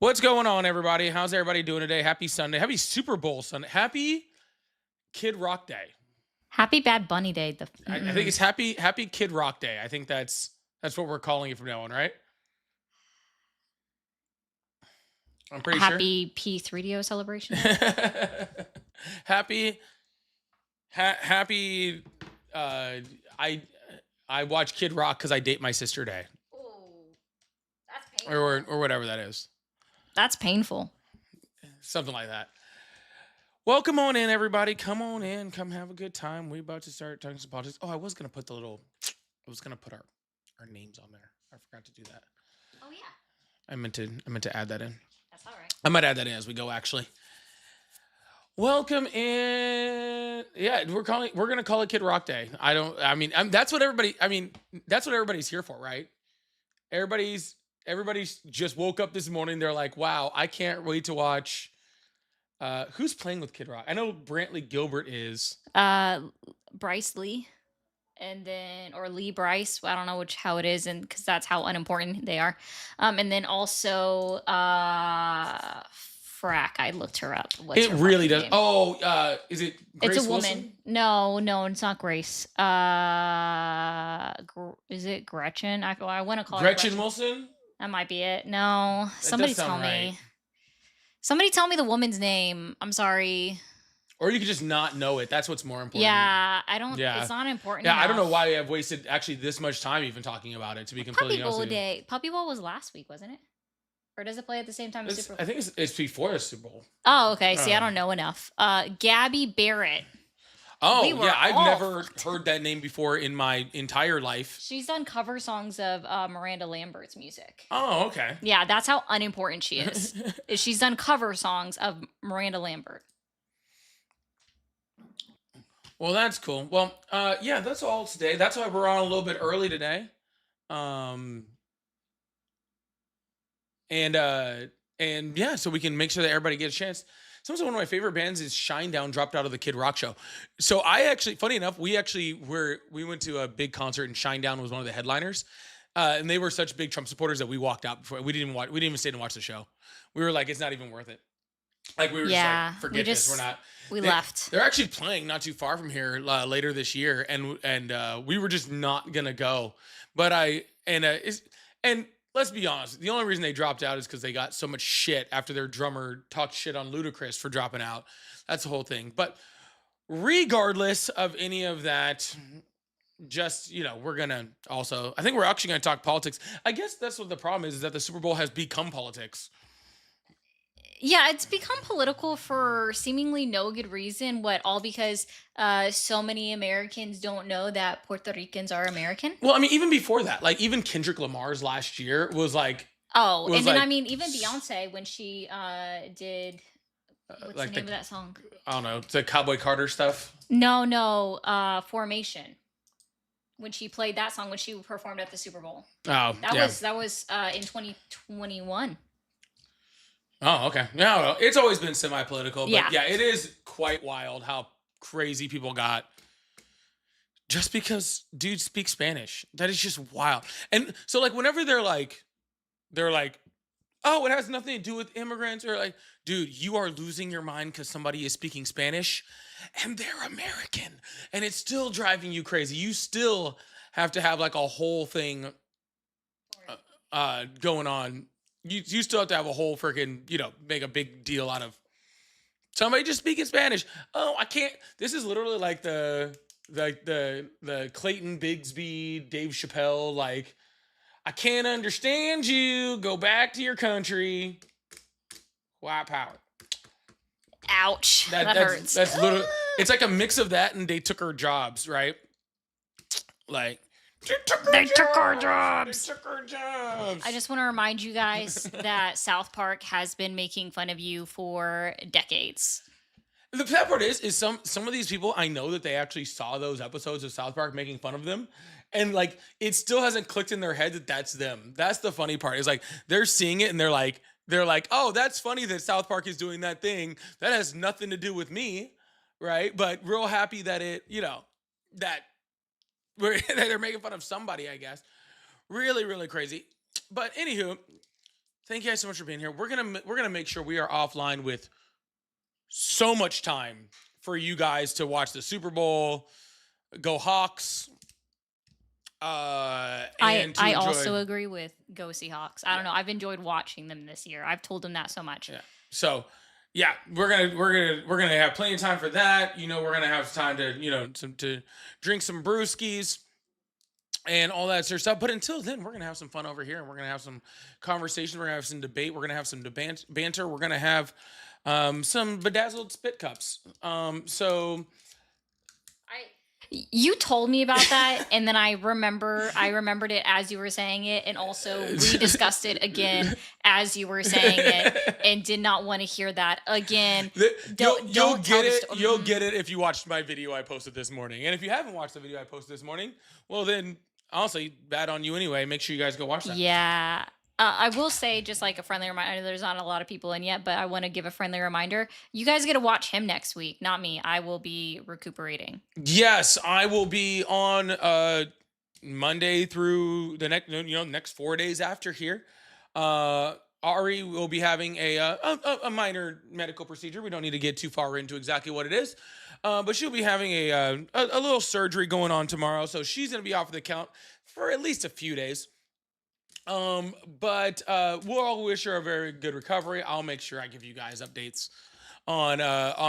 What's going on, everybody? How's everybody doing today? Happy Sunday. Happy Super Bowl Sunday. Happy Kid Rock Day. Happy Bad Bunny Day. I think it's Happy Kid Rock Day. I think that's what we're calling it from now on, right? I'm pretty sure. happy P3DO celebration. happy happy I I watch Kid Rock because I date my sister day. Oh, that's Or whatever that is. That's painful. Something like that. Welcome on in, everybody. Come on in. Come have a good time. We're about to start talking some politics. Oh, I was gonna put our names on there. I forgot to do that. Oh yeah, I meant to add that in. that's all right. I might add that in as we go, actually. Welcome in. Yeah, we're gonna call it Kid Rock Day. That's what everybody's here for, right? Everybody's just woke up this morning. They're like, wow, I can't wait to watch. Who's playing with Kid Rock? I know Brantley Gilbert is. Bryce Lee, and then or Lee Bryce. I don't know how it is, and because that's how unimportant they are. And then also Frack. I looked her up. What's It her really fucking does. name? Oh, is it Grace It's a woman. Wilson? No, it's not Grace. Is it Gretchen? I want to call her Gretchen Gretchen. Wilson? That might be it. No, That somebody does sound tell right. me. Somebody tell me the woman's name. I'm sorry. Or you could just not know it. That's what's more important. Yeah, I don't. Yeah. It's not important. Yeah, I don't know enough. why I've wasted actually this much time even talking about it, to be completely Puppy honest Bowl with you. Day. Puppy Bowl was last week, wasn't it? Or does it play at the same time as Super I Bowl? think it's before the Super Bowl. Oh, okay. See, I Um, don't know enough. Gabby Barrett. Oh, We were yeah, I've all never fucked. heard that name before in my entire life. She's done cover songs of Miranda Lambert's music. Oh, okay. Yeah, that's how unimportant she is. She's done cover songs of Miranda Lambert. Well, that's cool. Well, yeah, that's all today. That's why we're on a little bit early today. Um, and yeah, so we can make sure that everybody gets a chance. One of my favorite bands is Shinedown dropped out of the Kid Rock show. So funny enough, we went to a big concert and Shinedown was one of the headliners. And they were such big Trump supporters that we walked out before. We didn't even stay to watch the show. We were like, it's not even worth it. Like we were Yeah, just like, forget this. We're not. We left. They're actually playing not too far from here later this year, and we were just not gonna go. But and let's be honest, the only reason they dropped out is because they got so much shit after their drummer talked shit on Ludacris for dropping out. That's the whole thing. But regardless of any of that, just we're gonna also. I think we're actually gonna talk politics. I guess that's what the problem is that the Super Bowl has become politics. Yeah, it's become political for seemingly no good reason. What all because so many Americans don't know that Puerto Ricans are American. Well, I mean, even before that, like even Kendrick Lamar's last year was like. Oh, Was and then like- I mean, even Beyonce when she did what's like the name of that song? I don't know, the Cowboy Carter stuff. No, Formation. When she played that song when she performed at the Super Bowl. Oh, That yeah. was in 2021. Oh, okay. Yeah, well, it's always been semi-political, but Yeah. yeah, it is quite wild how crazy people got just because dudes speak Spanish. That is just wild. And so, like, whenever they're like, oh, it has nothing to do with immigrants, or like, dude, you are losing your mind because somebody is speaking Spanish and they're American, and it's still driving you crazy. You still have to have like a whole thing going on. You still have to have a whole freaking, make a big deal out of somebody just speaking Spanish. Oh, I can't. This is literally like the Clayton Bigsby, Dave Chappelle, like, I can't understand you. Go back to your country. White power. Ouch. That hurts. That's literally. It's like a mix of that and they took our jobs, right? Like. They took our jobs. They took our jobs. I just want to remind you guys that South Park has been making fun of you for decades. The sad part is some of these people, I know that they actually saw those episodes of South Park making fun of them, and like it still hasn't clicked in their head that that's them. That's the funny part. Is like they're seeing it and they're like, oh, that's funny that South Park is doing that thing. That has nothing to do with me, right? But real happy that that they're making fun of somebody, I guess. Really, really crazy. But anywho, thank you guys so much for being here. We're gonna make sure we are offline with so much time for you guys to watch the Super Bowl, go Hawks, I and to I enjoy. also agree with Go Seahawks. I don't Yeah, know. I've enjoyed watching them this year. I've told them that so much. yeah. So, yeah, we're gonna have plenty of time for that. We're gonna have time to to drink some brewskis and all that sort of stuff. But until then, we're gonna have some fun over here, and we're gonna have some conversation. We're gonna have some debate. We're gonna have some banter. We're gonna have some bedazzled spit cups. You told me about that, and then I remembered it as you were saying it, and also rediscussed it again as you were saying it, and did not want to hear that again. You'll Don't tell get the it. story. You'll get it if you watched my video I posted this morning. And if you haven't watched the video I posted this morning, well then, honestly, bad on you anyway. Make sure you guys go watch that. Yeah. I will say, just like a friendly reminder, I know there's not a lot of people in yet, but I want to give a friendly reminder. You guys get to watch him next week, not me. I will be recuperating. Yes, I will be on Monday through the next 4 days after here. Ari will be having a minor medical procedure. We don't need to get too far into exactly what it is, but she'll be having a little surgery going on tomorrow, so she's gonna be off the count for at least a few days. But we'll all wish her a very good recovery. I'll make sure I give you guys updates on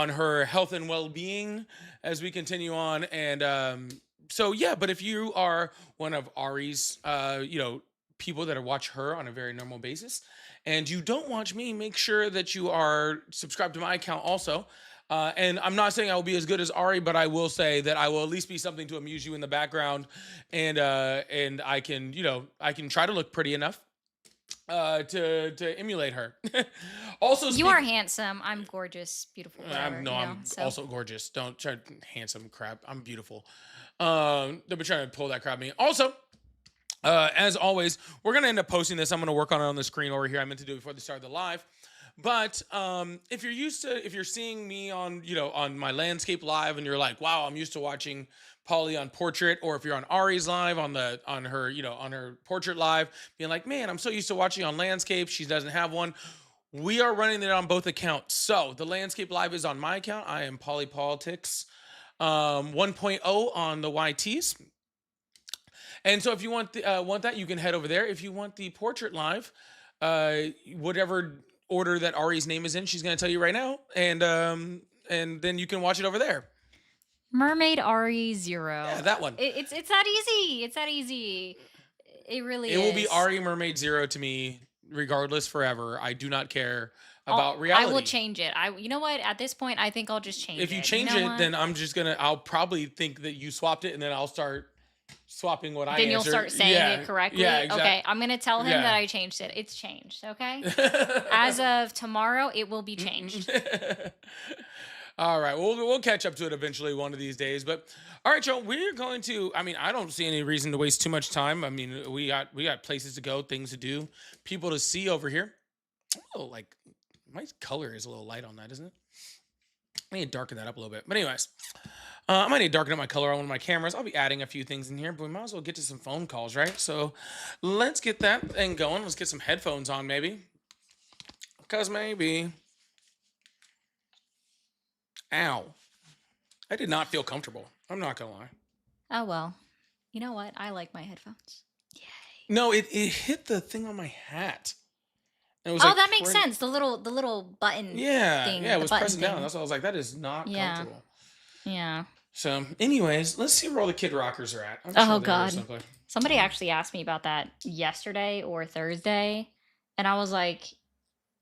her health and well-being as we continue on. And so yeah, but if you are one of Ari's people that watch her on a very normal basis and you don't watch me, make sure that you are subscribed to my account also. And I'm not saying I will be as good as Ari, but I will say that I will at least be something to amuse you in the background, and I can I can try to look pretty enough to emulate her. Also, You are handsome. I'm gorgeous, beautiful, whatever. I'm no, I'm So also gorgeous. Don't try handsome crap. I'm beautiful. They've been trying to pull that crap on me. Also, as always, we're gonna end up posting this. I'm gonna work on it on the screen over here. I meant to do it before the start of the live. But if you're seeing me on on my landscape live and you're like, wow, I'm used to watching Polly on portrait, or if you're on Ari's live on her on her portrait live, being like, man, I'm so used to watching on landscape. She doesn't have one. We are running it on both accounts. So the landscape live is on my account. I am Polly Politics 1.0 on the YTs. And so if you want that, you can head over there. If you want the portrait live, whatever order that Ari's name is in, she's going to tell you right now, and then you can watch it over there. Mermaid Ari 0. Yeah, that one. It's that easy. It's that easy. It really It is. will be Ari Mermaid 0 to me, regardless, forever. I do not care about reality. I will change it. You know what? At this point, I think I'll just change it. If you change know it, what? then I'll probably think that you swapped it, and then I'll start swapping what I Then you'll answered. start saying it correctly. Yeah, exactly. Okay, I'm gonna tell him Yeah. that I changed it. It's changed. Okay. As of tomorrow, it will be changed. All right, we'll catch up to it eventually one of these days. But all right, Joe, we're going to. I mean, I don't see any reason to waste too much time. I mean, we got places to go, things to do, people to see over here. Oh, like my color is a little light on that, isn't it? I need to darken that up a little bit. But anyways, I might need to darken up my color on one of my cameras. I'll be adding a few things in here, but we might as well get to some phone calls, right? So let's get that thing going. Let's get some headphones on, maybe. Because maybe. Ow. I did not feel comfortable. I'm not going to lie. Oh well. You know what? I like my headphones. No, it hit the thing on my hat. It was Oh, like that makes print- sense. The little button. Yeah, thing, yeah, it the was button pressing down. thing. That's why I was like, that is not Yeah. comfortable. Yeah. So, anyways, let's see where all the Kid Rockers are at. I'm Oh, sure they're here God. someplace. Somebody actually asked me about that yesterday or Thursday, and I was like,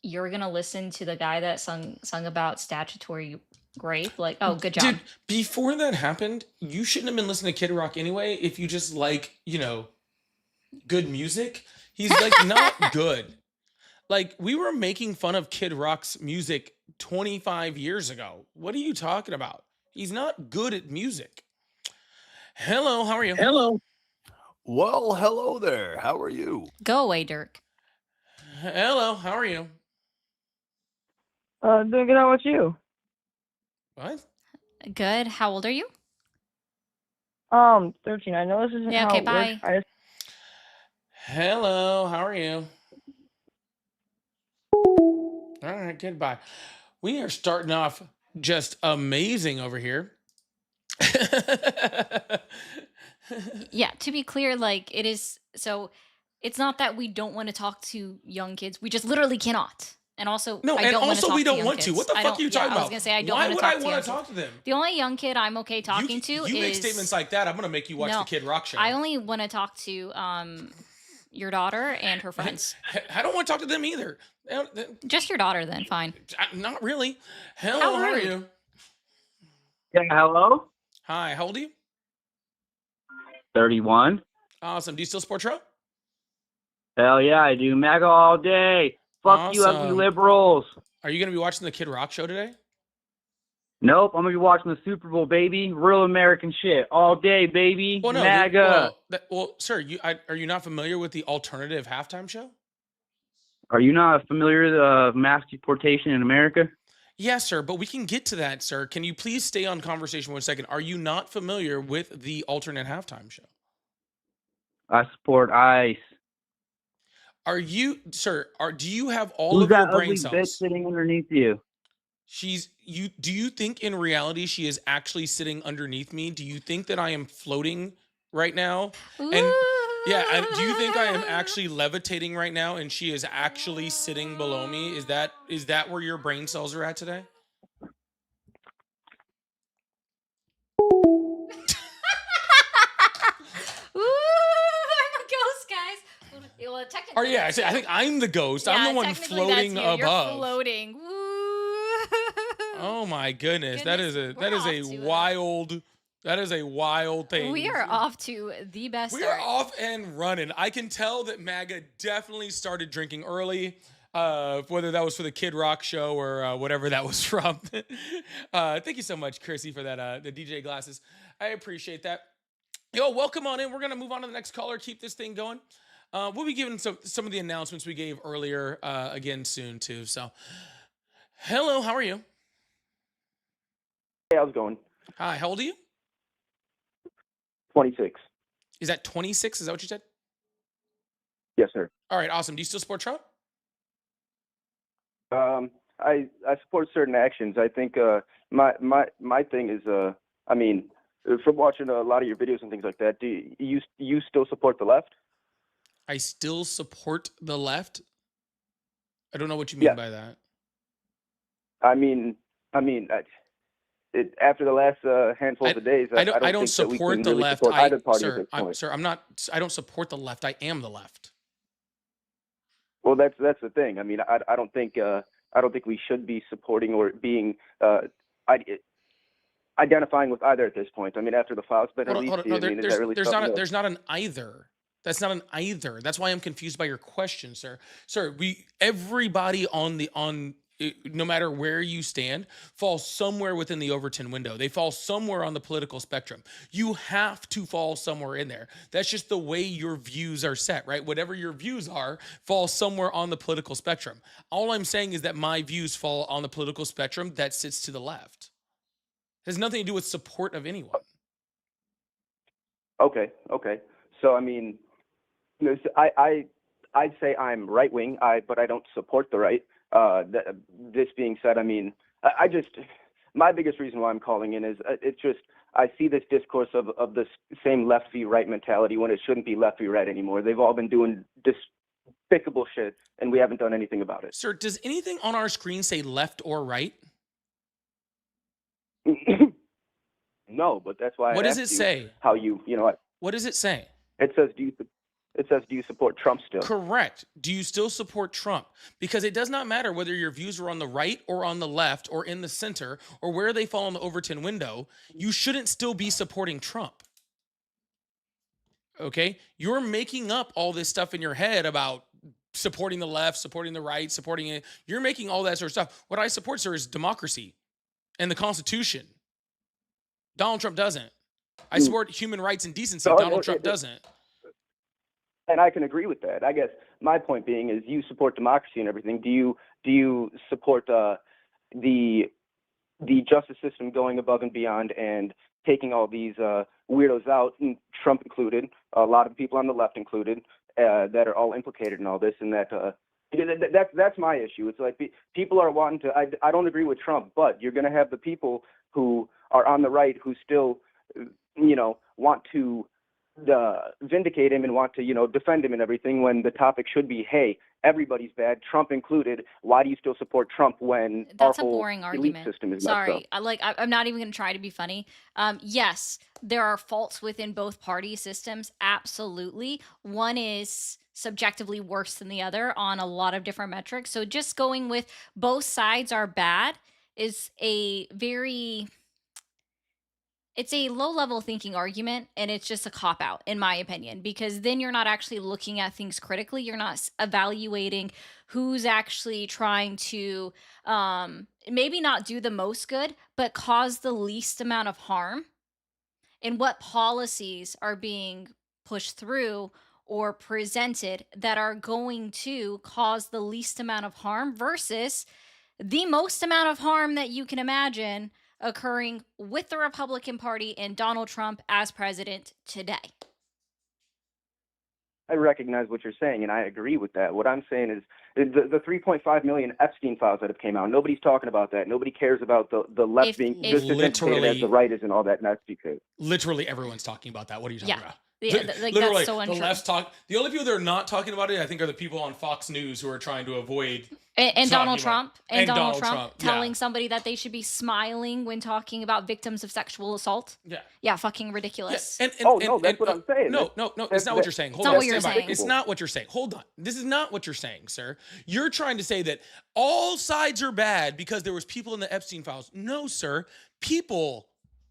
"You're gonna listen to the guy that sung about statutory rape?" Like, oh, good job. Dude, before that happened, you shouldn't have been listening to Kid Rock anyway if you just like, good music. He's like not good. Like, we were making fun of Kid Rock's music 25 years ago. What are you talking about? He's not good at music. Hello, how are you? Hello. Well, hello there. How are you? Go away, Dirk. Hello, how are you? Doing good. How about you? What? Good. How old are you? 13. I know this isn't Yeah, how okay, it bye. works. I just Hello, how are you? All right, goodbye. We are starting off just amazing over here. Yeah, to be clear, like it is so it's not that we don't want to talk to young kids. We just literally cannot. And also, No, I and don't want to also we talk to don't young want to. What kids. the I fuck are don't you yeah, talking I was about? going to say I don't Why want to would I talk to want young to kids. talk to them? The only young kid I'm okay talking to You make is statements like that, I'm gonna make you watch the no. Kid Rock show. I only want to talk to your daughter and her friends. I don't want to talk to them either. Just your daughter then, fine. Not really. Hello, How how are rude. you? Yeah, hello? Hi, how old are you? 31. Awesome. Do you still support Trump? Hell yeah, I do. MAGA all day. Fuck you, ugly Awesome. liberals. Are you gonna be watching the Kid Rock show today? Nope, I'm gonna be watching the Super Bowl, baby. Real American shit. All day, baby. Well, no. MAGA. Well, sir, are you not familiar with the alternative halftime show? Are you not familiar with mass deportation in America? Yes, sir, but we can get to that, sir. Can you please stay on conversation 1 second? Are you not familiar with the alternate halftime show? I support ICE. Are you, sir? Do you have all Who's of your that brain ugly bitch cells? sitting underneath you? Do you think in reality she is actually sitting underneath me? Do you think that I am floating right now? And yeah, and do you think I am actually levitating right now and she is actually sitting below me? Is that where your brain cells are at today? Ooh, I'm a ghost, guys. Well, technically, Or yeah, that's I you. think I'm the ghost. Yeah, I'm the one technically floating that's you. above. You're floating. Woo. Oh my goodness, that is Goodness, a we're that is off a to wild thing. We are off to the best We start. are off and running. I can tell that MAGA definitely started drinking early. Whether that was for the Kid Rock show or whatever that was from. Thank you so much, Chrissy, for that. The DJ glasses. I appreciate that. Yo, welcome on in. We're gonna move on to the next caller. Keep this thing going. We'll be giving some of the announcements we gave earlier again soon too. So, hello, how are you? Hey, how's it going? Hi, how old are you? 26. Is that 26? Is that what you said? Yes, sir. All right, awesome. Do you still support Trump? I support certain actions. I think my thing is I mean, from watching a lot of your videos and things like that, do you still support the left? I still support the left. I don't know what you mean Yeah. by that. I mean, after the last handful of days, I don't think that we support can the really left. support either party at Sir, this point. sir, I'm not. I don't support the left. I am the left. Well, that's the thing. I mean, I don't think we should be supporting or being identifying with either at this point. I mean, after the file's been Hold on, released, hold on. No, I mean, is there's that really there's something not a, else? there's not an either. That's not an either. That's why I'm confused by your question, sir. Sir, everybody no matter where you stand, falls somewhere within the Overton window. They fall somewhere on the political spectrum. You have to fall somewhere in there. That's just the way your views are set, right? Whatever your views are, fall somewhere on the political spectrum. All I'm saying is that my views fall on the political spectrum that sits to the left. It has nothing to do with support of anyone. Okay. So I mean, I'd say I'm right wing, but I don't support the right. This being said, I mean, my biggest reason why I'm calling in is it's just I see this discourse of this same left v right mentality when it shouldn't be left v right anymore. They've all been doing despicable shit, and we haven't done anything about it. Sir, does anything on our screen say left or right? No, but that's why. What I does it asked you say? How you know? What does it say? It says do you support Trump still? Correct. Do you still support Trump? Because it does not matter whether your views are on the right or on the left or in the center or where they fall in the Overton window. You shouldn't still be supporting Trump. Okay? You're making up all this stuff in your head about supporting the left, supporting the right, supporting it. You're making all that sort of stuff. What I support, sir, is democracy and the Constitution. Donald Trump doesn't. I support human rights and decency. Donald Trump doesn't. And I can agree with that. I guess my point being is you support democracy and everything. Do you support the justice system going above and beyond and taking all these weirdos out, Trump included, a lot of people on the left included, that are all implicated in all this, and that That's my issue. It's like people are wanting to. I don't agree with Trump, but you're going to have the people who are on the right who still, want to vindicate him and want to, defend him and everything. When the topic should be, hey, everybody's bad, Trump included. Why do you still support Trump when That's a our whole boring elite argument. system is messed up? Sorry, I'm not even going to try to be funny. Yes, there are faults within both party systems. Absolutely, one is subjectively worse than the other on a lot of different metrics. So just going with both sides are bad is it's a low level thinking argument, and it's just a cop out in my opinion, because then you're not actually looking at things critically. You're not evaluating who's actually trying to maybe not do the most good but cause the least amount of harm, and what policies are being pushed through or presented that are going to cause the least amount of harm versus the most amount of harm that you can imagine occurring with the Republican Party and Donald Trump as president today. I recognize what you're saying, and I agree with that. What I'm saying is the 3.5 million Epstein files that have came out. Nobody's talking about that. Nobody cares about the left being just as educated as the right is and all that. And that's because literally everyone's talking about that. What are you talking about? Yeah, Literally, that's so the untrue. left's talk. The only people that are not talking about it, I think, are the people on Fox News who are trying to avoid. And Donald talking Trump about- Donald Trump yeah. telling somebody that they should be smiling when talking about victims of sexual assault. Yeah. Fucking ridiculous. Yeah. That's what I'm saying. No, it's not what you're saying. Hold not on. what you're Stand by. saying. It's not what you're saying. Hold on. This is not what you're saying, sir. You're trying to say that all sides are bad because there was people in the Epstein files. No, sir. People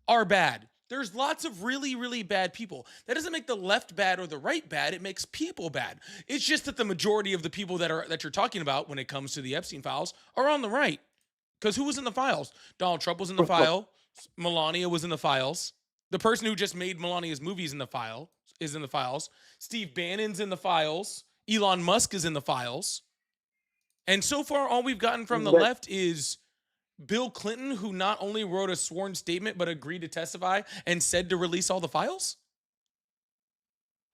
are bad. There's lots of really, really bad people. That doesn't make the left bad or the right bad. It makes people bad. It's just that the majority of the people that you're talking about when it comes to the Epstein files are on the right. Because who was in the files? Donald Trump was in the file. Melania was in the files. The person who just made Melania's movies is in the files. Steve Bannon's in the files. Elon Musk is in the files. And so far, all we've gotten from the left is Bill Clinton, who not only wrote a sworn statement, but agreed to testify and said to release all the files?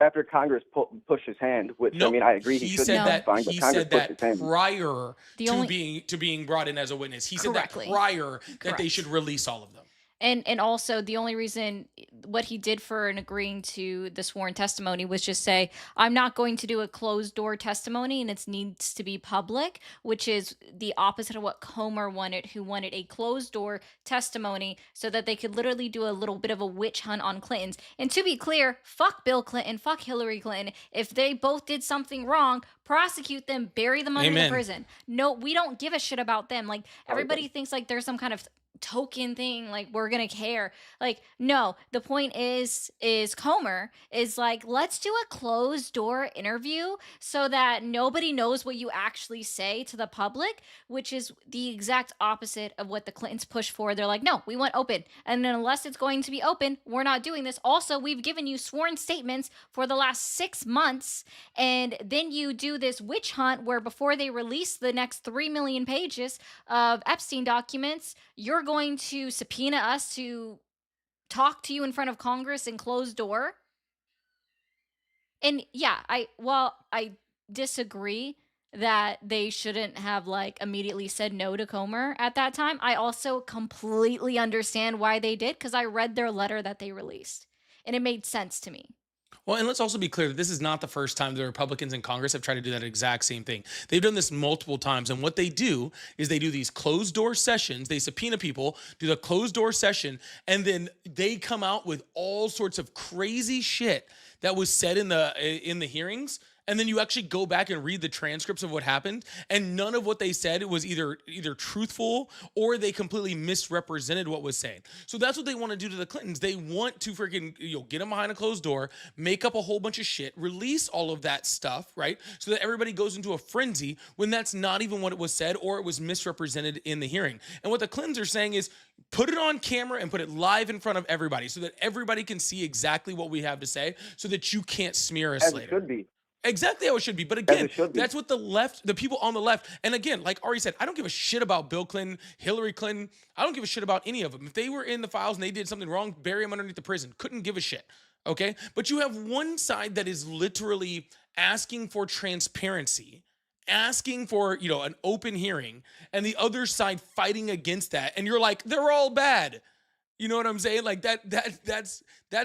After Congress pushed his hand, which No, I agree he should said be that. fine, but He Congress said pushed that his hand. prior The to only- being brought in as a witness. He said Correctly. that prior that they Correct. should release all of them. And also the only reason what he did for an agreeing to the sworn testimony was just say, I'm not going to do a closed door testimony and it needs to be public, which is the opposite of what Comer wanted, who wanted a closed door testimony so that they could literally do a little bit of a witch hunt on Clintons. And to be clear, fuck Bill Clinton, fuck Hillary Clinton. If they both did something wrong, prosecute them, bury them under Amen. the prison. No, we don't give a shit about them. Like everybody thinks like there's some kind of token thing, like we're gonna care. Like, no, the point is Comer is like, let's do a closed door interview so that nobody knows what you actually say to the public, which is the exact opposite of what the Clintons push for. They're like, no, we want open, and then unless it's going to be open, we're not doing this. Also, we've given you sworn statements for the last 6 months, and then you do this witch hunt where before they release the next 3 million pages of Epstein documents, you're going to subpoena us to talk to you in front of Congress in closed door. And yeah, I disagree that they shouldn't have like immediately said no to Comer at that time. I also completely understand why they did, because I read their letter that they released and it made sense to me. Well, and let's also be clear that this is not the first time the Republicans in Congress have tried to do that exact same thing. They've done this multiple times. And what they do is they do these closed door sessions. They subpoena people, do the closed door session, and then they come out with all sorts of crazy shit that was said in the hearings. And then you actually go back and read the transcripts of what happened, and none of what they said was either truthful or they completely misrepresented what was saying. So that's what they want to do to the Clintons. They want to freaking get them behind a closed door, make up a whole bunch of shit, release all of that stuff, right? So that everybody goes into a frenzy when that's not even what it was said or it was misrepresented in the hearing. And what the Clintons are saying is put it on camera and put it live in front of everybody so that everybody can see exactly what we have to say so that you can't smear us As later. it should be. Exactly how it should be. But again, it should be. that's what the people on the left, and again, like Ari said, I don't give a shit about Bill Clinton, Hillary Clinton. I don't give a shit about any of them. If they were in the files and they did something wrong, bury them underneath the prison. Couldn't give a shit. Okay? But you have one side that is literally asking for transparency asking for, an open hearing and the other side fighting against that. And you're like, they're all bad. You know what I'm saying? Like that's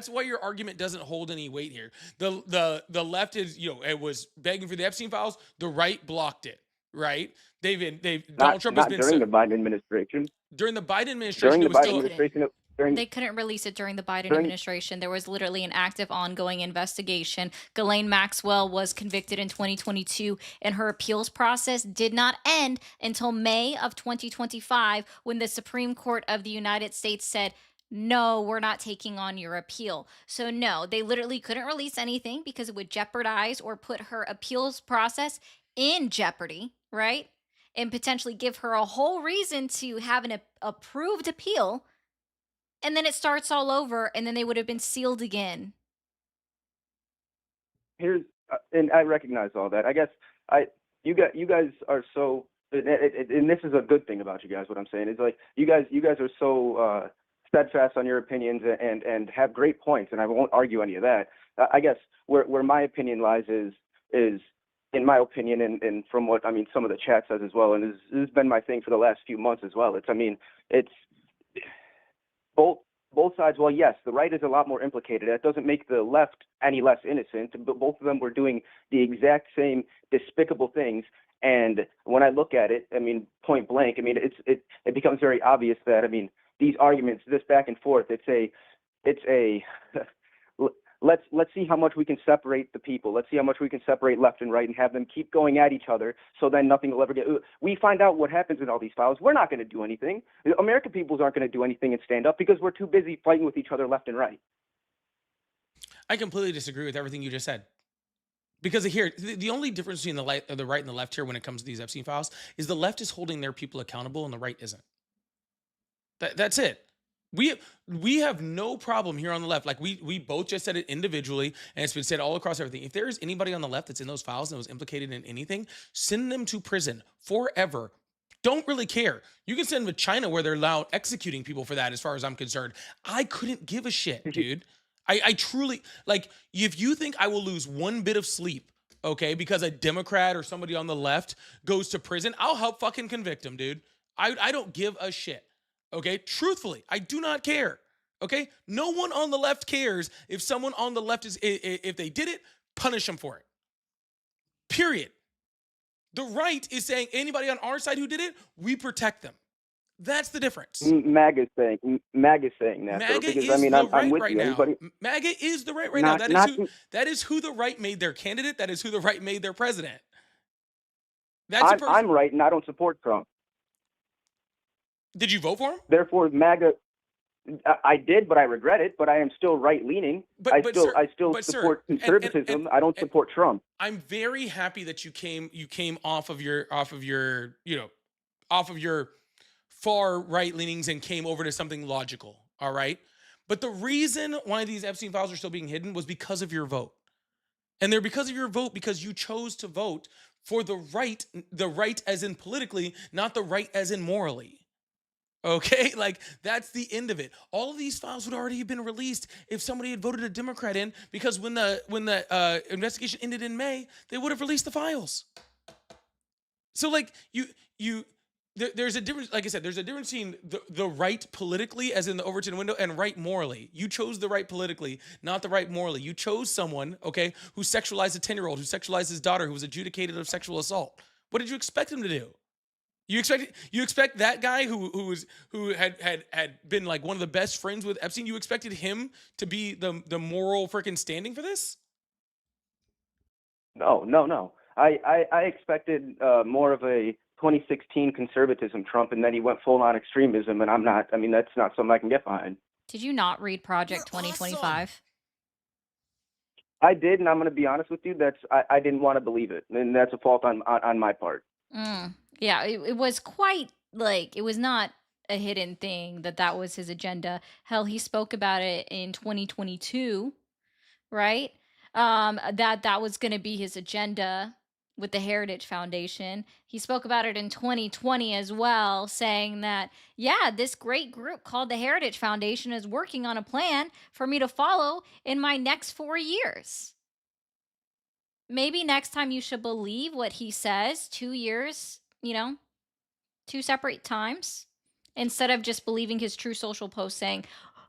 why your argument doesn't hold any weight here. The left is, it was begging for the Epstein files. The right blocked it, right? Donald Trump has Not been during the Biden administration. during the Biden administration. During the It was Biden still administration, They couldn't release it during the Biden during- administration. There was literally an active, ongoing investigation. Ghislaine Maxwell was convicted in 2022, and her appeals process did not end until May of 2025, when the Supreme Court of the United States said, no, we're not taking on your appeal. So, no, they literally couldn't release anything because it would jeopardize or put her appeals process in jeopardy, right? And potentially give her a whole reason to have an approved appeal. And then it starts all over, and then they would have been sealed again. And I recognize all that. I guess you guys are so, and this is a good thing about you guys. What I'm saying is, like, you guys are so steadfast on your opinions and have great points, and I won't argue any of that. I guess where my opinion lies is in my opinion, and from what some of the chat says as well, and this has been my thing for the last few months as well. It's both sides. Well, yes, the right is a lot more implicated. That doesn't make the left any less innocent, but both of them were doing the exact same despicable things. And when I look at it, point blank, it becomes very obvious that these arguments, this back and forth, it's a let's see how much we can separate the people. Let's see how much we can separate left and right and have them keep going at each other, so then nothing will ever get. We find out what happens in all these files. We're not going to do anything. The American peoples aren't going to do anything and stand up because we're too busy fighting with each other left and right. I completely disagree with everything you just said. Because here, the only difference between the right and the left here when it comes to these Epstein files is the left is holding their people accountable and the right isn't. That's it. We have no problem here on the left. Like we both just said it individually, and it's been said all across everything. If there is anybody on the left that's in those files and was implicated in anything, send them to prison forever. Don't really care. You can send them to China where they're allowed executing people for that, as far as I'm concerned. I couldn't give a shit, dude. I truly, like, if you think I will lose one bit of sleep, okay, because a Democrat or somebody on the left goes to prison, I'll help fucking convict them, dude. I don't give a shit. Okay, truthfully, I do not care. Okay, no one on the left cares if someone on the left if they did it, punish them for it. Period. The right is saying anybody on our side who did it, we protect them. That's the difference. MAGA is saying that. MAGA though, because is the I'm with right you. now. Anybody, MAGA is the right now. That is who the right made their candidate. That is who the right made their president. I'm right, and I don't support Trump. Did you vote for him? Therefore, MAGA. I did, but I regret it. But I am still right leaning. I still support conservatism. And I don't support Trump. I'm very happy that you came off of your far right leanings and came over to something logical. All right. But the reason why these Epstein files are still being hidden was because of your vote. And they're because of your vote because you chose to vote for the right as in politically, not the right as in morally. Okay, like that's the end of it. All of these files would already have been released if somebody had voted a Democrat in, because when the investigation ended in May, they would have released the files. So like there's a difference. Like I said, there's a difference between the right politically, as in the Overton window, and right morally. You chose the right politically, not the right morally. You chose someone, okay, who sexualized a 10-year-old, who sexualized his daughter, who was adjudicated of sexual assault. What did you expect him to do? You expect that guy who had been like one of the best friends with Epstein, you expected him to be the moral freaking standing for this? No. I expected more of a 2016 conservatism Trump, and then he went full on extremism, and I'm not. That's not something I can get behind. Did you not read Project 2025? I did, and I'm going to be honest with you. I didn't want to believe it, and that's a fault on my part. Yeah, it was quite like, it was not a hidden thing that was his agenda. Hell, he spoke about it in 2022, right? That was going to be his agenda with the Heritage Foundation. He spoke about it in 2020 as well, saying that, yeah, this great group called the Heritage Foundation is working on a plan for me to follow in my next 4 years. maybe next time you should believe what he says. 2 years, 2 separate times, instead of just believing his True Social post saying,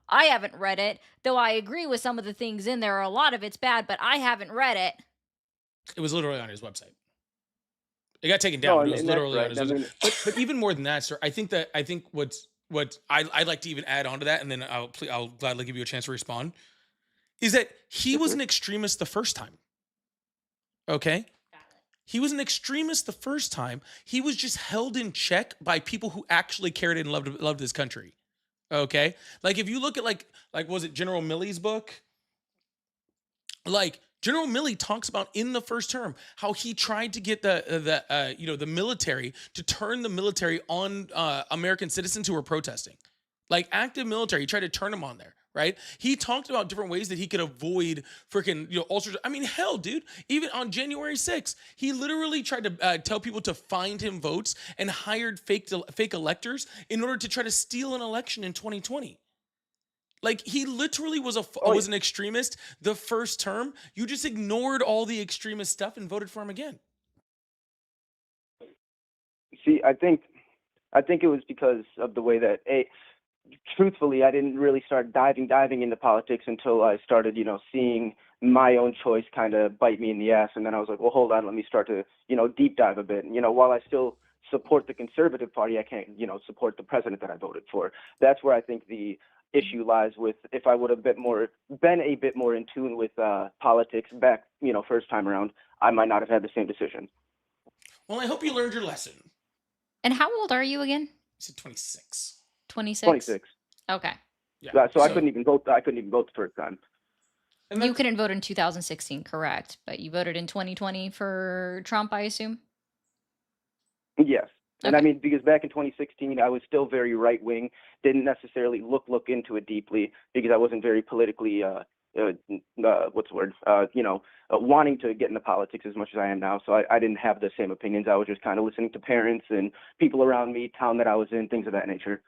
I haven't read it, though I agree with some of the things in there. A lot of it's bad, but I haven't read it. It was literally on his website. It got taken No, down. But it was and literally on that's his right. I website. mean, But even more than that, sir, I think what I'd like to even add on to that, and then I'll gladly give you a chance to respond, is that he was an extremist the first time. Okay? He was an extremist the first time. He was just held in check by people who actually cared and loved his country. Okay? Like if you look at like was it General Milley's book? Like General Milley talks about in the first term how he tried to get the military to turn the military on American citizens who were protesting, like active military. He tried to turn them on there, right? He talked about different ways that he could avoid freaking ulcers. I mean, hell, dude. Even on January 6th, he literally tried to tell people to find him votes and hired fake electors in order to try to steal an election in 2020. Like he literally was an extremist the first term. You just ignored all the extremist stuff and voted for him again. see, I think it was because of the way that truthfully, I didn't really start diving into politics until I started, seeing my own choice kind of bite me in the ass. And then I was like, well, hold on, let me start to, deep dive a bit. And, while I still support the Conservative Party, I can't, support the president that I voted for. That's where I think the issue lies with if I would have been a bit more in tune with politics back, first time around, I might not have had the same decision. Well, I hope you learned your lesson. And how old are you again? You said 26. 26? 26. Okay. Yeah. So I couldn't even vote. I couldn't even vote the first time. And You couldn't vote in 2016, correct? But you voted in 2020 for Trump, I assume? Yes. And I Okay. mean, because back in 2016, I was still very right wing, didn't necessarily look into it deeply because I wasn't very politically, wanting to get into politics as much as I am now. So I didn't have the same opinions. I was just kind of listening to parents and people around me, town that I was in, things of that nature.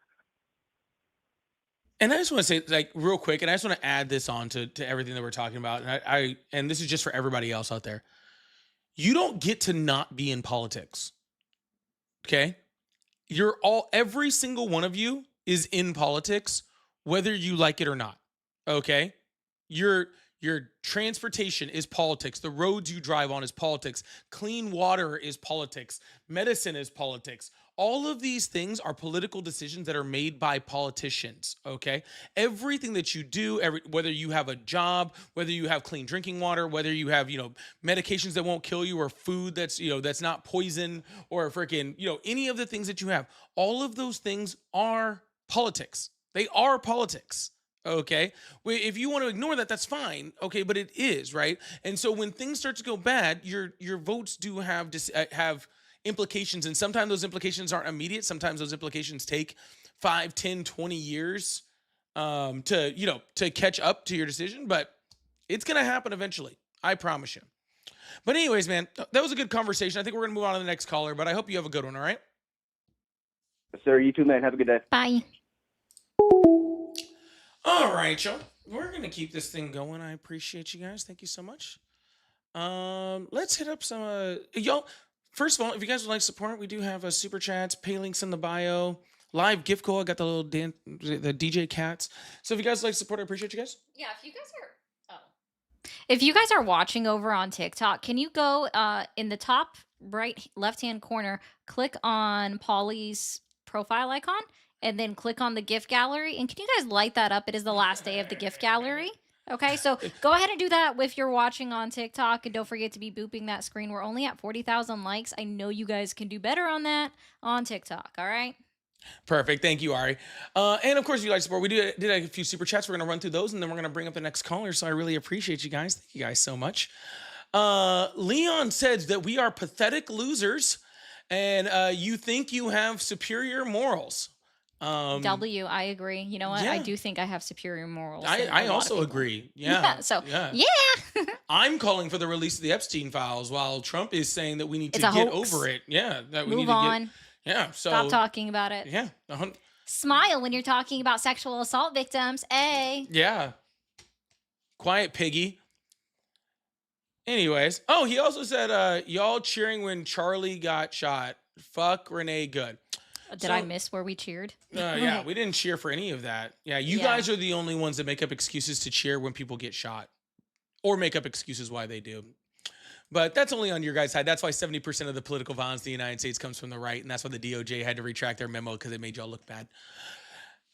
And I just want to say, like, real quick, and I just want to add this on to everything that we're talking about. And and this is just for everybody else out there. You don't get to not be in politics. Okay? Every single one of you is in politics, whether you like it or not. Okay? Your transportation is politics. The roads you drive on is politics. Clean water is politics. Medicine is politics. All of these things are political decisions that are made by politicians, okay? Everything that you do, whether you have a job, whether you have clean drinking water, whether you have, medications that won't kill you or food that's, that's not poison or freaking, any of the things that you have, all of those things are politics. They are politics. Okay. If you want to ignore that, that's fine. Okay. But it is, right? And so when things start to go bad, your votes do have implications. And sometimes those implications aren't immediate. Sometimes those implications take 5, 10, 20 years to catch up to your decision. But it's going to happen eventually. I promise you. But anyways, man, that was a good conversation. I think we're going to move on to the next caller, but I hope you have a good one. All right. Sir, you too, man. Have a good day. Bye. All right, y'all. We're going to keep this thing going. I appreciate you guys. Thank you so much. Let's hit up some y'all. First of all, if you guys would like support, we do have a super chats, pay links in the bio, live gift code. I got the little the DJ cats. So if you guys would like support, I appreciate you guys. Yeah, if you guys are watching over on TikTok, can you go in the top right left-hand corner, click on Polly's profile icon, and then click on the gift gallery? And can you guys light that up? It is the last day of the gift gallery. Okay, so go ahead and do that if you're watching on TikTok, and don't forget to be booping that screen. We're only at 40,000 likes. I know you guys can do better on that on TikTok, all right? Perfect. Thank you, Ari. And of course, if you like support, we did a few super chats. We're going to run through those, and then we're going to bring up the next caller. So I really appreciate you guys. Thank you guys so much. Leon says that we are pathetic losers, and you think you have superior morals. W, I agree. You know what? I Yeah. do think I have superior morals. I also agree. Yeah. Yeah. I'm calling for the release of the Epstein files while Trump is saying that we need to It's a get hoax. over it. Yeah. That we need Move to on. Yeah. So Stop talking about it. Yeah. Smile when you're talking about sexual assault victims. A. Yeah. Quiet piggy. Anyways, oh, he also said, y'all cheering when Charlie got shot. Fuck Renee Good. Did I So, miss where we cheered? yeah, we didn't cheer for any of that. Yeah, you Yeah. guys are the only ones that make up excuses to cheer when people get shot or make up excuses why they do. But that's only on your guys' side. That's why 70% of the political violence in the United States comes from the right. And that's why the DOJ had to retract their memo because it made y'all look bad.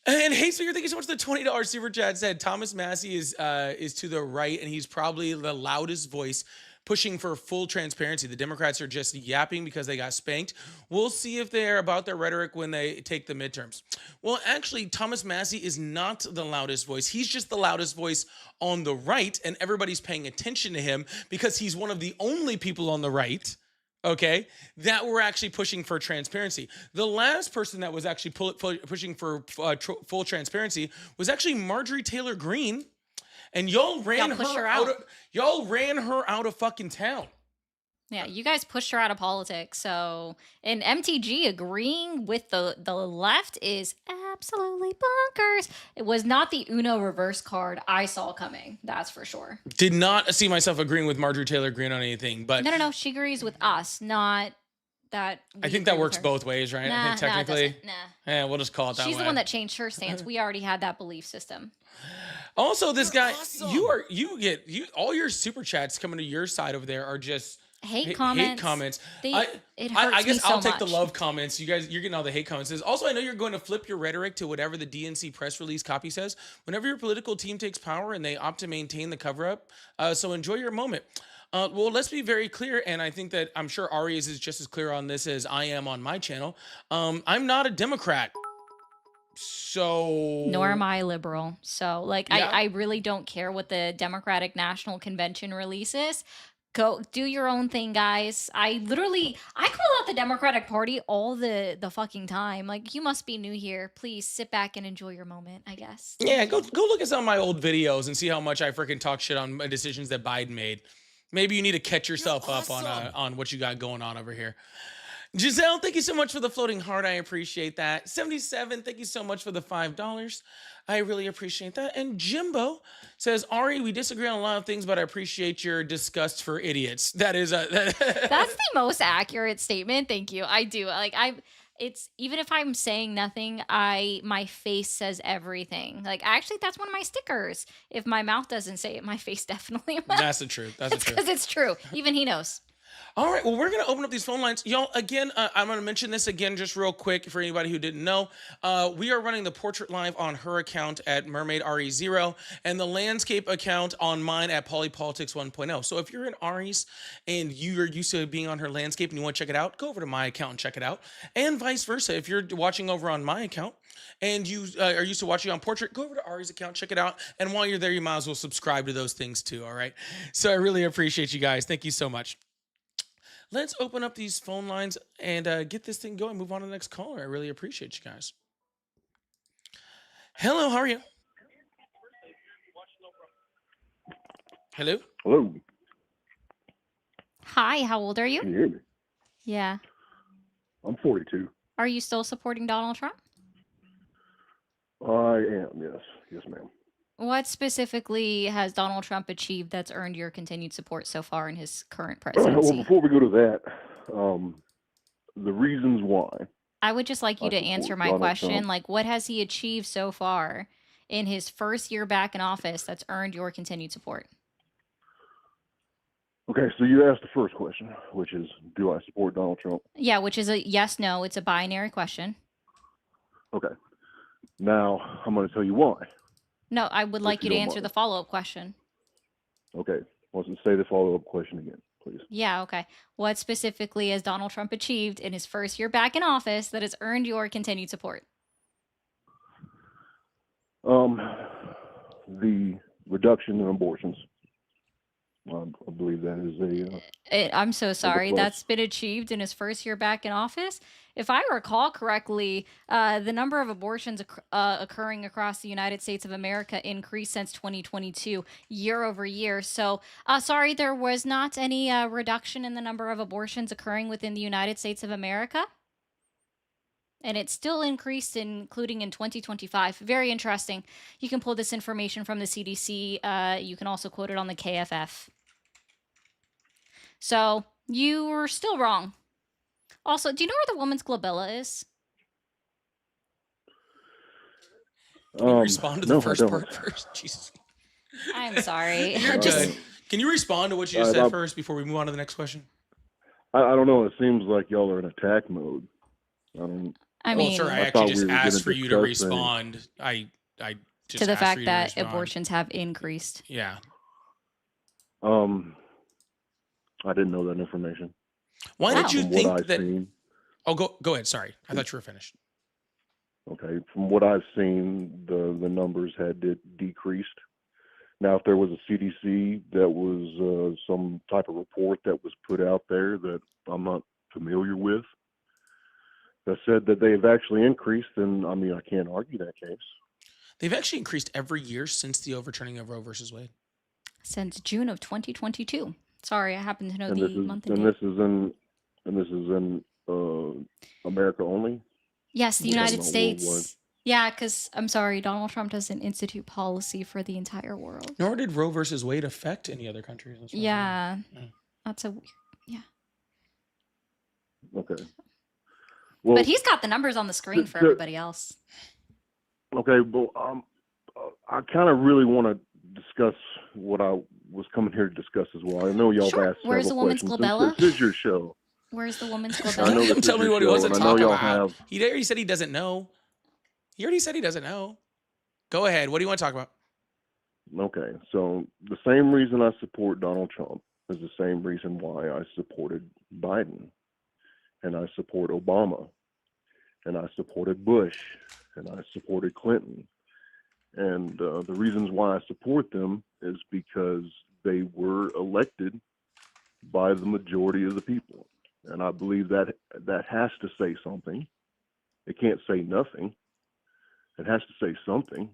And Hey Speaker, thank you so much for the $20 super chat. Said Thomas Massey is to the right, and he's probably the loudest voice pushing for full transparency. The Democrats are just yapping because they got spanked. We'll see if they're about their rhetoric when they take the midterms. Well, actually, Thomas Massey is not the loudest voice. He's just the loudest voice on the right, and everybody's paying attention to him because he's one of the only people on the right, okay, that were actually pushing for transparency. The last person that was actually pushing for full transparency was actually Marjorie Taylor Greene, and y'all ran pushed her her out. out. Y'all ran her out of fucking town. Yeah, you guys pushed her out of politics. So, and MTG agreeing with the left is absolutely bonkers. It was not the Uno reverse card I saw coming. That's for sure. Did not see myself agreeing with Marjorie Taylor Greene on anything, but No. She agrees with us, not that. I we think that agree with works her. both ways, right? I Nah, think technically, it doesn't. Nah. yeah, we'll just call it that She's way. the one that changed her stance. We already had that belief system. Also, this guy, you get all your super chats coming to your side over there are just Hate hate comments. comments. They, I, it I hurts guess me so I'll take the much. love comments. You guys, you're getting all the hate comments. Also, I know you're going to flip your rhetoric to whatever the DNC press release copy says. Whenever your political team takes power and they opt to maintain the cover up, so enjoy your moment. Well, let's be very clear, and I think that I'm sure Ari is just as clear on this as I am on my channel. I'm not a Democrat. So Nor am I liberal. So, like, Yeah. I really don't care what the Democratic National Convention releases. Go do your own thing, guys. I call out the Democratic Party all the fucking time. Like, you must be new here. Please sit back and enjoy your moment, I guess. Yeah, go look at some of my old videos and see how much I freaking talk shit on decisions that Biden made. Maybe you need to catch yourself up on what you got going on over here. Giselle, thank you so much for the floating heart. I appreciate that. 77, thank you so much for the $5. I really appreciate that. And Jimbo says, Ari, we disagree on a lot of things, but I appreciate your disgust for idiots. That is a That's the most accurate statement. Thank you. I do. Like, it's even if I'm saying nothing, my face says everything. Like, actually, that's one of my stickers. If my mouth doesn't say it, my face definitely will. That's the truth. That's the truth. Because it's true. Even he knows. All right, well, we're going to open up these phone lines. Y'all, again, I'm going to mention this again just real quick for anybody who didn't know. We are running the portrait live on her account at Mermaid RE0 and the landscape account on mine at Polypolitics 1.0. So if you're in Ari's and you're used to being on her landscape and you want to check it out, go over to my account and check it out. And vice versa. If you're watching over on my account and you are used to watching on portrait, go over to Ari's account, check it out. And while you're there, you might as well subscribe to those things too, all right? So I really appreciate you guys. Thank you so much. Let's open up these phone lines and get this thing going. Move on to the next caller. I really appreciate you guys. Hello, how are you? Hello? Hello. Hi, how old are you? Can you hear me? Yeah. I'm 42. Are you still supporting Donald Trump? I am, yes. Yes, ma'am. What specifically has Donald Trump achieved that's earned your continued support so far in his current Well, presidency? before we go to that, the reasons why. I would just like you I to support answer my Donald question. Trump. Like, what has he achieved so far in his first year back in office that's earned your continued support? Okay, so you asked the first question, which is, do I support Donald Trump? Yeah, which is a yes, no. It's a binary question. Okay. Now, I'm going to tell you why. No, I would like you you to don't answer mind. the follow-up question. Okay. Let's say the follow-up question again, please. Yeah, okay. What specifically has Donald Trump achieved in his first year back in office that has earned your continued support? The reduction in abortions. I believe that is I'm so sorry. plus. That's been achieved in his first year back in office. If I recall correctly, the number of abortions occurring across the United States of America increased since 2022, year over year. So, sorry, there was not any reduction in the number of abortions occurring within the United States of America. And it still increased, including in 2025. Very interesting. You can pull this information from the CDC. You can also quote it on the KFF. So you were still wrong. Also, do you know where the woman's glabella is? Can you respond to the No, I first don't. part first? Jesus. I'm sorry. You're Just good. Can you respond to what you just said first before we move on to the next question? I don't know. It seems like y'all are in attack mode. I don't. I Well, mean, sir, I I actually thought just we were gonna asked for you to discuss respond. I just to the asked for fact you to that respond. abortions have increased. Yeah. I didn't know that information. Why Wow. did you From think what I've that? seen, Oh, go ahead. Sorry, I thought you were finished. okay, from what I've seen, the numbers had decreased. Now, if there was a CDC that was some type of report that was put out there that I'm not familiar with that said that they've actually increased, then I mean I can't argue that case. They've actually increased every year since the overturning of Roe versus Wade. Since June of 2022. Sorry, I happen to know And the this is month and and date. this is in America only. Yes, the Yeah, United not States. worldwide. Yeah, because I'm sorry, Donald Trump doesn't institute policy for the entire world. Nor did Roe versus Wade affect any other countries. as far as I know. Yeah, Yeah. that's a. Okay. Well, But he's got the numbers on the screen for the- everybody else. okay. Well, I kind of really want to discuss what I was coming here to discuss as well. I know y'all Sure. have asked Where's several the woman's questions. glabella? Since this is your show. Where's the woman's I Don't know glabella? let this him is tell me your what he show, wants to and I talk know y'all about. have. He already said he doesn't know. He already said he doesn't know. Go ahead. What do you want to talk about? Okay, so the same reason I support Donald Trump is the same reason why I supported Biden, and I support Obama, and I supported Bush, and I supported Clinton. And the reasons why I support them is because they were elected by the majority of the people. And I believe that that has to say something. It can't say nothing. It has to say something.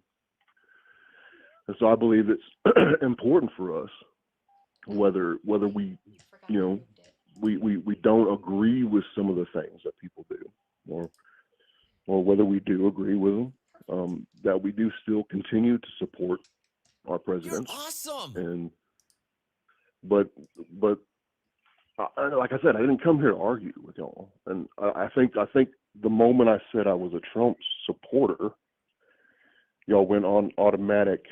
And so I believe it's important for us, whether we, you know, we don't agree with some of the things that people do, or whether we do agree with them, that we do still continue to support our presidents. You're awesome. And but like I said, I didn't come here to argue with y'all. And I think the moment I said I was a Trump supporter, y'all went on automatic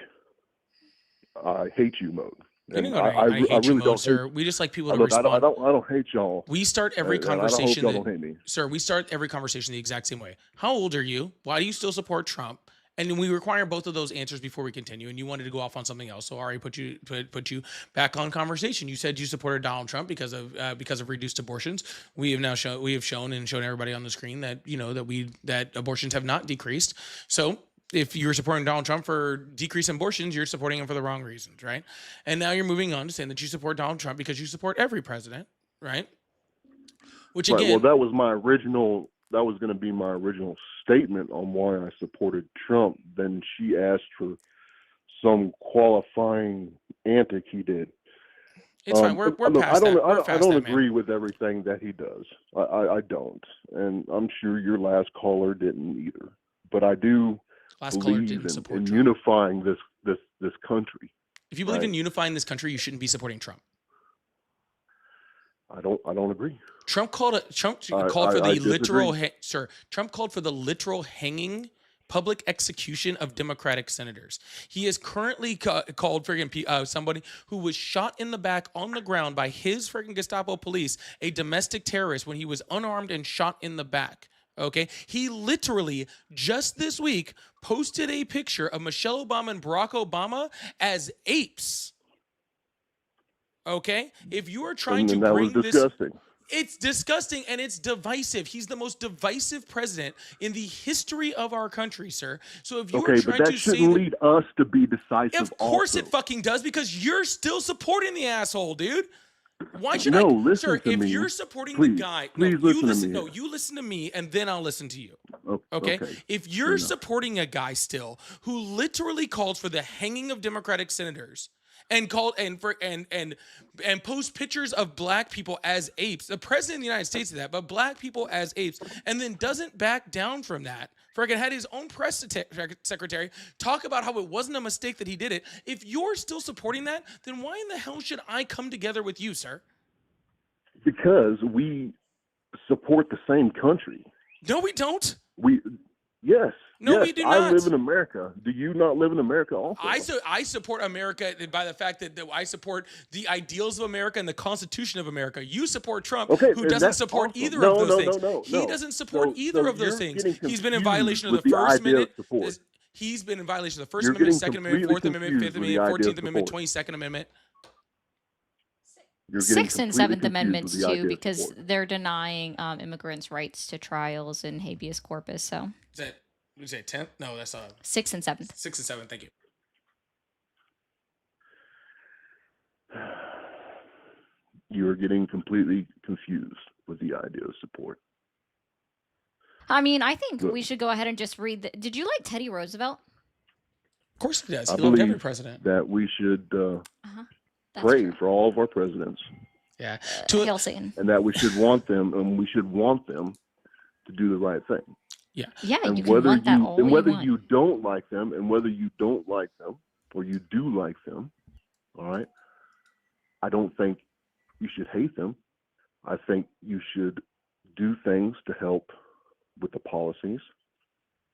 I hate you mode. We didn't And go to I hate you really mode, don't sir. hate. We just like people to Look, I respond. don't hate y'all. We start every and I hope conversation. y'all don't hate me. Sir, we start every conversation the exact same way. How old are you? Why do you still support Trump? And then we require both of those answers before we continue. And you wanted to go off on something else, so Ari put you back on conversation. You said you supported Donald Trump because of reduced abortions. We have shown everybody on the screen that that abortions have not decreased. So if you're supporting Donald Trump for decrease in abortions, you're supporting him for the wrong reasons, right? And now you're moving on to saying that you support Donald Trump because you support every president, right? Which Right, again, well, that was going to be my original statement on why I supported Trump. Then she asked for some qualifying antic he did. it's fine. We're look, past that. We're I past don't that, man. agree with everything that he does. I don't, and I'm sure your last caller didn't either. But I do Last caller believe didn't in support Trump. unifying this country. If you believe in Right. unifying this country, you shouldn't be supporting Trump. I don't agree. Trump called for I the literal disagree. Trump called for the literal hanging, public execution of Democratic senators. He has currently called friggin' somebody who was shot in the back on the ground by his friggin' Gestapo police a domestic terrorist when he was unarmed and shot in the back. Okay, he literally just this week posted a picture of Michelle Obama and Barack Obama as apes. Okay, if you are trying to And that bring was this. disgusting. It's disgusting and it's divisive. He's the most divisive president in the history of our country, sir. So if you're Okay, but trying that to say shouldn't that, lead us to be decisive. of course also. it fucking does, because you're still supporting the asshole, dude. Why should No, I? listen Sir, to if me. you're supporting Please, the guy, please no, you listen to listen. me No, here. you listen to me, and then I'll listen to you. Okay. Okay? If you're Fair enough. supporting a guy still who literally calls for the hanging of Democratic senators and post pictures of black people as apes, the president of the United States did that, but black people as apes, and then doesn't back down from that. Friggin' had his own press secretary talk about how it wasn't a mistake that he did it. If you're still supporting that, then why in the hell should I come together with you, sir? Because we support the same country. No, we don't. Yes. No, yes, we do I not. live in America. Do you not live in America also? I support America by the fact that I support the ideals of America and the Constitution of America. You support Trump, Okay, who and doesn't that's support awesome. either No, of those no, things. no, no, He no. doesn't support So either of those you're things. getting He's been in violation of confused the with First idea of Amendment. support. He's been in violation of the First You're Amendment, getting Second Amendment, completely Fourth Amendment, Fifth confused with the Amendment, idea of 14th Amendment, support. 22nd Amendment. You're getting Sixth and completely Seventh confused Amendments with the idea too, of because support. they're denying immigrants' rights to trials and habeas corpus. So Is that 10th? No, that's Sixth and Seventh. 6th and 7th. Thank you. You're getting completely confused with the idea of support. I mean, I think Look. we should go ahead and just read. Did you like Teddy Roosevelt? Of course he does. I He loved every believe president. that we should That's pray true. for all of our presidents, Yeah. Hail Satan. and that we should want them, to do the right thing. Yeah, And you can whether want that all and whether you want. you don't like them, and whether you don't like them, or you do like them, all right. I don't think you should hate them. I think you should do things to help with the policies.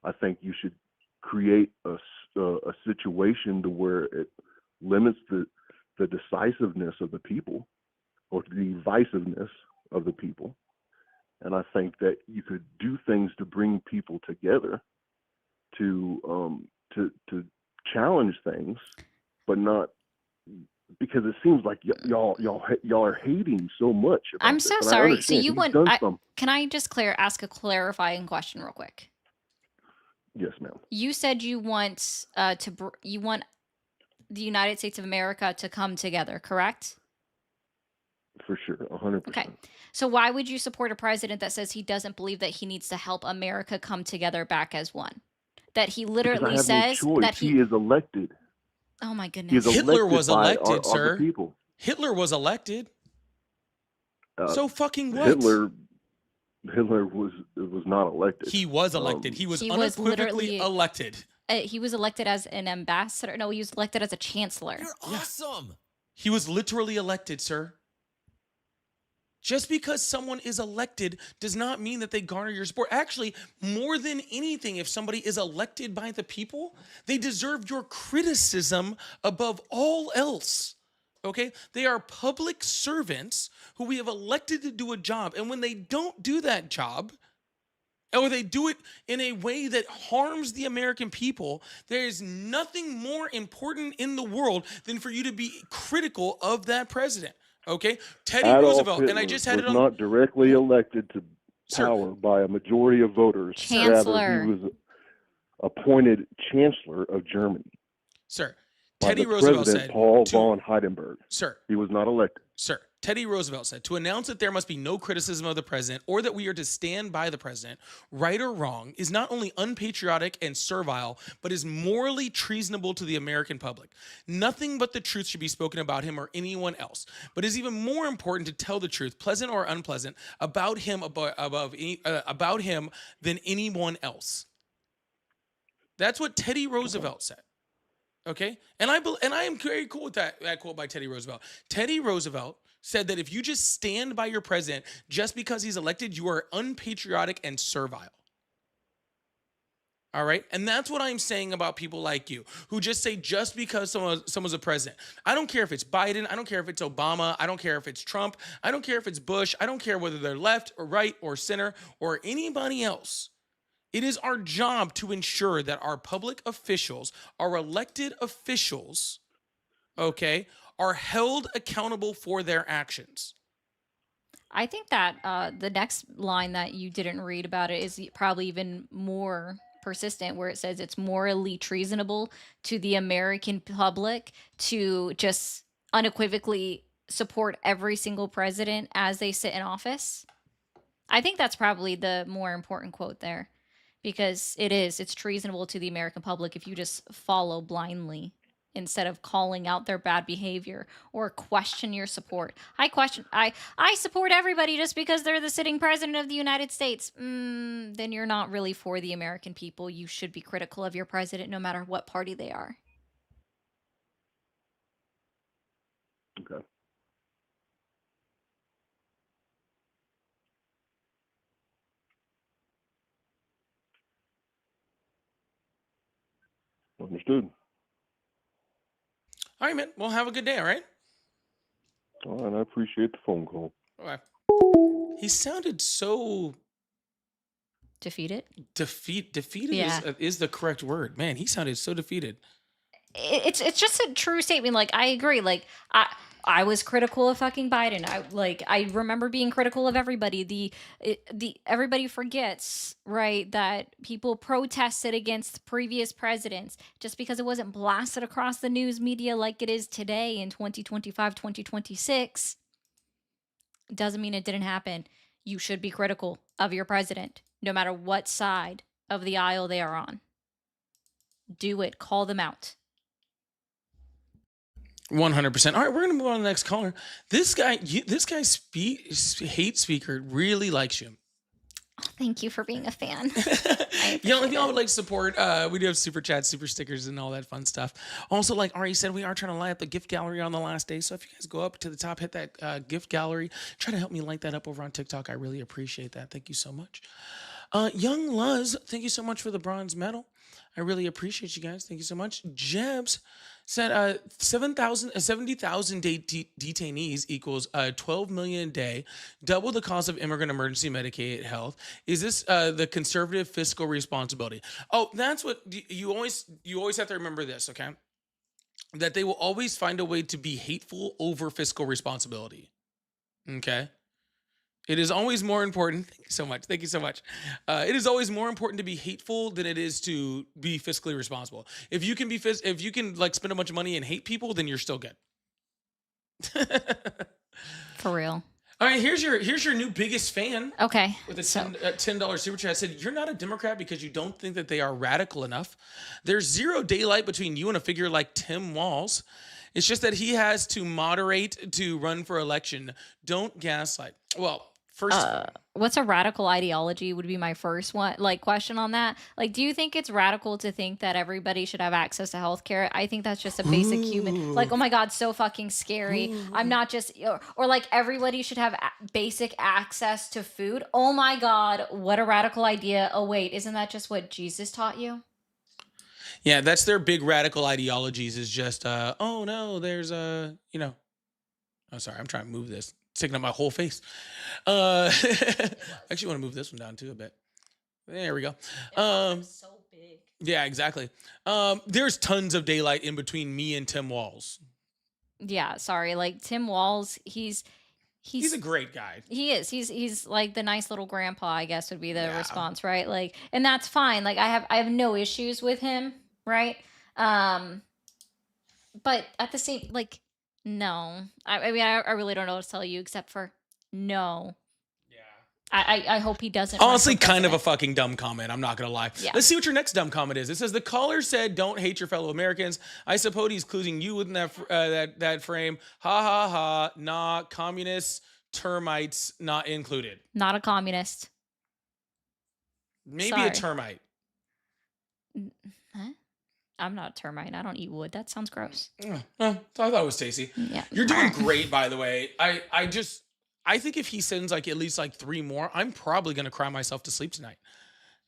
I think you should create a situation to where it limits the decisiveness of the people, or the divisiveness of the people. And I think that you could do things to bring people together, to challenge things, but not, because it seems like y'all are hating so much about I'm this. so And I sorry. So understand you he's want? done some. Can I just ask a clarifying question real quick? Yes, ma'am. You said you want you want the United States of America to come together, correct? For sure, 100%. Okay. So why would you support a president that says he doesn't believe that he needs to help America come together back as one? That he Because I literally have says no choice. that He is elected. Oh my He goodness. is Hitler elected was by elected, our sir. people. Hitler was elected. Uh, So fucking what? Hitler was not elected. He was elected. He was He was unequivocally literally- elected. He was elected as an ambassador. No, he was elected as a chancellor. You're awesome. He was literally elected, sir. Just because someone is elected does not mean that they garner your support. Actually, more than anything, if somebody is elected by the people, they deserve your criticism above all else. Okay? They are public servants who we have elected to do a job. And when they don't do that job, or they do it in a way that harms the American people, there is nothing more important in the world than for you to be critical of that president. Okay? Teddy Adolf Roosevelt, Hitler and I just had was it on. not directly elected to Sir. power by a majority of voters. Chancellor. Rather, he was appointed Chancellor of Germany Sir, by Teddy the Roosevelt President said, Paul to- von Hindenburg. Sir, He was not elected. Sir, Teddy Roosevelt said, to announce that there must be no criticism of the president or that we are to stand by the president, right or wrong, is not only unpatriotic and servile, but is morally treasonable to the American public. Nothing but the truth should be spoken about him or anyone else. But it is even more important to tell the truth, pleasant or unpleasant, about him about him than anyone else. That's what Teddy Roosevelt said. Okay, and I am very cool with that quote by Teddy Roosevelt. Teddy Roosevelt said that if you just stand by your president just because he's elected, you are unpatriotic and servile. All right, and that's what I'm saying about people like you who just say just because someone's a president. I don't care if it's Biden. I don't care if it's Obama. I don't care if it's Trump. I don't care if it's Bush. I don't care whether they're left or right or center or anybody else. It is our job to ensure that our public officials, our elected officials, okay, are held accountable for their actions. I think that the next line that you didn't read about it is probably even more persistent, where it says it's morally treasonable to the American public to just unequivocally support every single president as they sit in office. I think that's probably the more important quote there, because it's treasonable to the American public if you just follow blindly instead of calling out their bad behavior or question your support. I support everybody just because they're the sitting president of the United States. Then you're not really for the American people. You should be critical of your president no matter what party they are. Okay. Understood. All right, man. Well, have a good day. All right. All right, I appreciate the phone call. Bye. He sounded so Defeated. defeated Yeah. is the correct word. Man, he sounded so defeated. It's just a true statement. Like, I agree. Like, I was critical of fucking Biden. I remember being critical of everybody. The everybody forgets, right, that people protested against previous presidents just because it wasn't blasted across the news media like it is today in 2025, 2026. Doesn't mean it didn't happen. You should be critical of your president, no matter what side of the aisle they are on. Do it. Call them out. 100%. All right, we're gonna move on to the next caller. This guy, hate speaker, really likes you. Oh, thank you for being a fan. If y'all would like to support, we do have super chats, super stickers, and all that fun stuff. Also, like Ari said, we are trying to light up the gift gallery on the last day. So if you guys go up to the top, hit that gift gallery, try to help me light that up over on TikTok. I really appreciate that. Thank you so much. Young Luz, thank you so much for the bronze medal. I really appreciate you guys. Thank you so much. Jebs said 70,000 detainees equals 12 million a day, double the cost of immigrant emergency Medicaid health. Is this the conservative fiscal responsibility? Oh, that's what you always have to remember this, okay? That they will always find a way to be hateful over fiscal responsibility. Okay? It is always more important. Thank you so much. Thank you so much. It is always more important to be hateful than it is to be fiscally responsible. If you can like spend a bunch of money and hate people, then you're still good. For real. All right, here's your new biggest fan. Okay. With a $10 super chat. Said, you're not a Democrat because you don't think that they are radical enough. There's zero daylight between you and a figure like Tim Walz. It's just that he has to moderate to run for election. Don't gaslight. Well, first, what's a radical ideology would be my first one, like, question on that. Like, do you think it's radical to think that everybody should have access to healthcare? I think that's just a basic human, like, oh my God, so fucking scary. I'm not just, or like everybody should have basic access to food. Oh my God, what a radical idea. Oh wait, isn't that just what Jesus taught you? yeah, that's their big radical ideologies is just, oh no, there's oh, sorry, I'm trying to move this. It's taking up my whole face. I actually want to move this one down too a bit. There we go. So big. Yeah, exactly. There's tons of daylight in between me and Tim Walz. Yeah, sorry. Like, Tim Walz, he's a great guy. He is. He's like the nice little grandpa, I guess would be the response, right? Like, and that's fine. Like, I have no issues with him, right? But at the same, like, no. I mean, I really don't know what to tell you except for no. Yeah. I hope he doesn't. run Honestly, for kind of a president. fucking dumb comment. I'm not going to lie. Yeah. Let's see what your next dumb comment is. It says, the caller said, don't hate your fellow Americans. I suppose he's including you within that frame. Ha, ha, ha. Nah, communists, termites, not included. Not a communist. Maybe Sorry. a termite. Huh? I'm not a termite. I don't eat wood. That sounds gross. Oh, I thought it was tasty. Yeah. You're doing great, by the way. I think if he sends like at least like 3 more, I'm probably going to cry myself to sleep tonight.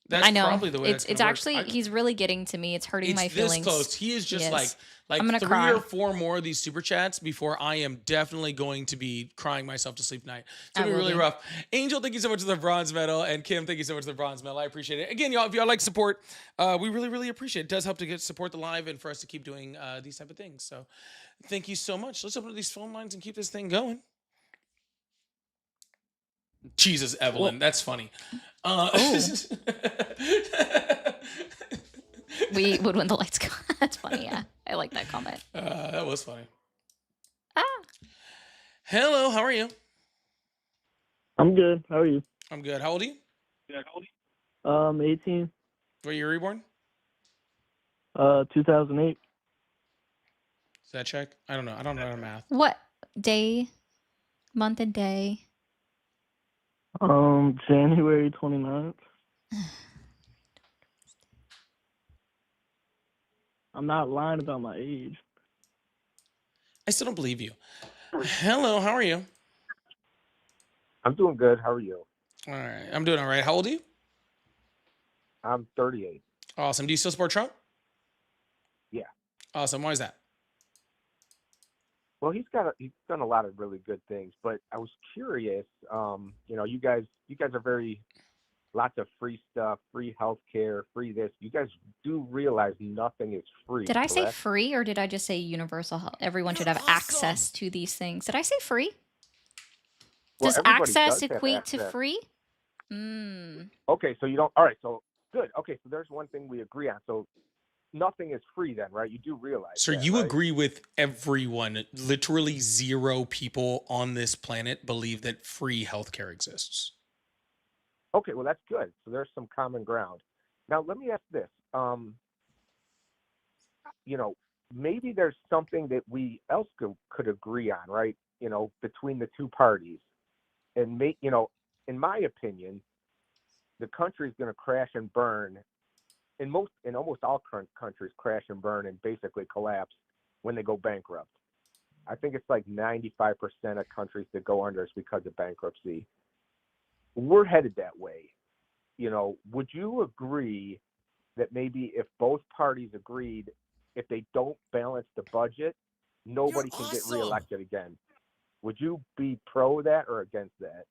That's I know. probably the way It's actually, he's really getting to me. It's hurting my feelings. This close. He is just He is. like I'm gonna 3 cry. or 4 more of these super chats before I am definitely going to be crying myself to sleep tonight. It's I gonna be will really be. rough. Angel, thank you so much for the bronze medal, and Kim, thank you so much for the bronze medal. I appreciate it. Again, y'all, if y'all like support, we really, really appreciate it. It does help to support the live and for us to keep doing these type of things. So, thank you so much. Let's open up these phone lines and keep this thing going. Jesus, Evelyn, that's funny. We would when the lights go. That's funny. Yeah, I like that comment. That was funny. Ah, Hello, how are you? I'm good. How are you? I'm good. How old are you? 18. Were you reborn? 2008. Does that check? I don't know. I don't know math. what day, month, and day? January 29th. I'm not lying about my age. I still don't believe you. Hello, how are you? I'm doing good. How are you? All right, I'm doing all right. How old are you? I'm 38. Awesome. Do you still support Trump? Awesome. Why is that? Well, he's done a lot of really good things, but I was curious. You guys are very lots of free stuff, free healthcare, free this. You guys do realize nothing is free, Did I say correct? free or did I just say universal health? Everyone should have access to these things. Did I say free? Well, Does everybody access does have equate to access. free? Mm. Okay, so you don't. All right, so good. Okay, so there's one thing we agree on. So nothing is free then, right? You do realize Sir, that, you right? agree with everyone. Literally 0 people on this planet believe that free healthcare exists. Okay, well that's good. So there's some common ground. Now let me ask this. Maybe there's something that we else could agree on, right? Between the two parties, and in my opinion, the country's going to crash and burn. In almost all current countries, crash and burn and basically collapse when they go bankrupt. I think it's like 95% of countries that go under is because of bankruptcy. We're headed that way. Would you agree that maybe if both parties agreed, if they don't balance the budget, nobody can get reelected again? Would you be pro that or against that?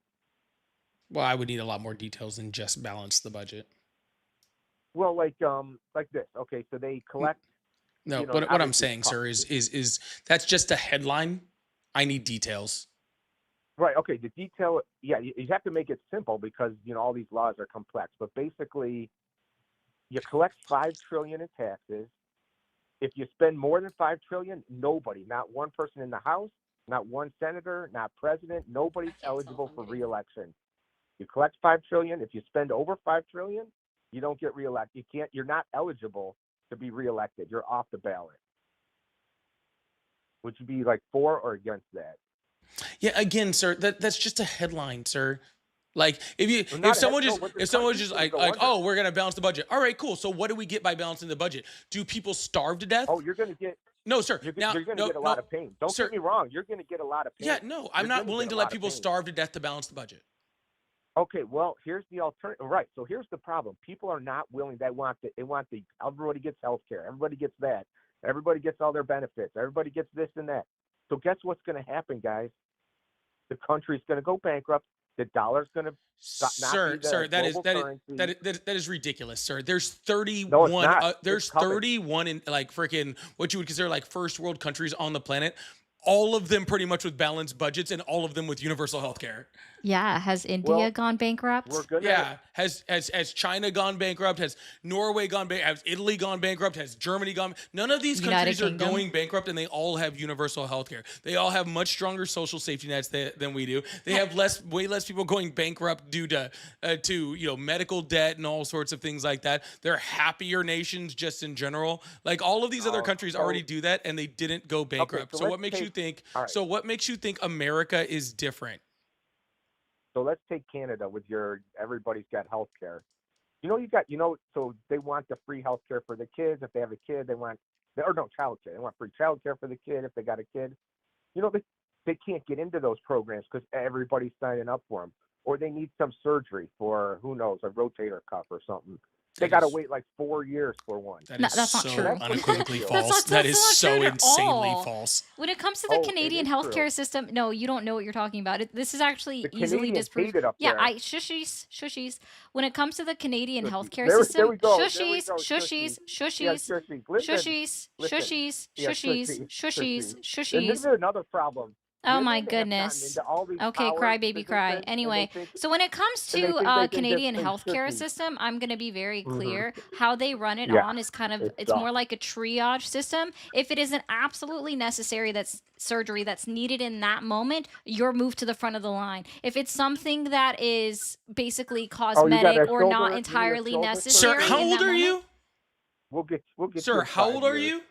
Well, I would need a lot more details than just balance the budget. Well, like this. Okay, so they collect. No, You know, what I'm obviously saying, it's sir, tough. is that's just a headline. I need details. Right. Okay. The detail. Yeah, you have to make it simple because all these laws are complex. But basically, you collect $5 trillion in taxes. If you spend more than $5 trillion, nobody, not one person in the House, not one senator, not president, nobody's eligible for reelection. You collect $5 trillion. If you spend over $5 trillion, you don't get reelected. You're not eligible to be reelected. You're off the ballot. Would you be like for or against that? Yeah, again, sir, that's just a headline, sir. Like if Well, not someone no, just but the if someone was country's just gonna like go like under. oh, we're gonna balance the budget. All right, cool. So what do we get by balancing the budget? Do people starve to death? Oh, you're going to get No, sir. you're Now, going to no, get a no, lot of pain. Don't sir. get me wrong. You're going to get a lot of pain. Yeah, no, I'm You're not gonna willing get to a let lot of people pain. starve to death to balance the budget. Okay, well, here's the alternative. Right. So here's the problem. People are not willing. They want everybody gets health care. Everybody gets that. Everybody gets all their benefits. Everybody gets this and that. So guess what's going to happen, guys? The country's going to go bankrupt. The dollar's going to not Sir, be the sir, global currency. that is ridiculous, sir. There's No, it's 31 not. there's It's coming. 31 in like freaking what you would consider like first world countries on the planet. All of them pretty much with balanced budgets and all of them with universal health care. Yeah. Has India Well, gone bankrupt? We're good. Yeah. Has China gone bankrupt? Has Norway gone bankrupt? Has Italy gone bankrupt? Has Germany gone? None of these United countries are Kingdom. going bankrupt, and they all have universal health care. They all have much stronger social safety nets than we do. They have way less people going bankrupt due to medical debt and all sorts of things like that. They're happier nations just in general. Like all of these other countries already do that, and they didn't go bankrupt. so So let's what makes you take- think? all right. So what makes you think America is different? So let's take Canada with everybody's got health care. So they want the free health care for the kids. If they have a kid, they want, or no, child care. They want free child care for the kid if they got a kid. They can't get into those programs because everybody's signing up for them. Or they need some surgery for, who knows, a rotator cuff or something. They That got to is- wait like 4 years for one. That No, is that's not so true. unequivocally That's false. not- That that's is not so true at insanely all. false. When it comes to Oh, the it Canadian is healthcare true. system, no, you don't know what you're talking about. This is actually The easily Canadians disproved. hate it up Yeah, there. shushies. When it comes to the Canadian Shushies. healthcare There we system, go, there we shushies, go, shushies, Yeah, shushies, shushies. Listen, shushies, listen. shushies, Yeah, shushies, shushies, And this shushies. is another problem. Oh my Women have gotten goodness. into all these Okay, power cry baby cry. positions, and they Anyway, think- so when it comes and they to think they can just Canadian say healthcare shushies. system, I'm going to be very Mhm. clear. How they run it Yeah, on is kind of it it's more sucks. like a triage system. If it isn't absolutely necessary that's surgery that's needed in that moment, you're moved to the front of the line. If it's something that is basically Oh, you got cosmetic a or shoulder- not you need a entirely shoulder Sir, necessary how in old that are moment, you? We'll get Sir, you in how 5 old are years. you?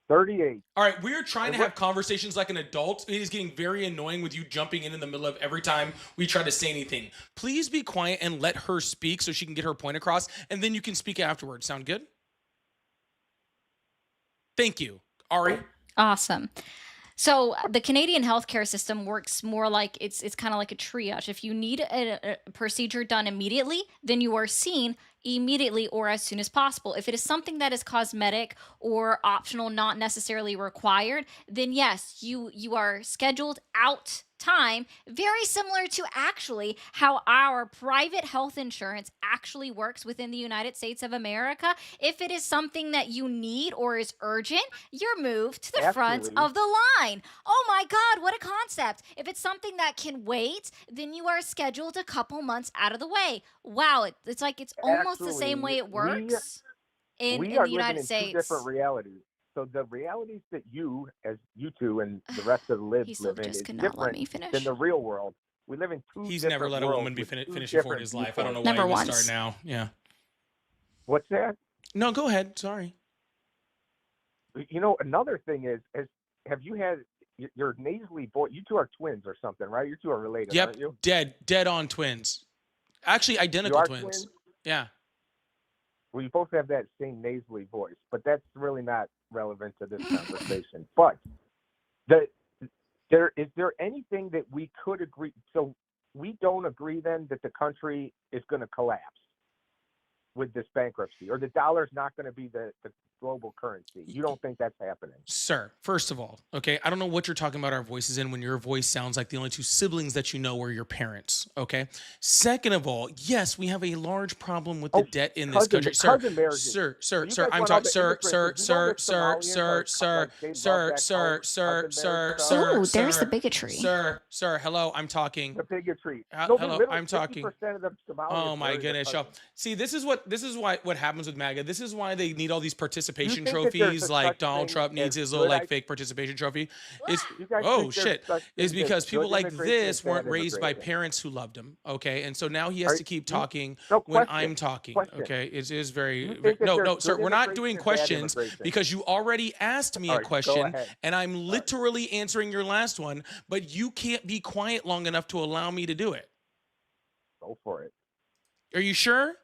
38. All right, we are trying And to have conversations like an adult. It is getting very annoying with you jumping in the middle of every time we try to say anything. Please be quiet and let her speak so she can get her point across, and then you can speak afterwards. Sound good? Thank you. Ari? awesome. So the Canadian healthcare system works more like it's kind of like a triage. If you need a procedure done immediately, then you are seen immediately or as soon as possible. If it is something that is cosmetic or optional, not necessarily required, then yes, you are scheduled out time, very similar to actually how our private health insurance actually works within the United States of America. If it is something that you need or is urgent, you're moved to the front Absolutely. of the line. Oh my God, what a concept. If it's something that can wait, then you are scheduled a couple months out of the way. Wow, it's like it's almost the same way it Absolutely. works in We the are living United in two States. different realities. So the realities that you, as you two and the rest of the He libs still live in, just is could not let different me than finish. the real world. We live in two He's different never let a worlds woman be with two finish before in different his life. I don't know why viewpoints. Never he would once. start now. Yeah. What's that? No, go ahead. Sorry. You know, another thing is have you had your nasally voice? You two are twins or something, right? You two are related, Yep. aren't you? Dead on twins. Actually, You identical are twins. twins? Yeah. Well, you both have that same nasally voice, but that's really not relevant to this conversation. But is there anything that we could agree? So we don't agree then that the country is going to collapse with this bankruptcy, or the dollar's not going to be the global currency. You don't think that's happening? Sir, first of all, okay, I don't know what you're talking about our voices in when your voice sounds like the only two siblings that you know are your parents, okay? Second of all, yes, we have a large problem with the Oh, debt in this cousin- country. the Sir, cousin marriages. sir, You sir, guys I'm want all talking, the sir, immigrants. sir, You know sir, the sir, Somalians sir, are sir, like, they love sir, that sir, cousin sir, marriage sir, stuff. sir, Ooh, there's the sir, bigotry. sir, hello, I'm talking. The bigotry. Hello, No, but literally I'm talking. 50% of the Somalians Oh my are the goodness, y'all. cousins. See, this is why what happens with MAGA. This is why they need all these participation think that there's trophies, a like such Donald thing Trump as needs his little good like I- fake participation trophy. It's You guys oh think there's shit. such Is thing as because people good like immigration and this weren't bad raised by immigration? parents who loved him. Okay, and so now he has Are to keep you- talking No, when question, I'm talking. question. Okay, it is You very think that no, there's no, sir. good We're not immigration doing and bad questions immigration? because you already asked me All a right, go question, ahead. and I'm literally answering your last one. But you can't be quiet long enough to allow me to do it. Go for it. Are you sure?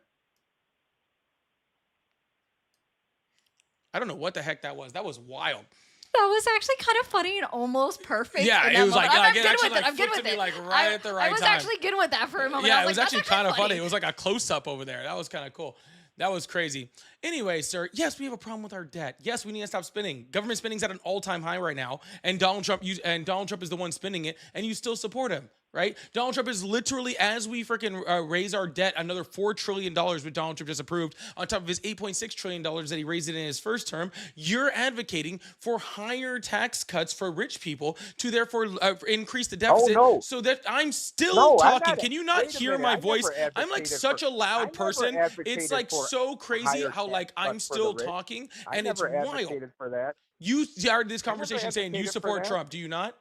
I don't know what the heck that was. That was wild. That was actually kind of funny and almost perfect. Yeah, in it that was like, moment. like, I'm it good actually, with it. like, I'm good flipped with to me, it. like, right at the right I was time. actually good with that for a moment. Yeah, I it was like, actually that's kind of funny. funny. It was like a close up over there. That was kind of cool. That was crazy. Anyway, sir, yes, we have a problem with our debt. Yes, we need to stop spending. Government spending's at an all-time high right now, and Donald Trump is the one spending it, and you still support him, right? Donald Trump is literally, as we freaking raise our debt, another $4 trillion, which Donald Trump just approved, on top of his $8.6 trillion that he raised it in his first term. You're advocating for higher tax cuts for rich people to therefore increase the deficit. no. So that I'm still No, I'm talking. not- Can you not wait a hear minute, my I never voice? I'm like advocated such for- a loud I never person. advocated It's like for so crazy higher how tax like I'm cuts for still the rich. talking, I and it's never wild. advocated for that. You started this I never conversation saying you advocated for support that. Trump. Do you not?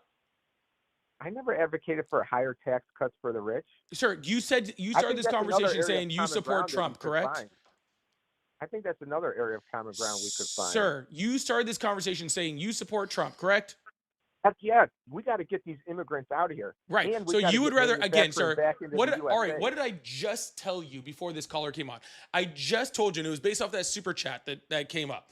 I never advocated for higher tax cuts for the rich. Sir, you said you I started think this that's another conversation area of saying you common support ground that we Trump, could correct? find. I think that's another area of common ground we could find. Sir, you started this conversation saying you support Trump, correct? Heck yeah, we got to get these immigrants out of here. Right. And we So gotta you would get rather, again, sir, manufacturing back into what the did, all right, USA. what did I just tell you before this caller came on? I just told you, and it was based off that super chat that came up.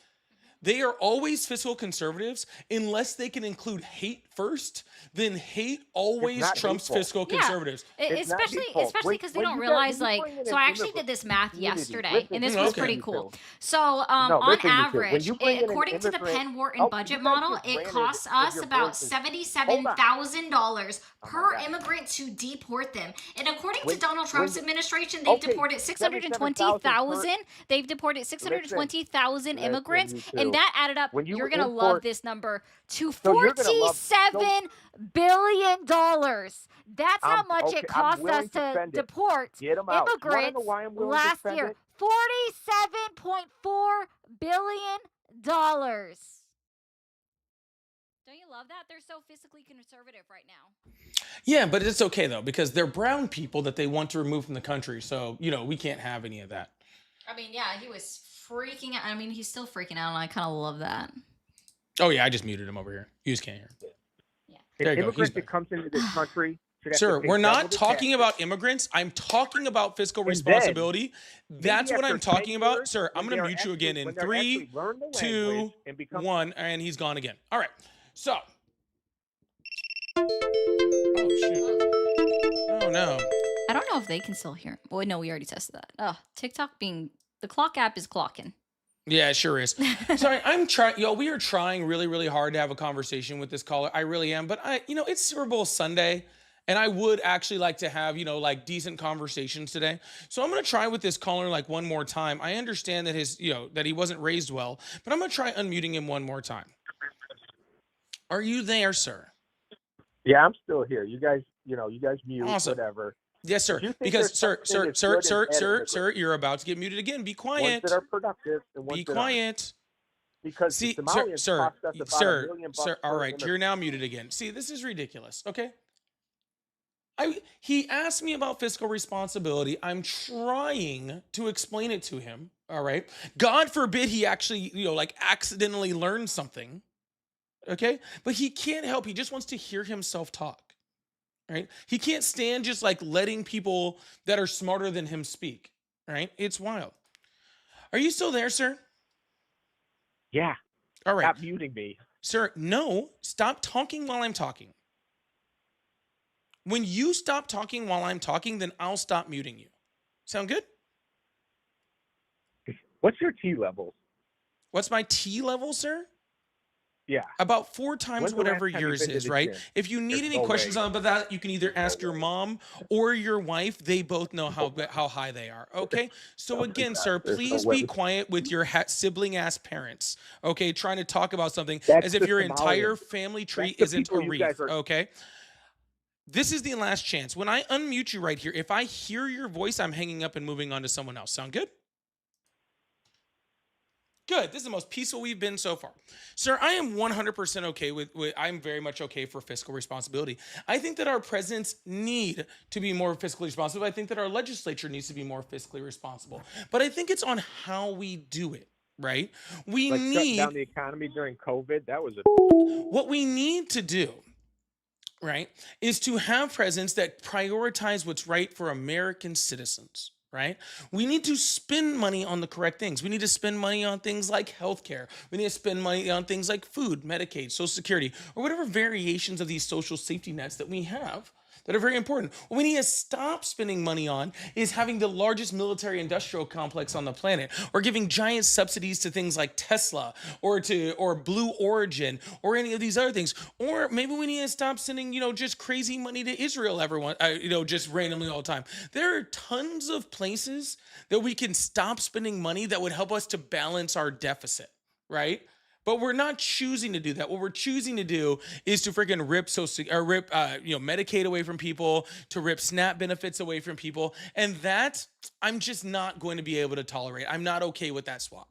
They are always fiscal conservatives unless they can include hate first. Then hate always not trumps hateful. fiscal Yeah. conservatives. It's not Especially hateful. especially because they When don't you realize when you like bring in so an I actually immigrant did this math community, yesterday listen and this to was Okay. pretty you cool. two. So No, on listen, you two. When average, you bring in an according to the immigrant- Penn Wharton Oh, budget you guys model, just it granted costs with us your about voices. $77,000 Oh my per God. immigrant to deport them. And according When- to Donald when Trump's you- administration, they've Okay, deported 77,000 620,000. They've deported 620,000 listen, immigrants, you two. and that added up. When you You're gonna love import- this number to So you're gonna love- $47 billion. That's how I'm- much okay, it I'm cost willing us to to spend it. deport Get them out. You wanna know immigrants why I'm willing to last spend year. it? $47.4 billion. Don't you love that? They're so fiscally conservative right now. Yeah, but it's okay though, because they're brown people that they want to remove from the country. So, we can't have any of that. I mean, yeah, he was freaking out. I mean, he's still freaking out, and I kind of love that. Oh yeah, I just muted him over here. You just can't hear him. There An you go. He's immigrant that back. comes into this country should have Sir, to pay we're double not the talking taxes. about immigrants. I'm talking about fiscal And then, responsibility. That's maybe what I'm after 10 talking about. years, Sir, I'm when going to they're mute you actually- again in when they're 3, actually learn the 2, language and become 1, and he's gone again. All right. So, Oh shoot. Oh no. I don't know if they can still hear. Well, no, we already tested that. Oh, TikTok being the clock app is clocking. Yeah, it sure is. Sorry, I'm trying. Yo, we are trying really, really hard to have a conversation with this caller. I really am. But it's Super Bowl Sunday, and I would actually like to have, like decent conversations today. So I'm gonna try with this caller like one more time. I understand that that he wasn't raised well, but I'm gonna try unmuting him one more time. Are you there, sir? Yeah, I'm still here. You guys mute, Awesome. whatever. Yes, sir. Do you think Because there's sir, something sir, that's sir, good sir, and bad in sir, the sir, you're about to get muted again. Be ones quiet. that are productive and ones Be that aren't? quiet. Because See, the sir, Somalians sir, cost us about sir, $1 million sir. All per right, immigrant. you're now muted again. See, this is ridiculous. Okay. He asked me about fiscal responsibility. I'm trying to explain it to him. All right. God forbid he actually, like accidentally learned something. Okay. But he can't help. He just wants to hear himself talk. Right. He can't stand just like letting people that are smarter than him speak. Right. It's wild. Are you still there, sir? Yeah, All right. stop muting me. Sir, no, stop talking while I'm talking. When you stop talking while I'm talking, then I'll stop muting you. Sound good? What's your T levels? What's my T level, sir? Yeah. About 4 times When's the last whatever time you've yours been to is, the right? gym? If you need There's any no questions way. on about that, you can either ask your mom or your wife. They both know how high they are. Okay. So again, sir, There's no please way. be quiet with your sibling ass parents. Okay, trying to talk about something That's as if the your entire Somalians. family tree That's the isn't a people you guys wreath. are. Okay. This is the last chance. When I unmute you right here, if I hear your voice, I'm hanging up and moving on to someone else. Sound good? Good. This is the most peaceful we've been so far. Sir, I am 100% okay with I'm very much okay for fiscal responsibility. I think that our presidents need to be more fiscally responsible. I think that our legislature needs to be more fiscally responsible. But I think it's on how we do it, right? We Like shutting down need the economy during COVID. That was a what we need to do, right, is to have presidents that prioritize what's right for American citizens, right? We need to spend money on the correct things. We need to spend money on things like healthcare. We need to spend money on things like food, Medicaid, Social Security, or whatever variations of these social safety nets that we have that are very important. What we need to stop spending money on is having the largest military industrial complex on the planet, or giving giant subsidies to things like Tesla or Blue Origin or any of these other things. Or maybe we need to stop sending, just crazy money to Israel just randomly all the time. There are tons of places that we can stop spending money that would help us to balance our deficit, right? But we're not choosing to do that. What we're choosing to do is to freaking rip Medicaid away from people, to rip SNAP benefits away from people, and that I'm just not going to be able to tolerate. I'm not okay with that swap.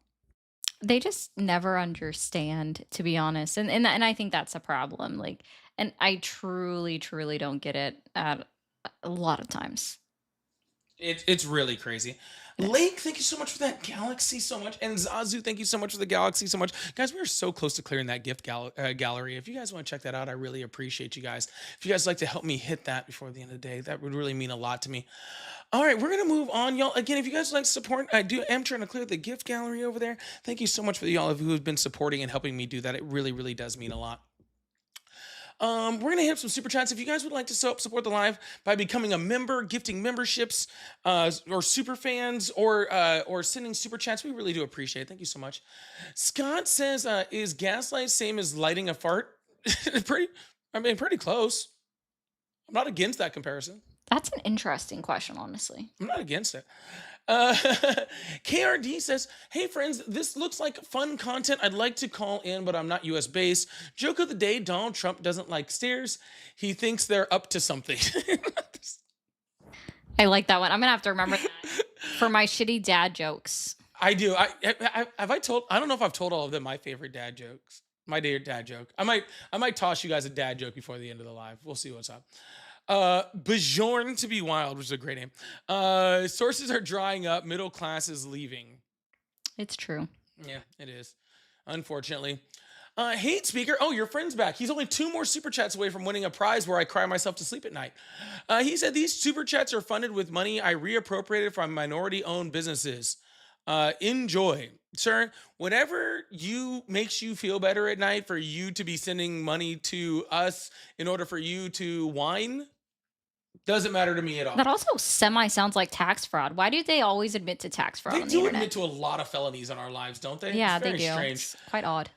They just never understand, to be honest, and I think that's a problem. Like, and I truly, truly don't get it at a lot of times. It's really crazy. Lake, thank you so much for that galaxy so much. And Zazu, thank you so much for the galaxy so much. Guys, we are so close to clearing that gift gallery. If you guys want to check that out, I really appreciate you guys. If you guys like to help me hit that before the end of the day, that would really mean a lot to me. All right, we're going to move on, y'all. Again, if you guys like support, I am trying to clear the gift gallery over there. Thank you so much for y'all who have been supporting and helping me do that. It really, really does mean a lot. We're gonna hit up some super chats. If you guys would like to support the live by becoming a member, gifting memberships, or super fans, or sending super chats, we really do appreciate it. Thank you so much. Scott says, "Is gaslight same as lighting a fart?" Pretty close. I'm not against that comparison. That's an interesting question, honestly. I'm not against it. KRD says, "Hey friends, this looks like fun content. I'd like to call in, but I'm not US based. Joke of the day, Donald Trump doesn't like stairs. He thinks they're up to something." I like that one. I'm gonna have to remember that for my shitty dad jokes. I do. I don't know if I've told all of them my favorite dad jokes. My dad joke. I might toss you guys a dad joke before the end of the live. We'll see what's up. Bjorn to be wild, which is a great name. Sources are drying up, middle class is leaving. It's true. Yeah, it is. Unfortunately. Hate speaker. Oh, your friend's back. He's only 2 more super chats away from winning a prize where I cry myself to sleep at night. He said these super chats are funded with money I reappropriated from minority owned businesses. Enjoy, sir. Whatever makes you feel better at night for you to be sending money to us in order for you to whine doesn't matter to me at all. That also semi sounds like tax fraud. Why do they always admit to tax fraud They on the do internet? admit to a lot of felonies on our lives, don't they? Yeah, It's they very do. strange. It's quite odd.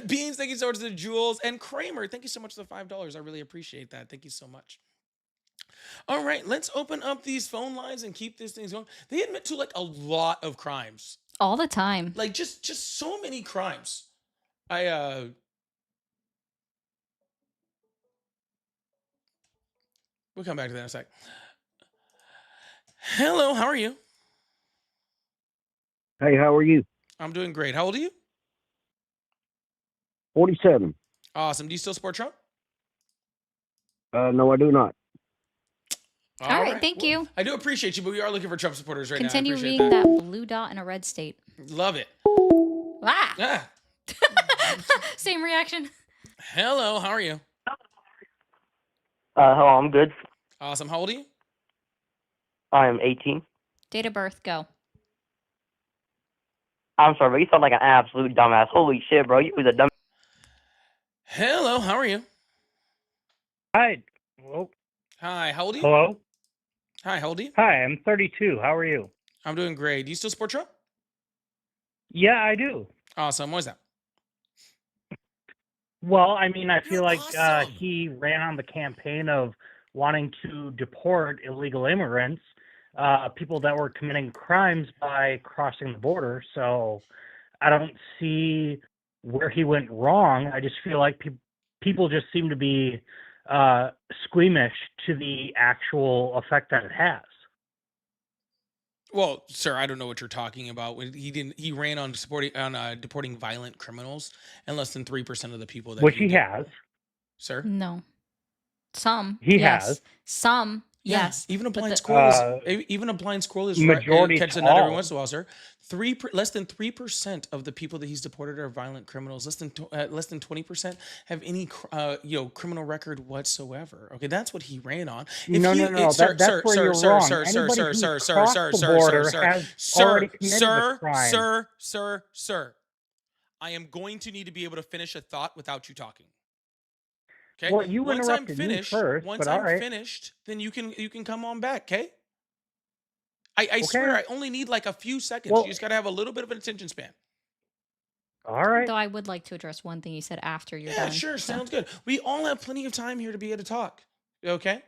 Beans, thank you so much to the Jules. And Kramer, thank you so much for the $5. I really appreciate that. Thank you so much. All right, let's open up these phone lines and keep this thing going. They admit to like a lot of crimes. All the time. Like just so many crimes. We'll come back to that in a sec. Hello, how are you? Hey, how are you? I'm doing great. How old are you? 47. Awesome. Do you still support Trump? No, I do not. All right, thank you. I do appreciate you, but we are looking for Trump supporters right Continue now. I appreciate reading that blue dot in a red state. Love it. Ah! Ah. Same reaction. Hello, how are you? Hello, I'm good. Awesome. How old are you? I am 18. Date of birth, go. I'm sorry, but you sound like an absolute dumbass. Holy shit, bro. You was a dumb. Hello, how are you? Hi. Hello. Hi, how old are you? Hello. Hi, how old are you? Hi, I'm 32. How are you? I'm doing great. Do you still support Trump? Yeah, I do. Awesome. Why is that? Well, I mean, I feel You're like awesome. he ran on the campaign of wanting to deport illegal immigrants, people that were committing crimes by crossing the border. So I don't see where he went wrong. I just feel like people just seem to be squeamish to the actual effect that it has. Well, sir, I don't know what you're talking about. He ran on deporting violent criminals, and less than 3% of the people that Which he has. Sir? No. Some. He yes. has. Some. Yeah, Yes. even a but blind the- squirrel even a blind squirrel is Majority catches a nut every tall. once in a while, sir. Less than 3% of the people that he's deported are violent criminals. Less than 20% have any criminal record whatsoever. Okay, that's what he ran on. No. That's where you're wrong. Anybody who's crossed the border has already committed the crime. Sir. I am going to need to be able to finish a thought without you talking. Okay. Well, you once I'm interrupted me finished, first, once but all I'm right. finished, then you can come on back. Okay. I swear I only need like a few seconds. Well- You just gotta have a little bit of an attention span. All right. Though I would like to address one thing you said after you're Yeah, done. sure. so. Sounds good. We all have plenty of time here to be able to talk. Okay.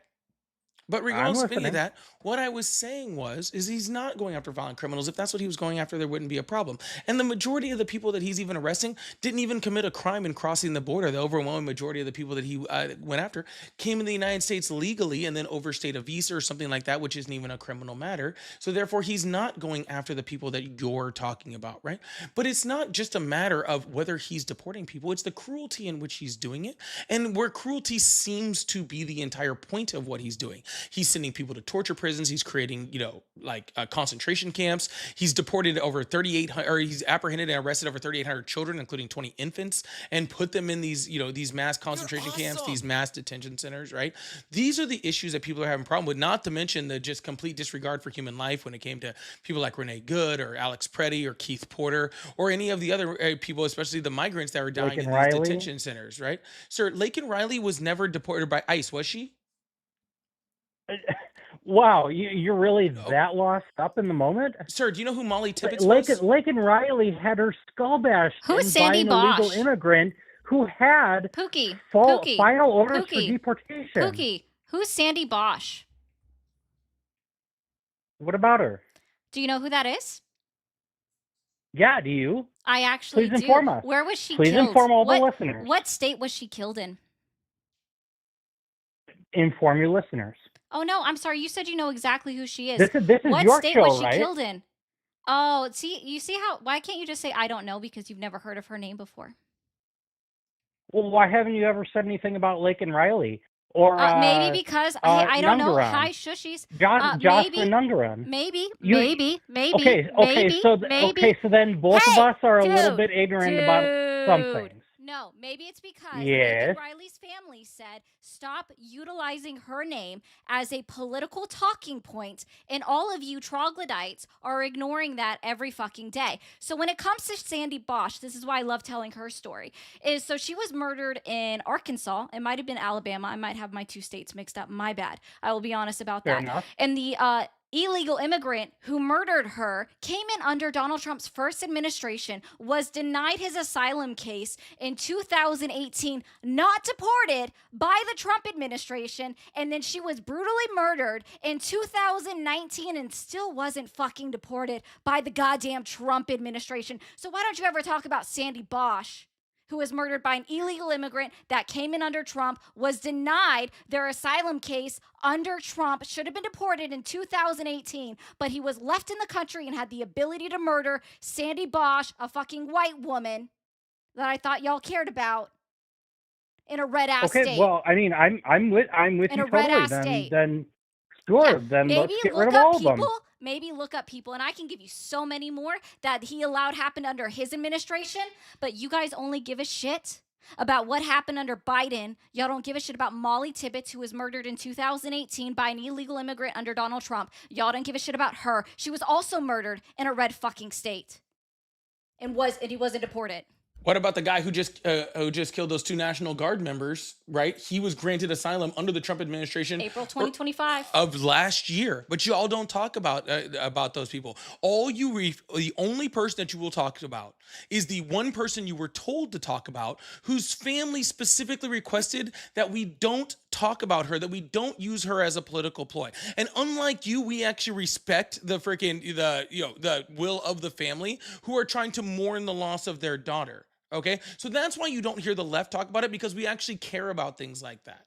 But regardless of any of listening. that, what I was saying is he's not going after violent criminals. If that's what he was going after, there wouldn't be a problem. And the majority of the people that he's even arresting didn't even commit a crime in crossing the border. The overwhelming majority of the people that he went after came in the United States legally and then overstayed a visa or something like that, which isn't even a criminal matter. So therefore, he's not going after the people that you're talking about, right? But it's not just a matter of whether he's deporting people. It's the cruelty in which he's doing it, and where cruelty seems to be the entire point of what he's doing. He's sending people to torture prisons. He's creating, concentration camps. He's deported over 3,800, or he's apprehended and arrested over 3,800 children, including 20 infants, and put them in these mass concentration camps, these mass detention centers, right? These are the issues that people are having a problem with, not to mention the just complete disregard for human life when it came to people like Renee Good or Alex Preddy or Keith Porter or any of the other people, especially the migrants that were dying Laken in these Riley. detention centers, right? Sir, Laken Riley was never deported by ICE, was she? Wow, you're really that lost up in the moment? Sir, do you know who Molly Tibbetts was? Laken Riley had her skull bashed Who's in Sandy by an illegal Bosch? immigrant who had Pookie. final orders for Pookie. deportation. Pookie. Who's Sandy Bosch? What about her? Do you know who that is? Yeah, do you? I actually Please do. inform us. Where was she Please killed? inform all the what, listeners. What state was she killed in? Inform your listeners. Oh no, I'm sorry. You said you know exactly who she is. This is what your state show, was she right? killed in? Oh, see, you see how? Why can't you just say I don't know because you've never heard of her name before? Well, why haven't you ever said anything about Laken Riley? Or Maybe because I don't know. Nungaran. Hi, shushies. Jocelyn Nungaran. Maybe. Okay, maybe, so then both of us are a little bit ignorant about some things. No, maybe it's because Yes. Megan Riley's family said stop utilizing her name as a political talking point, and all of you troglodytes are ignoring that every fucking day. So when it comes to Sandy Bosch, this is why I love telling her story. So she was murdered in Arkansas. It might have been Alabama. I might have my two states mixed up. My bad. I will be honest about Fair that. enough. And the illegal immigrant who murdered her came in under Donald Trump's first administration, was denied his asylum case in 2018, not deported by the Trump administration, and then she was brutally murdered in 2019 and still wasn't fucking deported by the goddamn Trump administration. So why don't you ever talk about Sandy Bosch, who was murdered by an illegal immigrant that came in under Trump, was denied their asylum case under Trump, should have been deported in 2018, but he was left in the country and had the ability to murder Sandy Bosch, a fucking white woman that I thought y'all cared about, in a red ass Okay, state. well, I mean, I'm with In you a red totally. ass state. Then sure, Yeah, then let's maybe get rid look of all up of them. people. Maybe look up people, and I can give you so many more that he allowed happened under his administration. But you guys only give a shit about what happened under Biden. Y'all don't give a shit about Molly Tibbetts, who was murdered in 2018 by an illegal immigrant under Donald Trump. Y'all don't give a shit about her. She was also murdered in a red fucking state, and he wasn't deported. What about the guy who just killed those 2 National Guard members, right? He was granted asylum under the Trump administration April 2025 of last year. But you all don't talk about those people. The only person that you will talk about is the one person you were told to talk about, whose family specifically requested that we don't talk about her, that we don't use her as a political ploy. And unlike you, we actually respect the will of the family who are trying to mourn the loss of their daughter. Okay, so that's why you don't hear the left talk about it, because we actually care about things like that.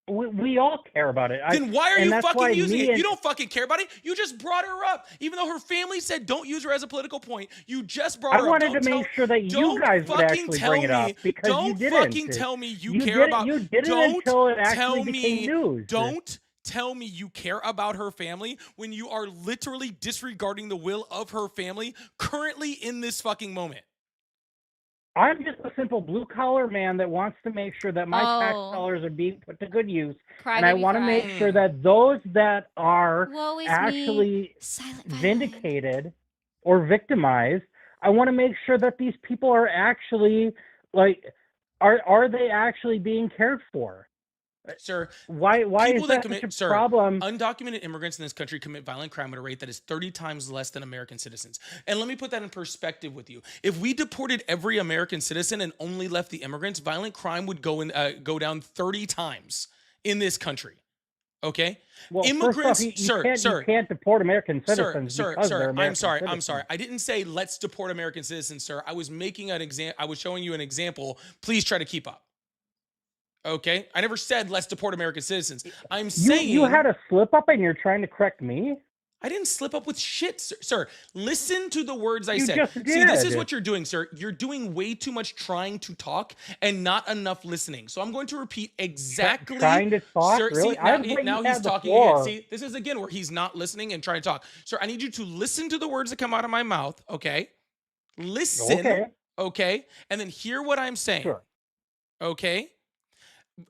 We all care about it. Then why are you fucking using it? And You don't fucking care about it. You just brought her up, even though her family said don't use her as a political point. You just brought her I up. wanted to make sure that you guys would actually bring it up because you didn't. Don't fucking tell me you care about. You didn't until it actually became news. Don't tell me you care about her family when you are literally disregarding the will of her family currently in this fucking moment. I'm just a simple blue-collar man that wants to make sure that my tax dollars are being put to good use. And I want to make sure that those that are actually vindicated or victimized, I want to make sure that these people are actually, are they actually being cared for? Sir, why people is that such a problem? Undocumented immigrants in this country commit violent crime at a rate that is 30 times less than American citizens. And let me put that in perspective with you. If we deported every American citizen and only left the immigrants, violent crime would go down 30 times in this country. Okay? Well, immigrants, first off, you can't deport American citizens because they're American citizens. I'm sorry. I didn't say let's deport American citizens, sir. I was making an example. I was showing you an example. Please try to keep up. Okay, I never said let's deport American citizens. I'm saying you had a slip up and you're trying to correct me. I didn't slip up with shit, sir. Listen to the words I said. Just did. See, this is what you're doing, sir. You're doing way too much trying to talk and not enough listening. So I'm going to repeat exactly. Trying to talk, sir, really? See, now he's talking again. See, this is again where he's not listening and trying to talk. Sir, I need you to listen to the words that come out of my mouth. Okay, listen. Okay, and then hear what I'm saying. Sure. Okay.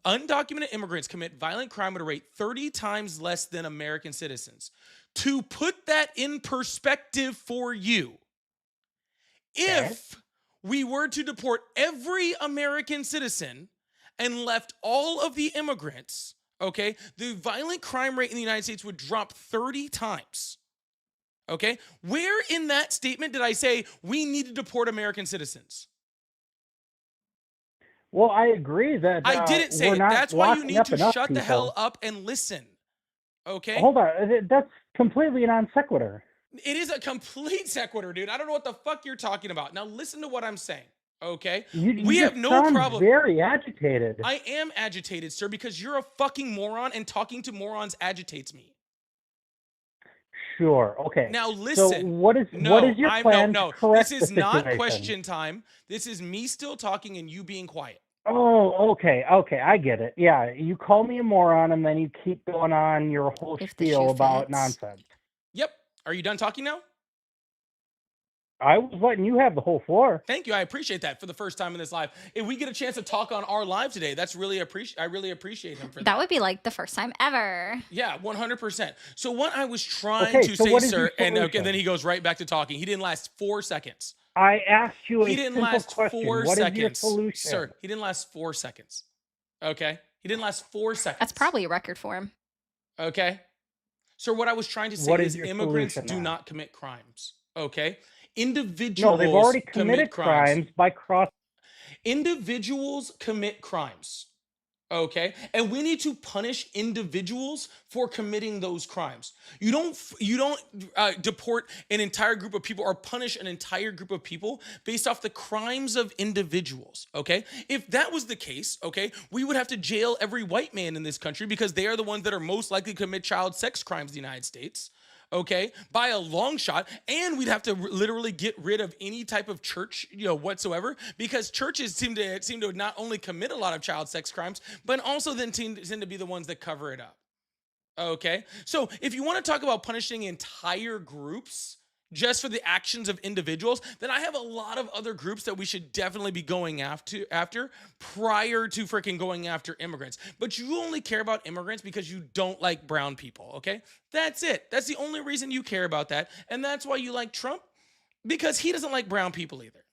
Undocumented immigrants commit violent crime at a rate 30 times less than American citizens. To put that in perspective for you, if we were to deport every American citizen and left all of the immigrants, okay, the violent crime rate in the United States would drop 30 times. Okay? Where in that statement did I say we need to deport American citizens? Well, I agree that I didn't say it. That's why you need to shut the hell up and listen. Okay? Hold on. That's completely a non sequitur. It is a complete sequitur, dude. I don't know what the fuck you're talking about. Now listen to what I'm saying. Okay? We have no problem. Very agitated. I am agitated, sir, because you're a fucking moron and talking to morons agitates me. Sure. Okay. Now listen. So what is your plan? No. This is not question time. This is me still talking and you being quiet. Oh, okay. I get it. Yeah, you call me a moron and then you keep going on your whole spiel about nonsense. Yep. Are you done talking now? I was letting you have the whole floor. Thank you. I appreciate that for the first time in this live. If we get a chance to talk on our live today, that's really I really appreciate him for that. That would be like the first time ever. Yeah, 100%. So what I was trying Okay, to so say, what is your sir, and solution? then he goes right back to talking. He didn't last 4 seconds. I asked you a He didn't simple last question. 4 What is your seconds. solution? Sir, he didn't last 4 seconds. Okay? He didn't last 4 seconds. That's probably a record for him. Okay? Sir, what I was trying to say What is is your immigrants solution do then? not commit crimes. Okay? Individuals No, they've already commit committed crimes by cross. Individuals commit crimes. Okay? And we need to punish individuals for committing those crimes. You don't deport an entire group of people or punish an entire group of people based off the crimes of individuals. Okay? If that was the case, okay, we would have to jail every white man in this country because they are the ones that are most likely to commit child sex crimes in the United States. Okay, by a long shot, and we'd have to literally get rid of any type of church, whatsoever, because churches seem to not only commit a lot of child sex crimes, but also then tend to be the ones that cover it up. Okay, so if you want to talk about punishing entire groups just for the actions of individuals, then I have a lot of other groups that we should definitely be going after prior to freaking going after immigrants. But you only care about immigrants because you don't like brown people, okay? That's it. That's the only reason you care about that. And that's why you like Trump, because he doesn't like brown people either.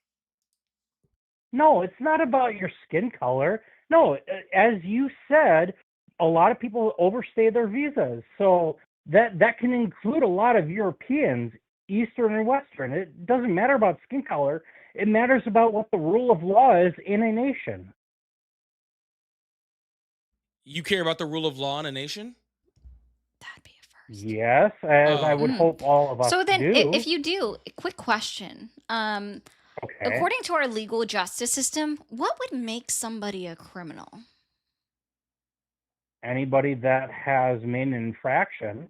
No, it's not about your skin color. No, as you said, a lot of people overstay their visas. So that can include a lot of Europeans, Eastern or Western. It doesn't matter about skin color. It matters about what the rule of law is in a nation. You care about the rule of law in a nation? That'd be a first. Yes, as I would hope all of us So then, do. if you do, quick question. Okay. According to our legal justice system, what would make somebody a criminal? Anybody that has made an infraction.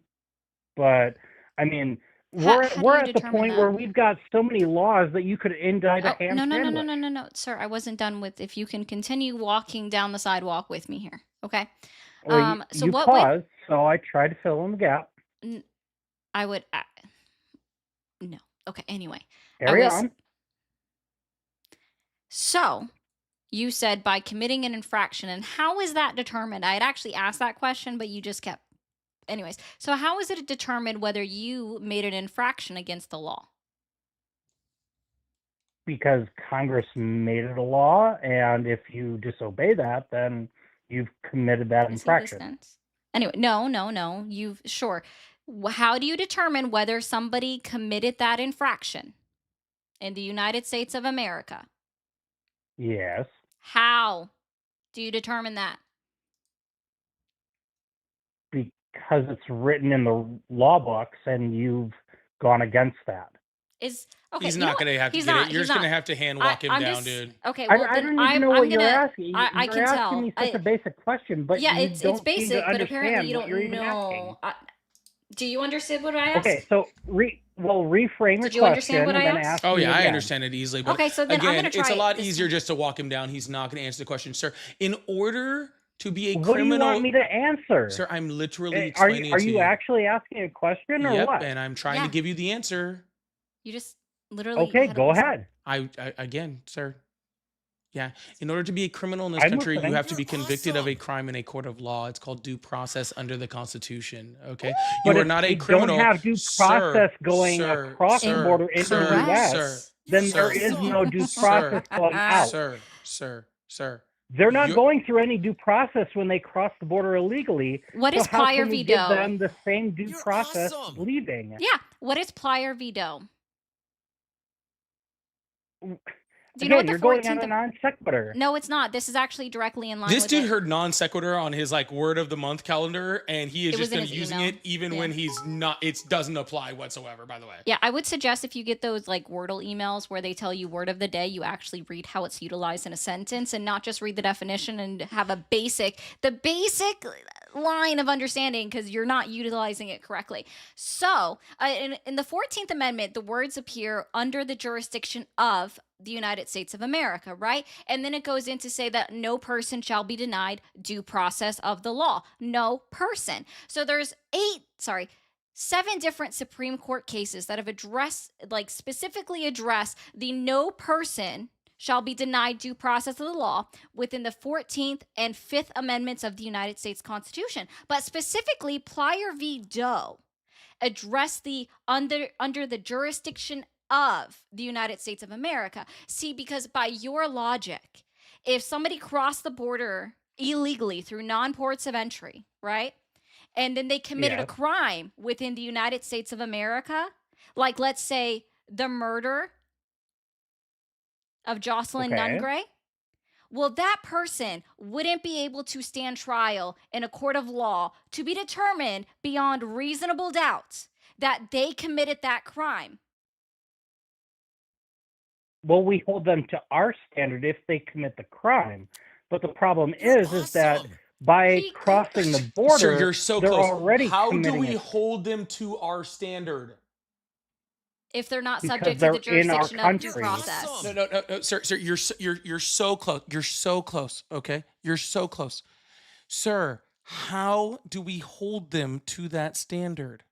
But, I mean, we're how do we're you at the determine point that? where we've got so many laws that you could indict a ham sandwich. No, sir. I wasn't done with. If you can continue walking down the sidewalk with me here, okay? Well, So you what paused, so I tried to fill in the gap. would I would? No. Okay. Anyway, Carry was- on. So you said by committing an infraction, and how is that determined? I had actually asked that question, but you just kept. Anyways, so how is it determined whether you made an infraction against the law? Because Congress made it a law, and if you disobey that, then you've committed that You see the infraction. sense? Anyway, no. You've sure. How do you determine whether somebody committed that infraction in the United States of America? Yes. How do you determine that? Because it's written in the law books, and you've gone against that. Is okay. He's you know not what? going to have to He's get not, it. he's You're just going to not. have to hand walk him I'm down, just- dude. Okay, well, I then don't even I'm know what you're gonna. asking. I You're can asking tell. me such a basic question, but Yeah, you it's don't seem basic, to but apparently understand you what you're don't even know. asking. Do you understand what I asked? Okay, so reframe Did your you understand question what and I then asked? ask Oh me yeah, I again. understand it easily. But Okay, so then I'm again, gonna it's try a it lot this easier time. just to walk him down. He's not going to answer the question, sir. In order to be a What do you criminal, want me to answer? sir, I'm literally Are explaining you, are it to you you. actually asking a question or Yep, what? and I'm trying Yeah. to give you the answer. You just literally. Okay, had to go listen. ahead. I again, sir. Yeah, in order to be a criminal in this I'm country, listening. you have to be convicted of a crime in a court of law. It's called due process under the Constitution. Okay, you But are if not a we criminal. don't have due process going sir, across the sir, border into sir, the U.S., sir, then sir, there is no due sir, process going out. sir. They're not You're- going through any due process when they cross the border illegally. What so is how prior can we give veto? them the same due You're process awesome. leaving? Yeah. What is prior veto? Do you Again, know what the you're going on 14th? a non sequitur. No, it's not. This is actually directly in line This with dude it. heard non sequitur on his like word of the month calendar, and he has It was just in been his using email. it even Yeah. when he's not. It doesn't apply whatsoever. By the way. Yeah, I would suggest if you get those like Wordle emails where they tell you word of the day, you actually read how it's utilized in a sentence and not just read the definition and have the basic line of understanding because you're not utilizing it correctly. So, in the 14th Amendment, the words appear under the jurisdiction of the United States of America, right? And then it goes in to say that no person shall be denied due process of the law. No person. So there's 7 different Supreme Court cases that have addressed, like specifically addressed the no person shall be denied due process of the law within the 14th and 5th Amendments of the United States Constitution. But specifically, Plyer v. Doe addressed the under the jurisdiction of the United States of America. See, because by your logic, if somebody crossed the border illegally through non-ports of entry, right? And then they committed a Yes. crime within the United States of America, like let's say the murder of Jocelyn Okay. Nungray, well, that person wouldn't be able to stand trial in a court of law to be determined beyond reasonable doubt that they committed that crime. Well, we hold them to our standard if they commit the crime. But the problem is that Awesome. by He- crossing the border, Sir, you're so they're close. already How do committing we it hold them to our standard? If they're not because subject to the they're in our jurisdiction of due country. process. No, no, no, no, sir, you're so close. You're so close. Okay, you're so close, sir. How do we hold them to that standard?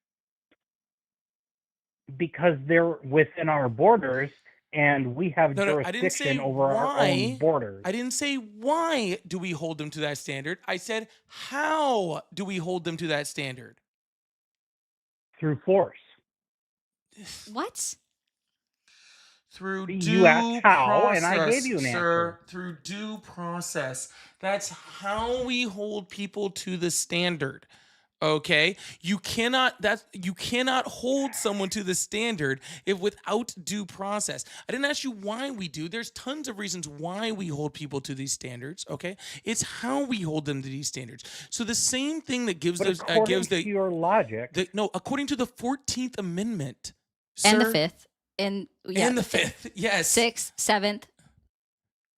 because they're within our borders and we have No, I didn't say jurisdiction over our why. own borders. I didn't say why do we hold them to that standard. I said how do we hold them to that standard? Through force. What? Through You due asked how, process, and I gave you an sir. answer. Through due process. That's how we hold people to the standard. Okay, you cannot hold someone to the standard if without due process. I didn't ask you why we do. There's tons of reasons why we hold people to these standards. Okay, it's how we hold them to these standards. So the same thing that gives But those according gives to the your logic, no, according to the 14th Amendment, And the sir, 5th. And yeah, and the 5th, yes, 6th, 7th.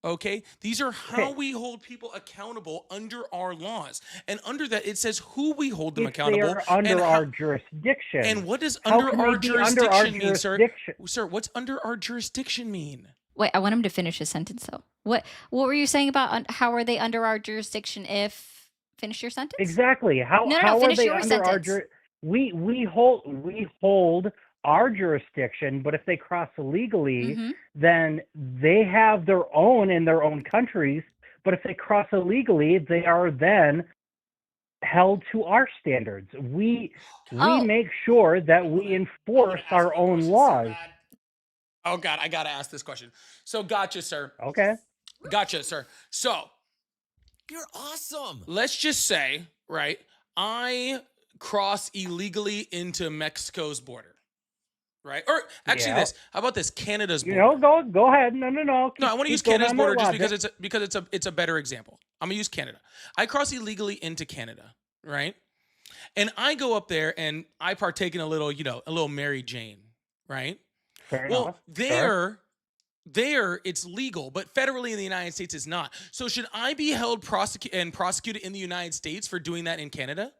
okay, these are how we hold people accountable under our laws, and under that it says who we hold them if they accountable are under and our how, jurisdiction. and what does How under can our they be under our jurisdiction mean, sir? jurisdiction? Sir, what's under our jurisdiction mean? Wait, I want him to finish his sentence though. What were you saying about how are they under our jurisdiction if finish your sentence? Exactly. How No, how are finish they your under our sentence. we hold our jurisdiction, but if they cross illegally, Mhm. then they have their own in their own countries. But if they cross illegally, they are then held to our standards. We Oh. make sure that we enforce our own laws. Oh God, I gotta ask this question. So gotcha, sir. Okay. Gotcha, sir. So You're awesome. let's just say, right, I cross illegally into Mexico's border. Right? Or actually Yeah. how about this? Canada's You border. know, go ahead. No. No, I want to use keep going Canada's on that border just logic. because it's a better example. I'm gonna use Canada. I cross illegally into Canada, right? And I go up there and I partake in a little Mary Jane, right? Fair Well, enough. Sure. there it's legal, but federally in the United States it's not. So should I be held prosecuted in the United States for doing that in Canada?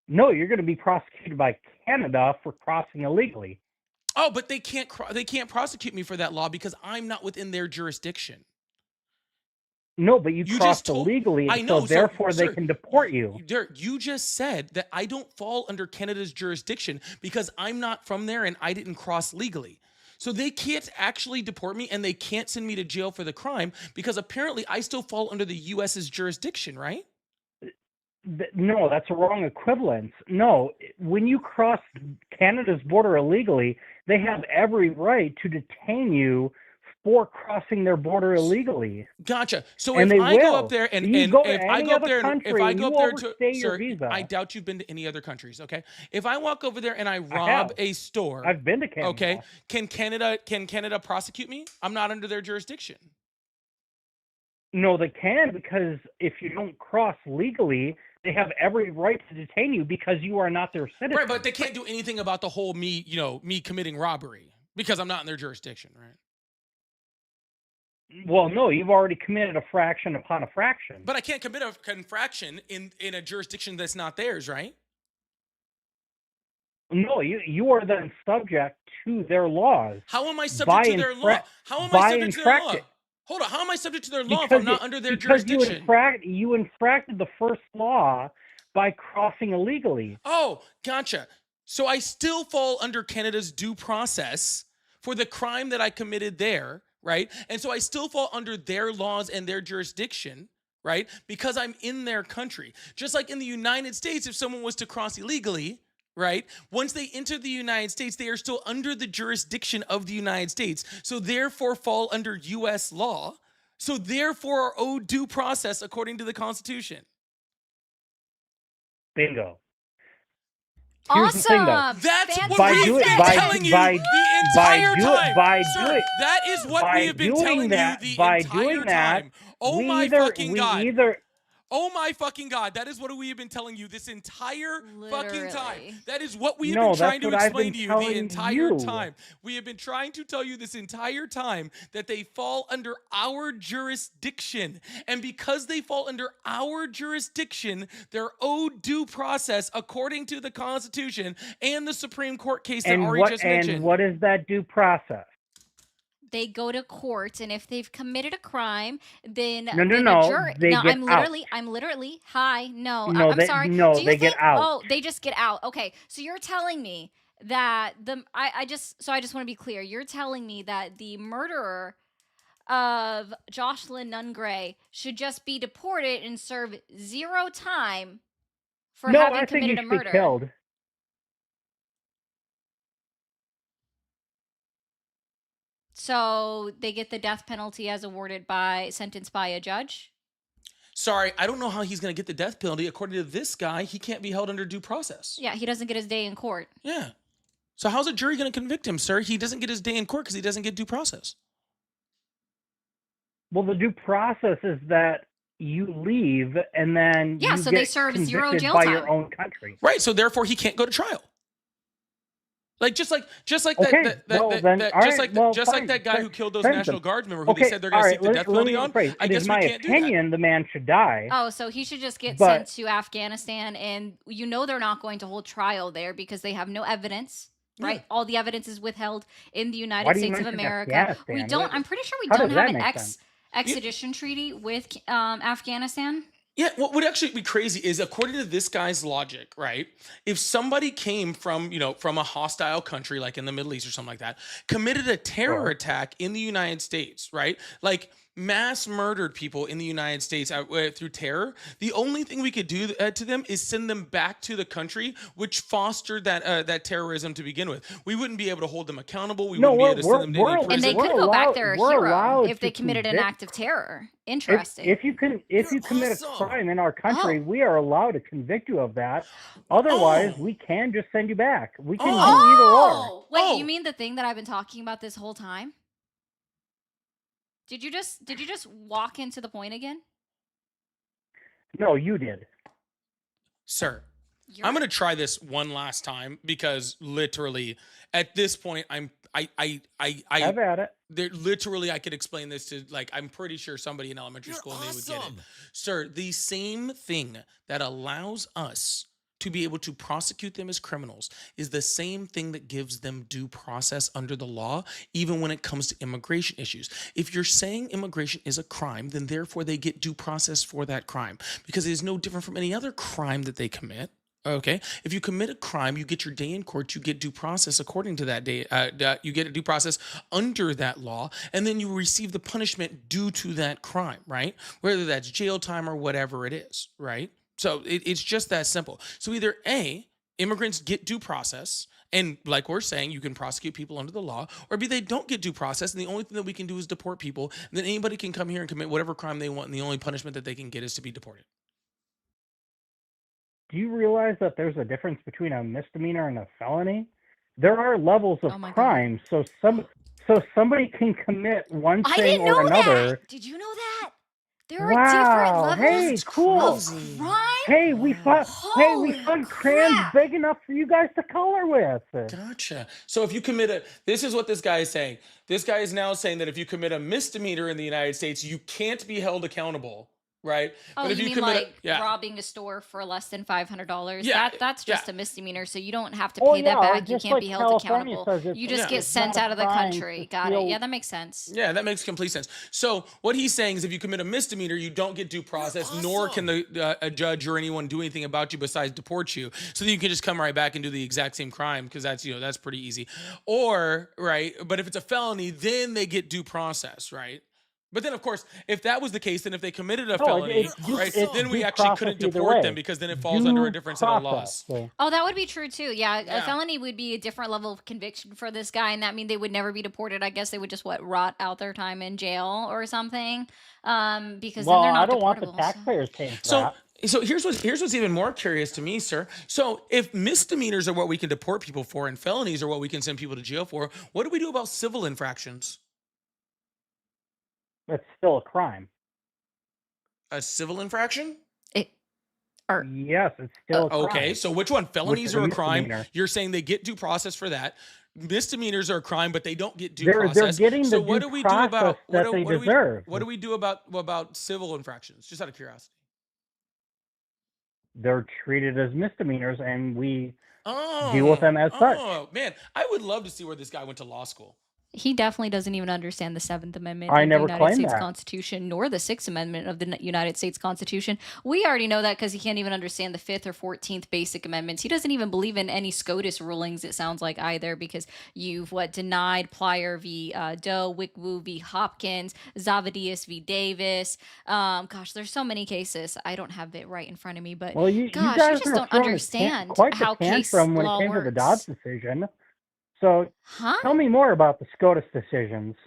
No, you're going to be prosecuted by Canada for crossing illegally. Oh, but they can't prosecute me for that law because I'm not within their jurisdiction. No, but you You just crossed told- illegally, I and know, so sir, therefore they sir, can deport you. Derek, you just said that I don't fall under Canada's jurisdiction because I'm not from there and I didn't cross legally. So they can't actually deport me and they can't send me to jail for the crime because apparently I still fall under the US's jurisdiction, right? No, that's a wrong equivalence. No, when you cross Canada's border illegally, they have every right to detain you for crossing their border illegally. Gotcha. So And if they I go will. up there and You go to if I any go up other there and if country I and go you up there to overstay your sir, visa. I doubt you've been to any other countries, okay? If I walk over there and I rob have. a store, I've been to Canada. okay, can Canada prosecute me? I'm not under their jurisdiction. No, they can, because if you don't cross legally, they have every right to detain you because you are not their citizen. Right, but they can't do anything about the whole me committing robbery because I'm not in their jurisdiction, right? Well, no, you've already committed a fraction upon a fraction. But I can't commit a infraction in a jurisdiction that's not theirs, right? No, you are then subject to their laws. How am I By subject to their law? How am I by subject to their law? infraction. Hold on, how am I subject to their law if Because I'm not under their because jurisdiction? you infracted the first law by crossing illegally. Oh, gotcha. So I still fall under Canada's due process for the crime that I committed there, right? And so I still fall under their laws and their jurisdiction, right? Because I'm in their country. Just like in the United States, if someone was to cross illegally, right? Once they enter the United States, they are still under the jurisdiction of the United States. So therefore fall under US law. So therefore are owed due process according to the Constitution. Bingo. Here's the thing, though. Awesome. That's what By we've doing- been by- telling you by- the entire time. by Sir, doing- that is what by we have been doing telling that- you the by entire doing that, time. Oh we my either- fucking we God. either- Oh my fucking God. That is what we have been telling you this entire fucking time. Literally. That is what we have No, been that's trying to what I've explain been to you the telling entire you. time. We have been trying to tell you this entire time that they fall under our jurisdiction. And because they fall under our jurisdiction, they're owed due process according to the Constitution and the Supreme Court case that Ari just mentioned. And what is that due process? They go to court, and if they've committed a crime, then No, then no, a no, jury. they No, get I'm literally. Hi, no, No, I'm they- sorry. no, Do you they get think, out. Oh, they just get out. Okay, so you're telling me that I just want to be clear. You're telling me that the murderer of Jocelyn Nunn Gray should just be deported and serve 0 time for No, having I think he committed a should be murder. killed. So they get the death penalty as awarded sentenced by a judge. Sorry, I don't know how he's going to get the death penalty. According to this guy, he can't be held under due process. Yeah, he doesn't get his day in court. Yeah. So how's a jury going to convict him, sir? He doesn't get his day in court because he doesn't get due process. Well, the due process is that you leave and then Yeah, you so get they serve 0 convicted jail by time. your own country. Right. So therefore, he can't go to trial. Like just like Okay, well, then, all right, well, just like fine, that guy fine, who killed those fine, National then. Guards, remember who Okay, they said they're going all to right, seek the death let penalty me on? rephrase. I It guess is we my can't do that. opinion the man should die. Oh, so he should just get But- sent to Afghanistan, and you know they're not going to hold trial there because they have no evidence, right? All the evidence is withheld in the Why United do you States of mention America. We Afghanistan? don't. I'm pretty sure we How don't does have that an make sense? extradition treaty with Afghanistan. Yeah, what would actually be crazy is according to this guy's logic, right? If somebody came from, from a hostile country like in the Middle East or something like that, committed a terror Sure. attack in the United States, right? Like mass murdered people in the United States through terror, the only thing we could do to them is send them back to the country which fostered that terrorism to begin with. We wouldn't be able to hold them accountable. We No, wouldn't be able to send them to any And prison. they could We're go back allowed- there a we're hero allowed if they to committed an convict- act of terror. Interesting. If you commit a crime in our country, we are allowed to convict you of that. Otherwise, we can just send you back. We can do either or. Wait, you mean the thing that I've been talking about this whole time? Did you just walk into the point again? No, you did. Sir, I'm going to try this one last time because literally at this point Have at it. literally I could explain this to I'm pretty sure somebody in elementary school and they would get it. Sir, the same thing that allows us to be able to prosecute them as criminals is the same thing that gives them due process under the law, even when it comes to immigration issues. If you're saying immigration is a crime, then therefore they get due process for that crime because it is no different from any other crime that they commit. Okay. If you commit a crime, you get your day in court, you get due process according to that day. You get a due process under that law, and then you receive the punishment due to that crime, right? Whether that's jail time or whatever it is, right? So it's just that simple. So either A, immigrants get due process, and like we're saying, you can prosecute people under the law, or B, they don't get due process, and the only thing that we can do is deport people, and then anybody can come here and commit whatever crime they want, and the only punishment that they can get is to be deported. Do you realize that there's a difference between a misdemeanor and a felony? There are levels of crime, so somebody can commit one I thing didn't know or another. that. Did you know that? There are different Wow! levels Hey, cool. of crime. Hey, we found crayons big enough for you guys to color with. Gotcha. So if you commit this is what this guy is saying. This guy is now saying that if you commit a misdemeanor in the United States, you can't be held accountable right? Oh, But if you you mean commit, like yeah, robbing a store for less than $500? yeah, That's yeah, just a misdemeanor, so you don't have to Oh pay that yeah, or back. You just can't like be held California accountable. says, You just yeah. get it's not sent a out of the crime country. to Got it. Yeah, steal. that makes sense. Yeah, that makes complete sense. So what he's saying is, if you commit a misdemeanor, you don't get due process, nor can awesome. the a judge or anyone do anything about you besides deport you. So that you can just come right back and do the exact same crime because that's that's pretty easy. Or right, but if it's a felony, then they get due process, right? But then, of course, if that was the case, then if they committed a No, felony, You're right, it's then awesome. we due actually process couldn't either deport them way. because then it falls under a Due different set of process. laws. So, Oh, that would be true too. Yeah, a Yeah. felony would be a different level of conviction for this guy, and that mean they would never be deported. I guess they would just rot out their time in jail or something, because then well, they're I not don't want the deportable. So. taxpayers paying for So that. so here's what's even more curious to me, sir. So if misdemeanors are what we can deport people for and felonies are what we can send people to jail for, what do we do about civil infractions? It's still a crime. A civil infraction? It or Yes, it's still a crime. Okay, so which one? Which Felonies is are a a crime. misdemeanor. You're saying they get due process for that. Misdemeanors are a crime, but they don't get due They're process. getting So the what due do we do process about that they deserve. what do we do about civil infractions? Just out of curiosity. They're treated as misdemeanors, and we deal with Oh, them as such. oh man, I would love to see where this guy went to law school. he definitely doesn't even understand the Seventh Amendment I of the never United claimed States that. Constitution, nor the Sixth Amendment of the United States Constitution. We already know that because he can't even understand the Fifth or 14th Basic Amendments. He doesn't even believe in any SCOTUS rulings, it sounds like, either, because you've denied Plyer v. Doe, Wickwoo v. Hopkins, Zavadius v. Davis. Gosh, there's so many cases. I don't have it right in front of me, but Well, you gosh, guys you just are don't throwing understand quite how the case tantrum when it law came to the Dobbs works. decision. So Huh? tell me more about the SCOTUS decisions.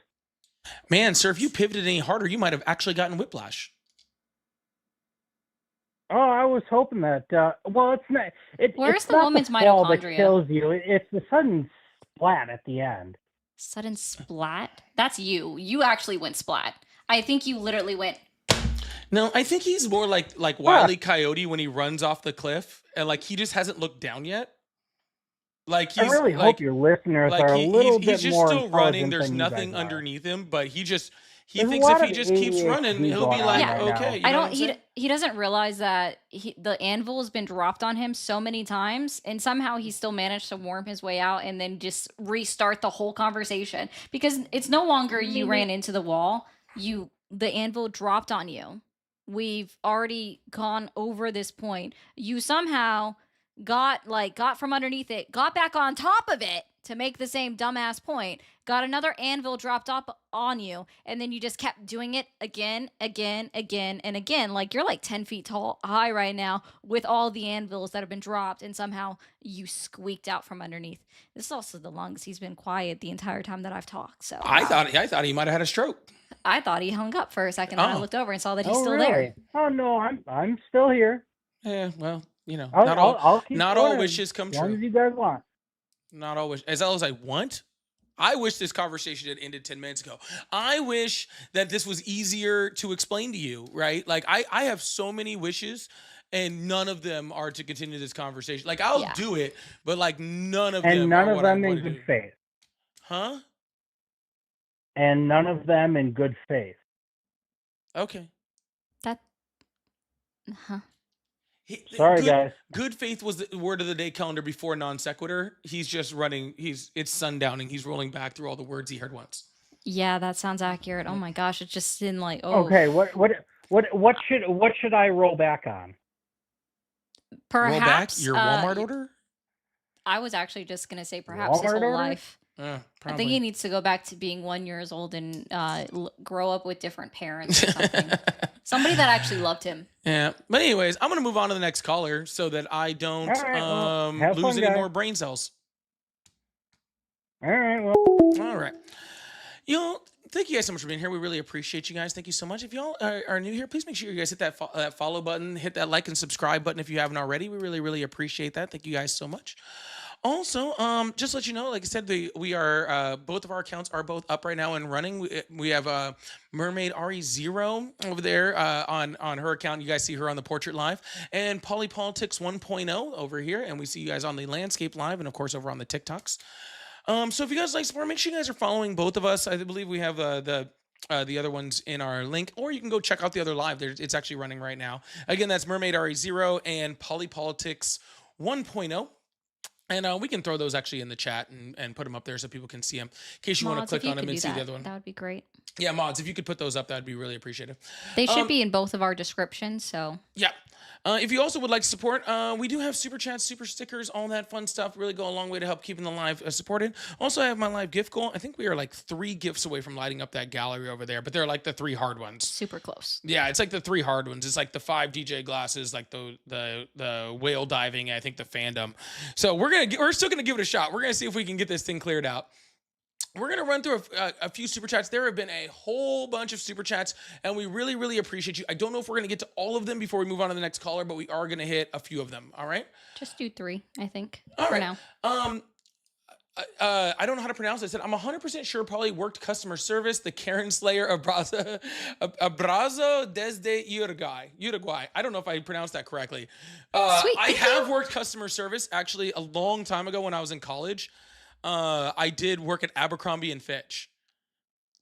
Man, sir, if you pivoted any harder, you might have actually gotten whiplash. Oh, I was hoping that. Well, it's not. Where's It's the not woman's the fall that mitochondria? kills you. It's the sudden splat at the end. Sudden splat? That's you. You actually went splat. I think you literally went. No, I think he's more like Huh. Wile E. Coyote when he runs off the cliff, and like he just hasn't looked down yet. Like I he's really hope like your listeners like are a little he's bit just more still running. intelligent There's than you guys nothing are. underneath him, but he There's a thinks if lot he of just keeps running, ADHD he'll be going on like, Yeah, right okay, now. you I know what don't. I'm saying? He doesn't realize that the anvil has been dropped on him so many times, and somehow he still managed to worm his way out and then just restart the whole conversation because it's no longer you ran into the wall. The anvil dropped on you. We've already gone over this point. You somehow got from underneath it, got back on top of it to make the same dumbass point, got another anvil dropped up on you, and then you just kept doing it again, and again. Like you're like 10 feet high right now with all the anvils that have been dropped, and somehow you squeaked out from underneath. This is also the longest he's been quiet the entire time that I've talked. So I thought he might have had a stroke. I thought he hung up for a second, and I Oh, looked over and saw that he's Oh, still really? there. Oh no, I'm still here. yeah. Well, I'll keep not going all wishes come as long true. as you guys want. Not all wishes. As well as I want. I wish this conversation had ended 10 minutes ago. I wish that this was easier to explain to you, right? Like I have so many wishes and none of them are to continue this conversation. Like I'll Yeah. do it, but like none of And them none are of what I them in want to good do. faith. Huh? And none of them in good faith. Okay. That, huh? Sorry, good, guys. Good faith was the word of the day calendar before non sequitur. He's just running. It's sundowning. He's rolling back through all the words he heard once. Yeah, that sounds accurate. Oh my gosh, it's just in like, oh, Okay, what should I roll back on? perhaps Roll back your Walmart y- order. I was actually just gonna say perhaps his Walmart whole order? life. I Probably. think he needs to go back to being 1 year old and grow up with different parents or something. Somebody that actually loved him. Yeah. But anyways, I'm gonna move on to the next caller so that I don't All right, well, have lose fun, any guys. more brain cells. All right, well. All right. Thank you guys so much for being here. We really appreciate you guys. Thank you so much. If y'all are new here, please make sure you guys hit that follow button, hit that like and subscribe button if you haven't already. We really, really appreciate that. Thank you guys so much. Also, just to let you know, like I said, we are both of our accounts are both up right now and running. We have Mermaid RE0 over there on her account. You guys see her on the Portrait Live, and Polly Politics 1.0 over here, and we see you guys on the Landscape Live, and of course over on the TikToks. So if you guys like support, make sure you guys are following both of us. I believe we have the the other ones in our link, or you can go check out the other live. It's actually running right now. Again, that's Mermaid RE0 and Polypolitics 1.0. And we can throw those actually in the chat and put them up there so people can see them. In case you want to Mods, click if you on them could and do see that, the other one. that would be great. Yeah, mods, if you could put those up, that would be really appreciated. They should be in both of our descriptions. So Yeah. If you also would like to support, we do have super chats, super stickers, all that fun stuff. Really go a long way to help keeping the live supported. Also, I have my live gift goal. I think we are like 3 gifts away from lighting up that gallery over there, but they're like the 3 hard ones. super close. Yeah, it's like the 3 hard ones. It's like the 5 DJ glasses, like the whale diving, and I think the fandom. So we're still gonna give it a shot. We're gonna see if we can get this thing cleared out. We're going to run through a few super chats. There have been a whole bunch of super chats, and we really, really appreciate you. I don't know if we're going to get to all of them before we move on to the next caller, but we are going to hit a few of them. All right? Just do 3, I think, All for right. now. I don't know how to pronounce this. I'm 100% sure probably worked customer service, the Karen Slayer Abrazo desde Uruguay. I don't know if I pronounced that correctly. Sweet, I thank have you. worked customer service actually a long time ago when I was in college. I did work at Abercrombie and Fitch.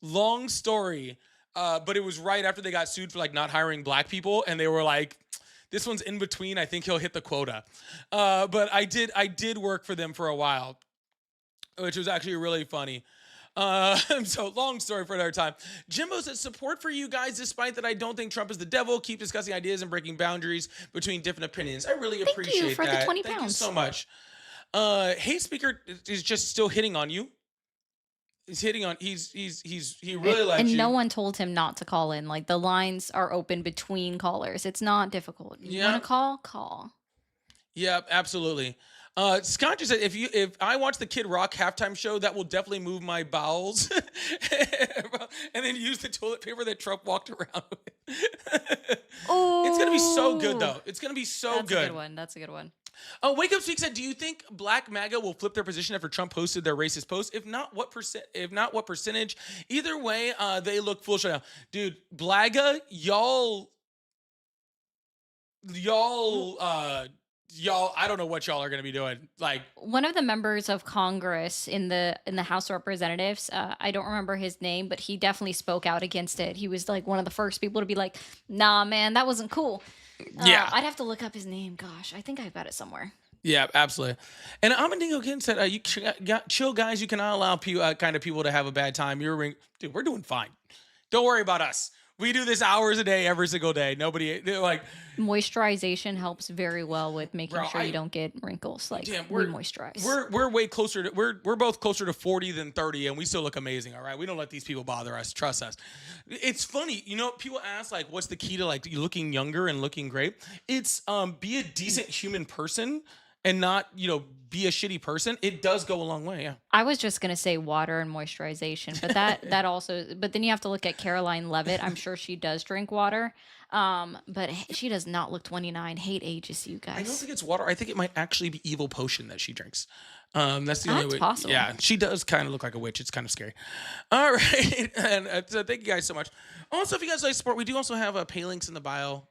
Long story, but it was right after they got sued for like not hiring black people, and they were like, "This one's in between. I think he'll hit the quota." But I did work for them for a while, which was actually really funny. So long story for another time. Jimbo says support for you guys, despite that I don't think Trump is the devil. Keep discussing ideas and breaking boundaries between different opinions. I really appreciate you for the that. 20 Thank you pounds. so much. Hate speaker is just still hitting on you. He's hitting on. He really likes And you. no one told him not to call in. Like the lines are open between callers. It's not difficult. You want to call? Yeah, absolutely. Scott just said if I watch the Kid Rock halftime show, that will definitely move my bowels. And then use the toilet paper that Trump walked around with. Oh, It's gonna be so good though. It's gonna be so That's good. a good one. That's a good one. Wake Up Speak said, "Do you think Black MAGA will flip their position after Trump posted their racist post? If not, what percentage? Either way, they look foolish right now, dude. Blaga, y'all. I don't know what y'all are gonna be doing. Like, One of the members of Congress in the House of Representatives, I don't remember his name, but he definitely spoke out against it. He was like one of the first people to be like, "Nah, man, that wasn't cool." Yeah. I'd have to look up his name. Gosh, I think I've got it somewhere. yeah, absolutely. And Amandingo Ken said, "You chill, guys. You cannot allow kind of people to have a bad time. Dude, we're doing fine. Don't worry about us. We do this hours a day, every single day. They're like, Moisturization helps very well with making Bro, sure you don't get wrinkles. Like damn, we moisturize. we're way closer to we're both closer to 40 than 30, and we still look amazing. All right, we don't let these people bother us. Trust us. It's funny, people ask like, what's the key to like looking younger and looking great? It's be a decent human person and not be a shitty person. It does go a long way. Yeah. I was just gonna say water and moisturization, but that also. But then you have to look at Caroline Levitt. I'm sure she does drink water, but she does not look 29. Hate ages, you I don't guys. think it's water. I think it might actually be evil potion that she drinks. That's the only That's way. possible. Yeah, she does kind of look like a witch. It's kind of scary. All right, and so thank you guys so much. Also, if you guys like support, we do also have pay links in the bio.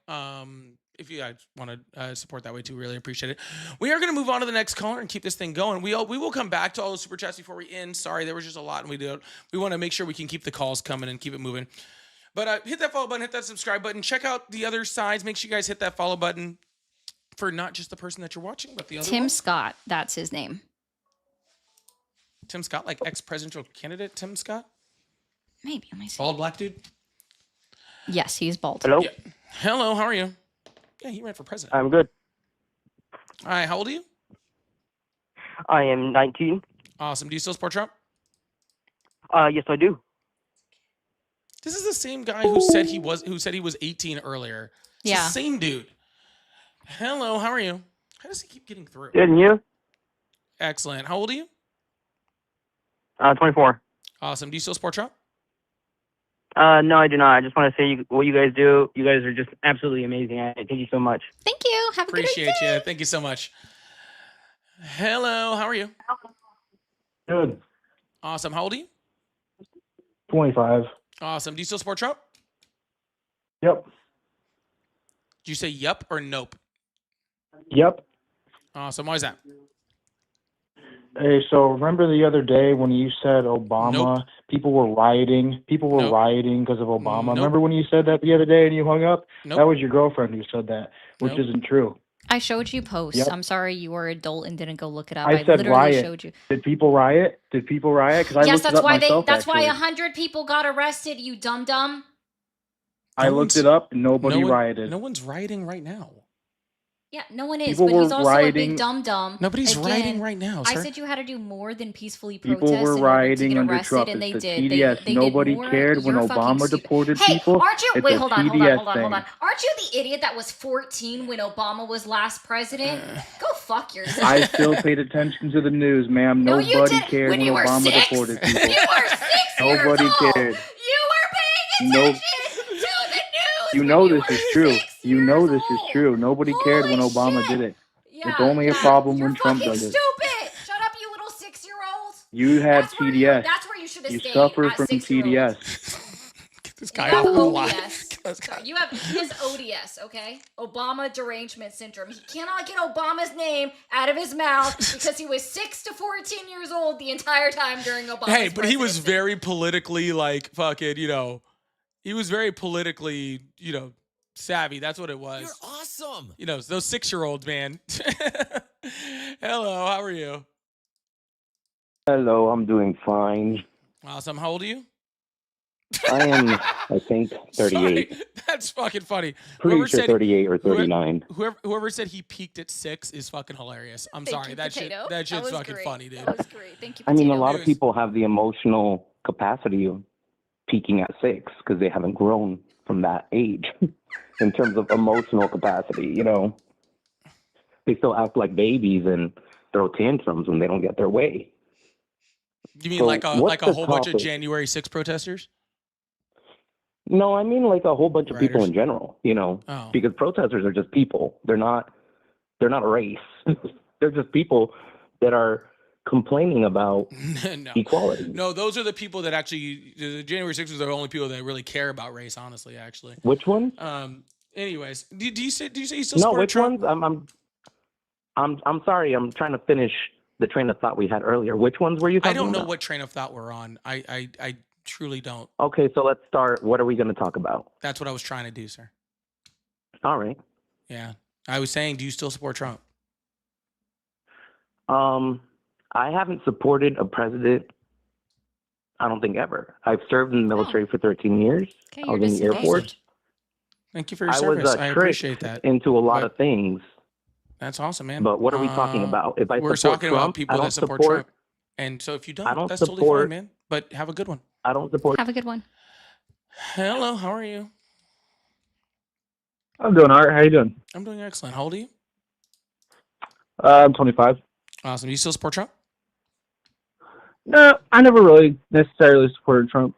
If you guys want to support that way too, really appreciate it. We are going to move on to the next caller and keep this thing going. We will come back to all those super chats before we end. Sorry, there was just a lot, and we want to make sure we can keep the calls coming and keep it moving. But hit that follow button, hit that subscribe button. Check out the other sides. Make sure you guys hit that follow button for not just the person that you're watching, but the other Tim one. Scott, that's his name. Tim Scott, like ex-presidential candidate Tim Scott? Maybe. Let me see. Bald black dude? Yes, he's bald. Hello? Yeah. Hello, how are you? Yeah, he ran for president. I'm good. All right, how old are you? I am 19. Awesome. Do you still support Trump? Yes, I do. This is the same guy who said he was 18 earlier. It's Yeah. the same dude. Hello, how are you? How does he keep getting through? Good, and you? Excellent. How old are you? 24. Awesome. Do you still support Trump? No, I do not. I just want to say what you guys do. You guys are just absolutely amazing. Thank you so much. Thank you. Have a Appreciate good day. you. Thank you so much. Hello, how are you? Good. Awesome. How old are you? 25. Awesome. Do you still support Trump? Yep. Do you say yup or nope? Yep. Awesome. Why is that? Hey, so remember the other day when you said Obama, people were rioting because of Obama. Nope. Remember when you said that the other day and you hung up? Nope. That was your girlfriend who said that, which Nope. isn't true. I showed you posts. Yep. I'm sorry you were adult and didn't go look it up. I said literally riot. showed you. Did people riot? Did people riot? Because I Yes, looked it that's up why myself, that's why actually. 100 people got arrested, you dum dum. I looked it up and nobody rioted. No one's rioting right now. Yeah, no one is, People but he's were also a rioting- big dum dum. Nobody's rioting right now, I sir. said you had to do more than peacefully People protest were in order to rioting get under arrested, Trump. and It's they the did. TDS. They Nobody did more. cared when You're fucking Obama stupid. deported Hey, people. aren't you? It's Wait, a hold on. TDS Hold thing. on. Aren't you the idiot that was 14 when Obama was last president? Go fuck yourself. I still paid attention to the news, ma'am. No, you Nobody didn't. cared When when you were Obama 6? deported people. You were 6 years Nobody old. cared. You were paying No. attention to the news. You when know you this were is true. 6 You know years this is old. true. Nobody cared when Holy Obama shit. did it. Yeah, It's only a yeah, problem you're when Trump fucking does it. stupid. Shut up, you little 6-year-old. You had That's where TDS. that's where you should have You stayed. suffer at from 6-year-old. TDS. Get this You guy have off the line. ODS. Sorry, you have his ODS, okay? Obama derangement syndrome. He cannot get Obama's name out of his mouth because he was 6 to 14 years old the entire time during Obama's Hey, but he was presidency. very politically like fucking, he was very politically, savvy. That's what it was. You're awesome. Those 6-year-olds, man. Hello, how are you? Hello, I'm doing fine. Awesome. How old are you? I am, I think, 38. Sorry, that's fucking funny. Pretty sure 38 or 39. Whoever said he peaked at 6 is fucking hilarious. I'm Thank sorry. you, That Potato. shit's was fucking great. funny, dude. That was great. Thank you, I mean, a Potato. lot of people have the emotional capacity of peaking at 6 because they haven't grown from that age in terms of emotional capacity, They still act like babies and throw tantrums when they don't get their way. You mean So like a what's the whole bunch of topic? January 6 protesters? No, I mean like a whole bunch of people Rioters. in general, Oh. because protesters are just people. They're not a race. They're just people that are complaining about No. equality. No, those are the people that actually the January 6th are the only people that really care about race, honestly, actually. Which ones? Anyways, do you say you still No, support which Trump? ones? I'm sorry. I'm trying to finish the train of thought we had earlier. Which ones were you I talking don't know about? what train of thought we're on. I truly don't. Okay, so let's start. What are we going to talk about? That's what I was trying to do, sir. All right. Yeah. I was saying, do you still support Trump? I haven't supported a president, I don't think ever. I've served in the military for 13 years. Okay, I you're was in the Air disengaged. Force. Thank you for your I service. was I tricked appreciate that. into a lot But- of things. That's awesome, man. But what are we talking about? If I We're support talking about Trump, people I don't that support support. Trump. And so if you I don't, don't that's totally fine, support- man. But have a good one. I don't support. Have a good one. Hello, how are you? I'm doing all right. How you doing? I'm doing excellent. How old are you? I'm 25. Awesome. Do you still support Trump? No, I never really necessarily supported Trump.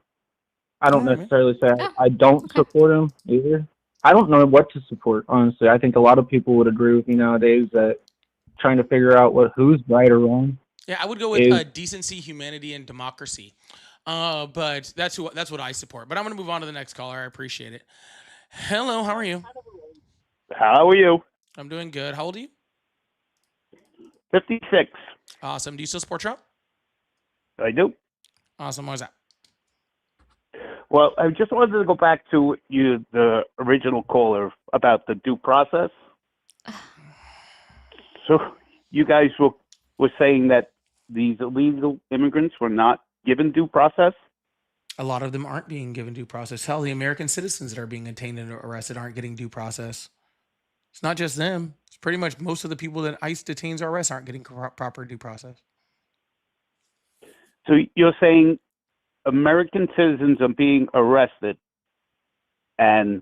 I don't All right, man. necessarily say I don't support him either. I don't know what to support, honestly. I think a lot of people would agree with me nowadays that trying to figure out who's right or wrong. Yeah, I would go with Is- decency, humanity, and democracy. But that's what I support. But I'm going to move on to the next caller. I appreciate it. Hello, how are you? How are you? I'm doing good. How old are you? 56. Awesome. Do you still support Trump? I do. Awesome. Why is that? Well, I just wanted to go back to the original caller about the due process. So you guys were saying that these illegal immigrants were not given due process? A lot of them aren't being given due process. Hell, the American citizens that are being detained and arrested aren't getting due process. It's not just them. It's pretty much most of the people that ICE detains or arrests aren't getting proper due process. So you're saying American citizens are being arrested and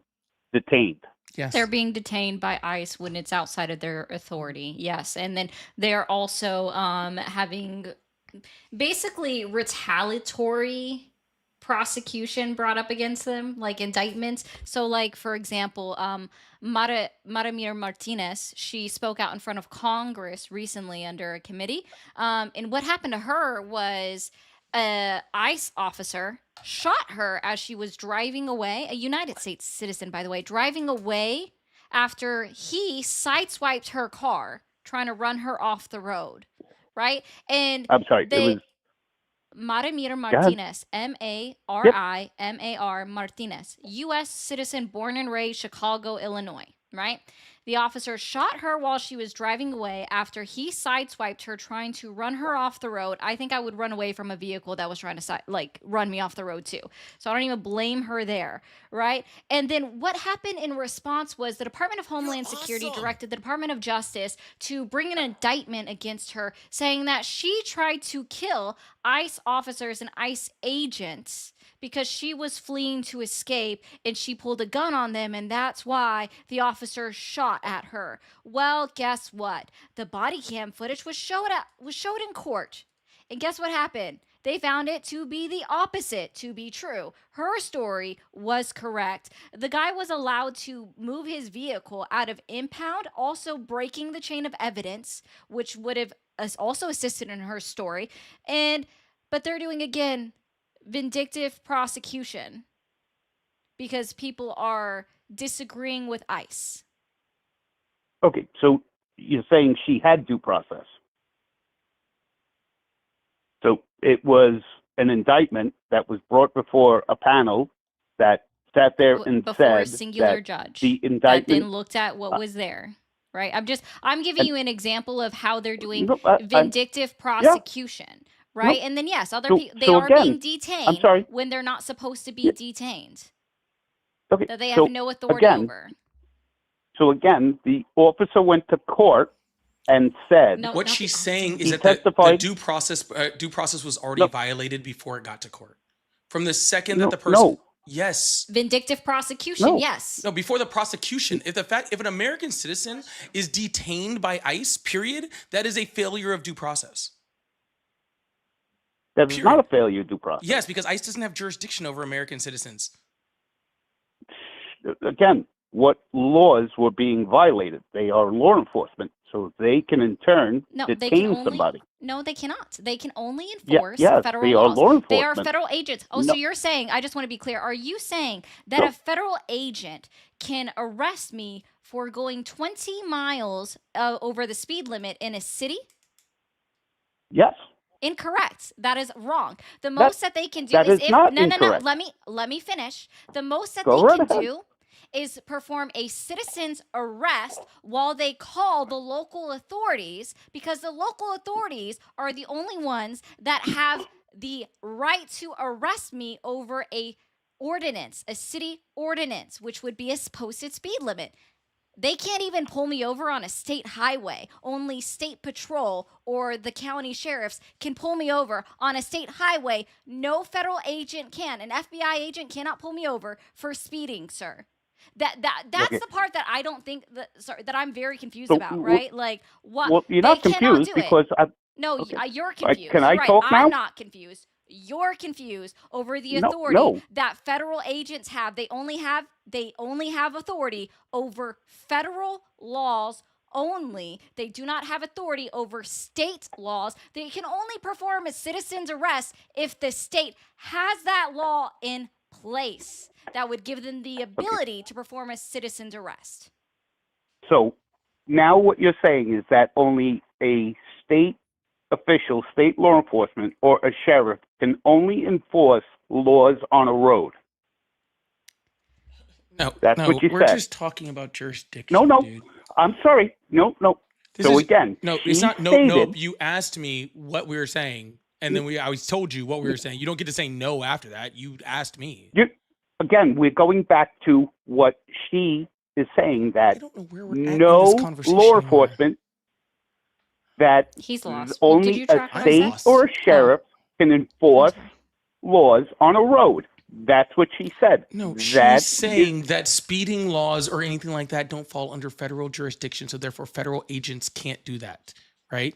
detained? Yes. They're being detained by ICE when it's outside of their authority. Yes. And then they're also having basically retaliatory prosecution brought up against them, like indictments. So, like, for example, Maramir Martinez, she spoke out in front of Congress recently under a committee. And what happened to her was a ICE officer shot her as she was driving away, a United States citizen, by the way, driving away after he sideswiped her car, trying to run her off the road. right? And I'm sorry. It they was Marimar go ahead. Martinez, Yep. Marimar Martinez, U.S. citizen born and raised Chicago, Illinois, right? The officer shot her while she was driving away after he sideswiped her trying to run her off the road. I think I would run away from a vehicle that was trying to run me off the road too. So I don't even blame her there, right? And then what happened in response was the Department of Homeland Security directed the Department of Justice to bring an indictment against her, saying that she tried to kill ICE officers and ICE agents because she was fleeing to escape and she pulled a gun on them, and that's why the officer shot at her. Well, guess what? The body cam footage was showed in court. And guess what happened? They found it to be the opposite, to be true. Her story was correct. The guy was allowed to move his vehicle out of impound, also breaking the chain of evidence, which would have also assisted in her story. But they're doing, again, vindictive prosecution because people are disagreeing with ICE. Okay, so you're saying she had due process. So it was an indictment that was brought before a panel that sat there and before said a singular that judge the that then indictment. looked at what was there, right? I'm giving And you an example of how they're doing no, I'm vindictive yeah. prosecution, No. right? And then yes, other So people, they so are being again, I'm detained sorry. when they're not supposed to be Yeah. detained, Okay, that they so have no authority again, over. the officer went to court and said No, What not she's the saying is he that the testified. due process was already No, violated before it got to court. From the second that the no, person, no, yes, vindictive prosecution, no. yes. no, before the prosecution, if an American citizen is detained by ICE, period, that is a failure of due process. That is Period. not a failure of due process. Yes, because ICE doesn't have jurisdiction over American citizens. Again, what laws were being violated? They are law enforcement, so they can in turn No, they can detain only. somebody. No, they cannot. They can only Yeah, enforce yes, federal they are laws. law They are enforcement. federal agents. Oh, No, so you're saying, I just want to be clear. Are you saying that no, a federal agent can arrest me for going 20 miles over the speed limit in a city? yes, Incorrect. That is wrong. The that most that they can do that is is not no. incorrect. Let me finish. The most that Go they right can ahead. do is perform a citizen's arrest while they call the local authorities, because the local authorities are the only ones that have the right to arrest me over a city ordinance, which would be a posted speed limit. They can't even pull me over on a state highway. Only state patrol or the county sheriffs can pull me over on a state highway. No federal agent can. An FBI agent cannot pull me over for speeding, sir. That's Okay. the part that I don't think that I'm very confused So, about, right? Like what well, you're they not cannot confused do it. because No, okay. you're Can confused. I Right? talk now? I'm not confused. You're confused over the No, authority no. that federal agents have. They only have authority over federal laws only. They do not have authority over state laws. They can only perform a citizen's arrest if the state has that law in place that would give them the ability to perform a citizen's arrest. So now what you're saying is that only a state official, state law enforcement, or a sheriff can only enforce laws on a road. No, That's no, what you we're said. just talking about jurisdiction, No, no. dude. I'm sorry. No, no. This So is again, no, she it's not no, stated, no. You asked me what we were saying, and then I told you what we were saying. You don't get to say no after that. You asked me. again, we're going back to what she is saying, I that don't know where we're at in no this conversation law anymore. enforcement, that He's lost. Well, did only you a track what I state said? or a sheriff can enforce laws on a road. That's what she said. No, she's That saying that speeding laws or anything like that don't fall under federal jurisdiction, so therefore federal agents can't do that, right?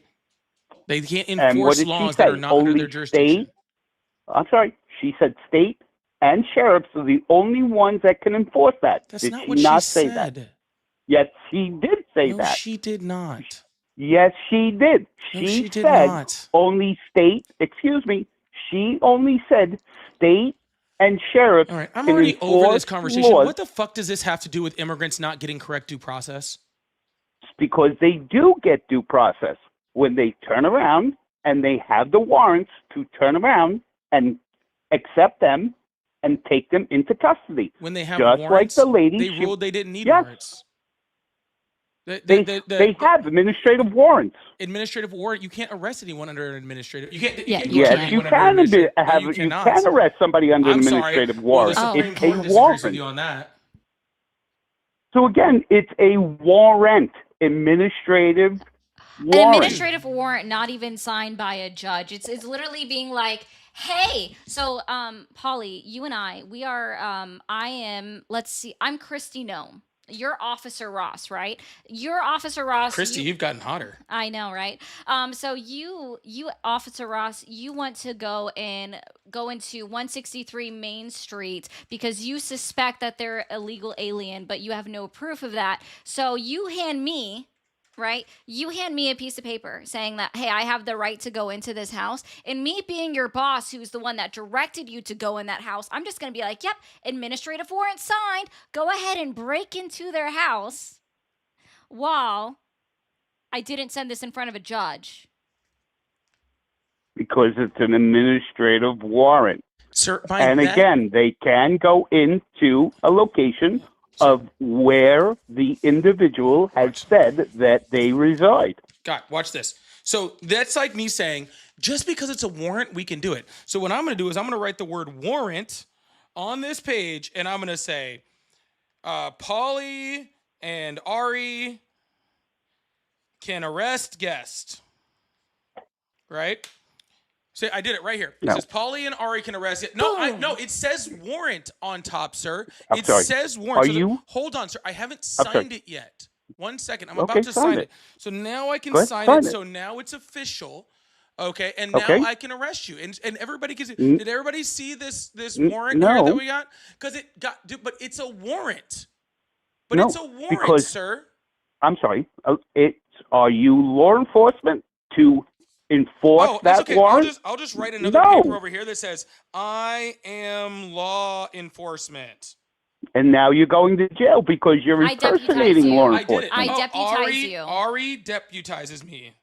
They can't and what enforce did she laws say? that are not under Only their jurisdiction. state. I'm sorry. She said state and sheriffs are the only ones that can enforce that. That's Did not she what she not say that? said. Yes, she did say No, that. she did not. Yes, she did. No, She she did said not. only state. Excuse me. She only said state and sheriffs All right, I'm can already over enforce this conversation. laws What the fuck does this have to do with immigrants not getting correct due process? because they do get due process. when they turn around and they have the warrants to turn around and accept them and take them into custody. When they have just warrants, like the lady, they ruled they didn't need yes. warrants. They have administrative warrants. Administrative warrant. You can't arrest anyone under an administrative. You can't. Yeah, can't you torture Yes, can. you anyone under can administrative- no, you cannot. can arrest somebody under an I'm sorry. administrative Well, the warrant. Supreme It's Court a disagrees warrant. with you on that. So again, it's a warrant, administrative An warrant. administrative warrant not even signed by a judge. It's literally being like, hey, so Polly, you and we are I am, let's see, I'm Christy Nome. You're Officer Ross, right? You're Officer Ross. Christy, you've gotten hotter. I know, right? So you Officer Ross, you want to go into 163 Main Street because you suspect that they're illegal alien, but you have no proof of that. So you hand me, right? You hand me a piece of paper saying that, hey, I have the right to go into this house. And me being your boss, who's the one that directed you to go in that house, I'm just going to be like, yep, administrative warrant signed. Go ahead and break into their house while I didn't send this in front of a judge. Because it's an administrative warrant. Sir, And again, they can go into a location of where the individual has said that they reside. God, watch this. So that's like me saying, just because it's a warrant, we can do it. So what I'm going to do is I'm going to write the word warrant on this page, and I'm going to say, Polly and Ari can arrest guest. Right? So I did it right here. It No. says Polly and Ari can arrest it. No, no, it says warrant on top, sir. I'm It sorry. says warrant. Are So you- hold on, sir. I haven't I'm sorry. signed it yet. 1 second. I'm Okay, about to sign sign it. it. So now I can Go ahead, sign sign it. it. So now it's official. Okay, and now Okay. I can arrest you. And everybody can see. N- Did everybody see this N- warrant here no. that we got? Because it got, dude, but it's a warrant. But No, it's a warrant, because- sir. I'm sorry. Are you law enforcement to enforce Oh, that it's okay. warrant? I'll just write another No. paper over here that says I am law enforcement. And now you're going to jail because you're I deputize impersonating you. law I did it. enforcement. I deputize Ari, you. Ari deputizes me.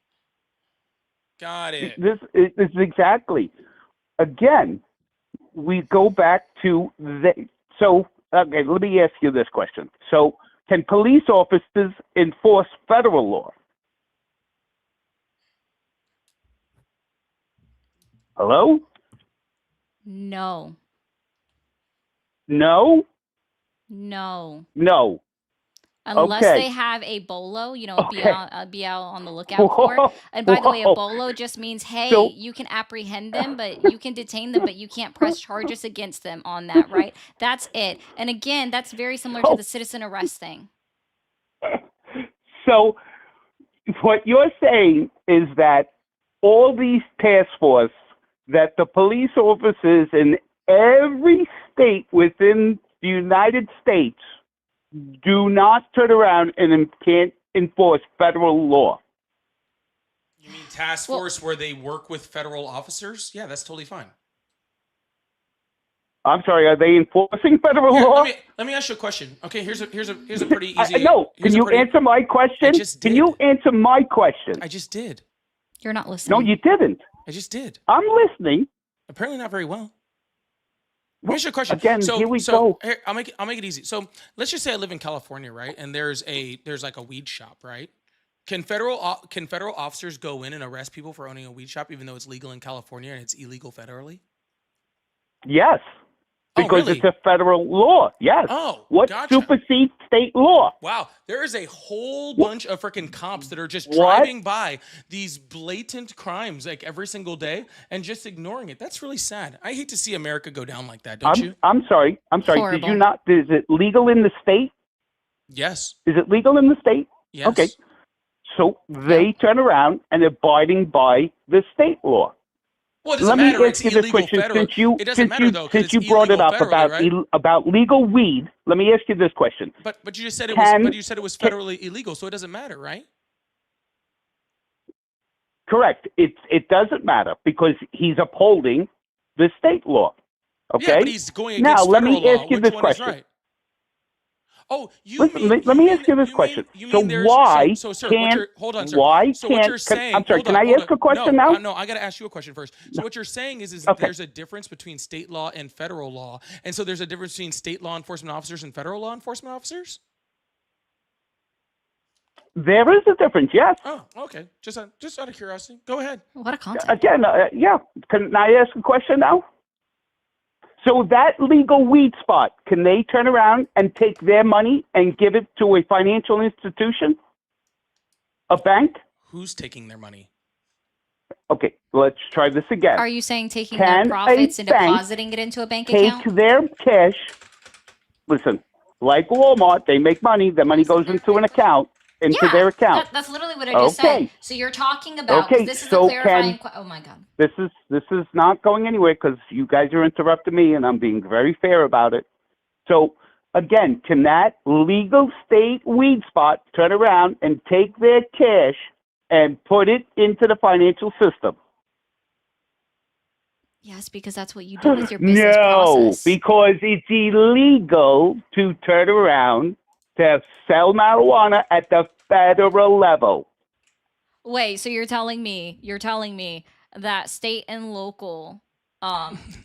Got it. This is exactly. Again, we go back to the. So, okay, let me ask you this question. So, can police officers enforce federal law? Hello? No. No? No. No. Unless Okay. they have a bolo, be Okay. out on the lookout for. Whoa, And by the way, a whoa. bolo just means, hey, So- you can apprehend them, but you can detain them, but you can't press charges against them on that, right? That's it. And again, that's very similar to Oh. the citizen arrest thing. So, what you're saying is that all these task force, that the police officers in every state within the United States do not turn around and can't enforce federal law. You mean task force where they work with federal officers? Yeah, that's totally fine. I'm sorry, are they enforcing federal Here, law? let me ask you a question. Okay, here's a pretty I- easy. no, here's can a you pretty- answer my question? I just Can did. you answer my question? I just did. You're not listening. No, you didn't. I just did. I'm listening. Apparently not very well. Here's your question. Again, so, here we so go. Here, I'll make it easy. So let's just say I live in California, right? And there's like a weed shop, right? Can federal officers go in and arrest people for owning a weed shop, even though it's legal in California and it's illegal federally? Yes, Oh, because really? it's a federal law. Yes. Oh, What gotcha. supersedes state law? Wow, there is a whole bunch of freaking cops that are just What? driving by these blatant crimes like every single day and just ignoring it. That's really sad. I hate to see America go down like that, don't you? I'm sorry. Horrible. Did you not? Is it legal in the state? Yes. Is it legal in the state? Yes. Okay. So they turn around and abiding by the state law. Well, it doesn't Let me matter. ask It's you this illegal question federally. since It doesn't matter though, 'cause since it's you brought it illegal up federally, right? about legal weed. Let me ask you this question. But you just said Can- but you said it was federally illegal, so it doesn't matter, right? Correct. It doesn't matter because he's upholding the state law. Okay. Yeah, but he's going Now against let me federal ask law. you Which this one question. is right? Oh, you Listen, mean let me ask you this question. So there's why sir, what can't you're, hold on, sir. why So what can't you're saying, I'm sorry, hold can on, I hold ask a on. question No, now? no, I got to ask you a question first. So what you're saying is Okay. there's a difference between state law and federal law, and so there's a difference between state law enforcement officers and federal law enforcement officers? There is a difference, yes. Oh, okay. Just out of curiosity. Go ahead. What a concept. Again, yeah. Can I ask a question now? So that legal weed spot, can they turn around and take their money and give it to a financial institution? A bank? Who's taking their money? Okay, let's try this again. Are you saying taking Can their a profits and bank depositing it into a bank take account? their cash? Listen, like Walmart, they make money. The money goes into an account, into their account. That's literally what I just Okay. said. So you're talking about, 'cause Okay, this is so a clarifying can oh my God. this is not going anywhere because you guys are interrupting me, and I'm being very fair about it. So again, can that legal state weed spot turn around and take their cash and put it into the financial system? Yes, because that's what you do with your business No, process. because it's illegal to turn around to sell marijuana at the federal level. Wait, so you're telling me that state and local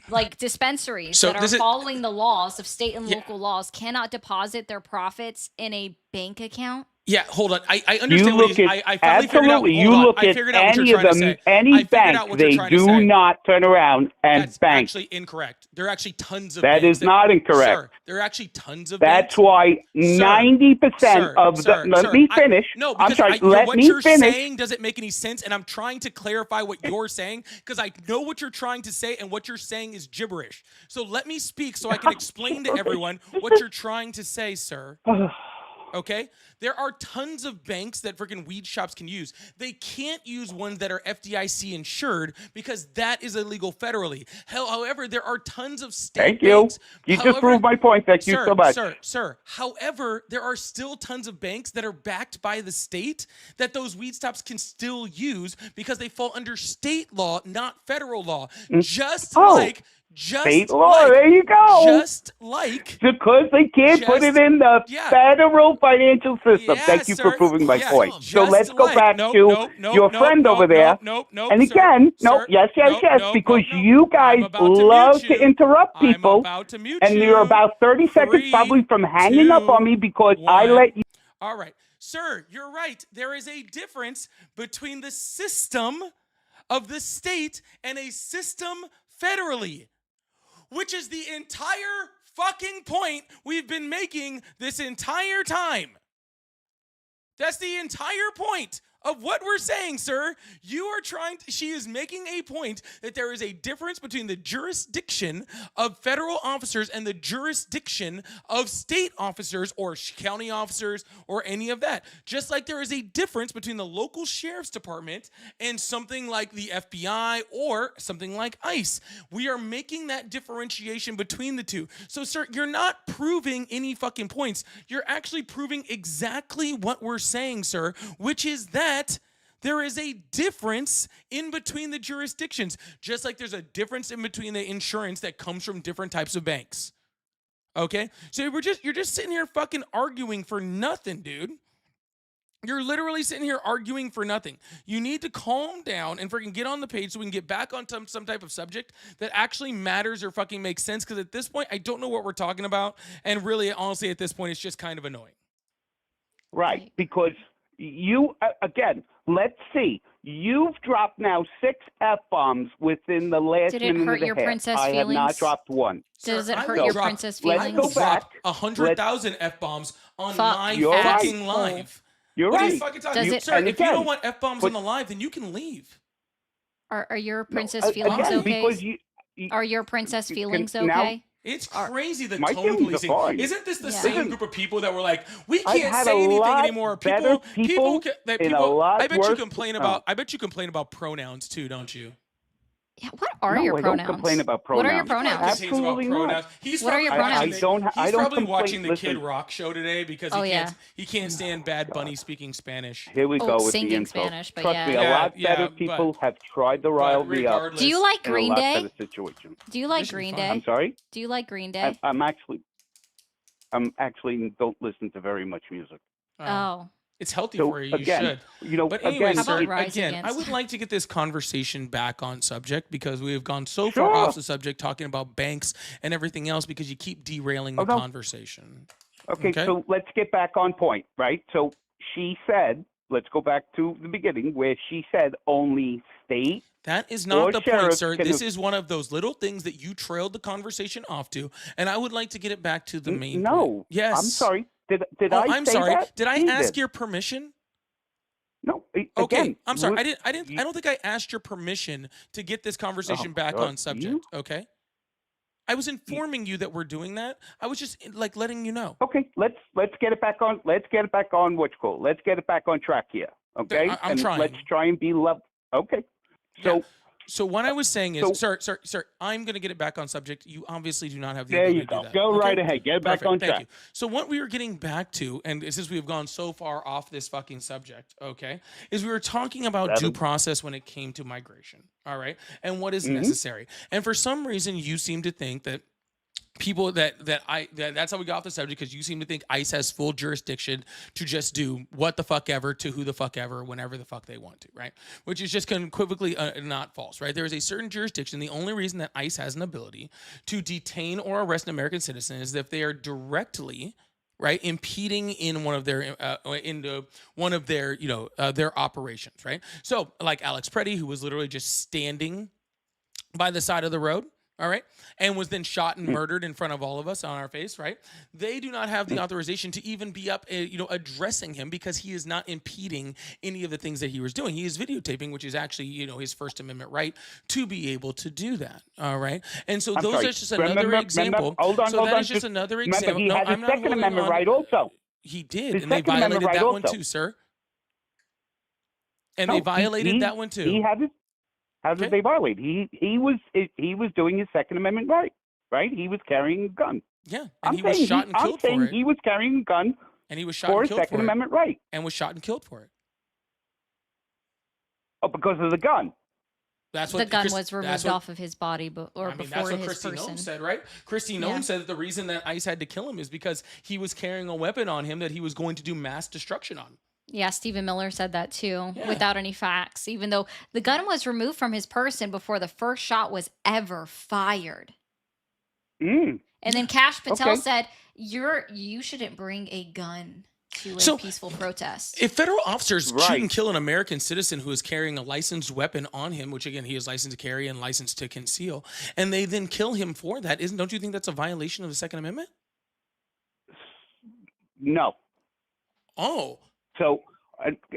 like dispensaries So that are this is- following the laws of state and local laws cannot deposit their profits in a bank account? Yeah, hold on. I understand what look he's. at I finally figured out. absolutely. Hold You on. look I at figured out what any you're of trying to them, say. I any figured bank, out what you're they trying to do say. not turn around and That's bank. actually incorrect. There are actually tons of That banks is not incorrect. Sir, there are actually tons of That's banks. why 90% of the. Let me finish. No, I'm because sorry. what Let me you're finish. saying doesn't make any sense, and I'm trying to clarify what you're saying because I know what you're trying to say, and what you're saying is gibberish. So let me speak so I can explain to everyone what you're trying to say, sir. Okay? There are tons of banks that freaking weed shops can use. They can't use ones that are FDIC insured because that is illegal federally. However, there are tons of state Thank you. banks. You just proved my point. Thank you so much. Sir. However, there are still tons of banks that are backed by the state that those weed stops can still use because they fall under state law, not federal law. State law. There you go. Just like because they can't put it in the federal financial system. Thank you for proving my point. So let's go back to your friend over there. And again, yes, because you guys love to interrupt people, and you're about 30 seconds probably from hanging up on me because I let you. All right. Sir, you're right. There is a difference between the system of the state and a system federally, which is the entire fucking point we've been making this entire time. That's the entire point of what we're saying, sir. You are she is making a point that there is a difference between the jurisdiction of federal officers and the jurisdiction of state officers or county officers or any of that. Just like there is a difference between the local sheriff's department and something like the FBI or something like ICE. We are making that differentiation between the two. So, sir, you're not proving any fucking points. You're actually proving exactly what we're saying, sir, which is that there is a difference in between the jurisdictions, just like there's a difference in between the insurance that comes from different types of banks. Okay? So you're just sitting here fucking arguing for nothing, dude. You're literally sitting here arguing for nothing. You need to calm down and freaking get on the page so we can get back on some type of subject that actually matters or fucking makes sense, because at this point, I don't know what we're talking about, and really, honestly, at this point, it's just kind of annoying. Right, because you, again, let's see. You've dropped now 6 F-bombs within the last Did it minute hurt and a your half. princess I have not feelings? dropped one. Does it hurt So, your princess let's feelings? go back. 100,000 F-bombs on Fuck my You're fucking right. live. You're What are right. you fucking talking Does about? it- Sir, And if you again, don't want F-bombs but- on the live, then you can leave. Are your princess No, feelings again, okay? because you Are your princess feelings now- okay? It's crazy the My tone feelings are policing. fine. Isn't this the Yeah. same Listen, group of people that were like, we I've can't had say a anything lot anymore? better People, in a lot I bet you worse- complain about. I bet you complain about pronouns too, don't you? Yeah, what are No, your I don't pronouns? complain about What are your pronouns. pronouns? Absolutely not. He's What are your probably pronouns? watching the- I He's don't probably complain. watching the Kid Listen. Rock show today because Oh, he can't stand Bad Bunny speaking Spanish. Here we Oh, go with the singing info. Spanish, but Trust yeah. me, a Yeah, lot better people have tried to rile me up. regardless- Do you like in a Green lot Day? better situation. Do you like This should be Green fun. Day? I'm sorry? Do you like Green Day? I'm actually. actually don't listen to very much music. Oh. It's healthy So for you. You again, should. you know, But again, anyways, How about sir, Rise again, I Against? would like to get this conversation back on subject because we have gone so far Sure. off the subject talking about banks and everything else because you keep derailing the Oh, no. conversation. Okay, so let's get back on point, right? So she said, let's go back to the beginning where she said only state. That is or not the point, sheriff sir. can This do- is one of those little things that you trailed the conversation off to, and I would like to get it back to the main No, point. Yes. I'm sorry. Did Oh, I I'm say sorry. that? Did I She ask did. your permission? No. Okay, Again, I'm sorry. look- I don't think I asked your permission to get this conversation back God, on subject. Okay. I was informing you that we're doing that. I was just like letting you know. Okay, let's get it back on. Let's get it back on what you call. Let's get it back on track here. Okay, I'm and trying. let's try and be level. Okay, so So what I was saying is, So- sir, I'm going to get it back on subject. You obviously do not have the there ability you to do go. that. Go okay? right ahead. Get it back Perfect. on Thank track. you. So what we were getting back to, and since we have gone so far off this fucking subject, okay, is we were talking about due Seven. process when it came to migration. All right, and what is Mhm. necessary. And for some reason, you seem to think that people that's how we got off the subject because you seem to think ICE has full jurisdiction to just do what the fuck ever to who the fuck ever whenever the fuck they want to, right? Which is just unequivocally not false, right? There is a certain jurisdiction. The only reason that ICE has an ability to detain or arrest an American citizen is if they are directly right impeding in one of their their operations, right? So like Alex Preddy, who was literally just standing by the side of the road, all right, and was then shot and murdered in front of all of us on our face, right? They do not have the authorization to even be up, addressing him because he is not impeding any of the things that he was doing. He is videotaping, which is actually, his First Amendment right to be able to do that, all right? And so I'm those sorry. are just another Remember- example. hold on, so hold that on. is just another Remember, example. he No, has I'm a not Second holding Amendment on. right also. He did, His and they Second Amendment violated right that one also. too, sir. And No, they violated that one too. He had his. How did they violate? He was doing his Second Amendment right. Right? He was carrying a gun. Yeah, and I'm he was saying shot and I'm killed for saying it. he was carrying a gun And he was shot for and his killed Second for it. Amendment right. And was shot and killed for it. Oh, because of the gun. That's The what gun Chris- was that's removed what- off of his body, or I mean, before that's what his Christy person. Nome said, right? Christy Nome Yeah. said that the reason that ICE had to kill him is because he was carrying a weapon on him that he was going to do mass destruction on. Yeah, Stephen Miller said that too, Yeah. without any facts, even though the gun was removed from his person before the first shot was ever fired. Mm. And then Cash Patel Okay. said, you shouldn't bring a gun to a So, peaceful protest. If federal officers shoot Right. and kill an American citizen who is carrying a licensed weapon on him, which again he is licensed to carry and licensed to conceal, and they then kill him for that, don't you think that's a violation of the Second Amendment? No. Oh, So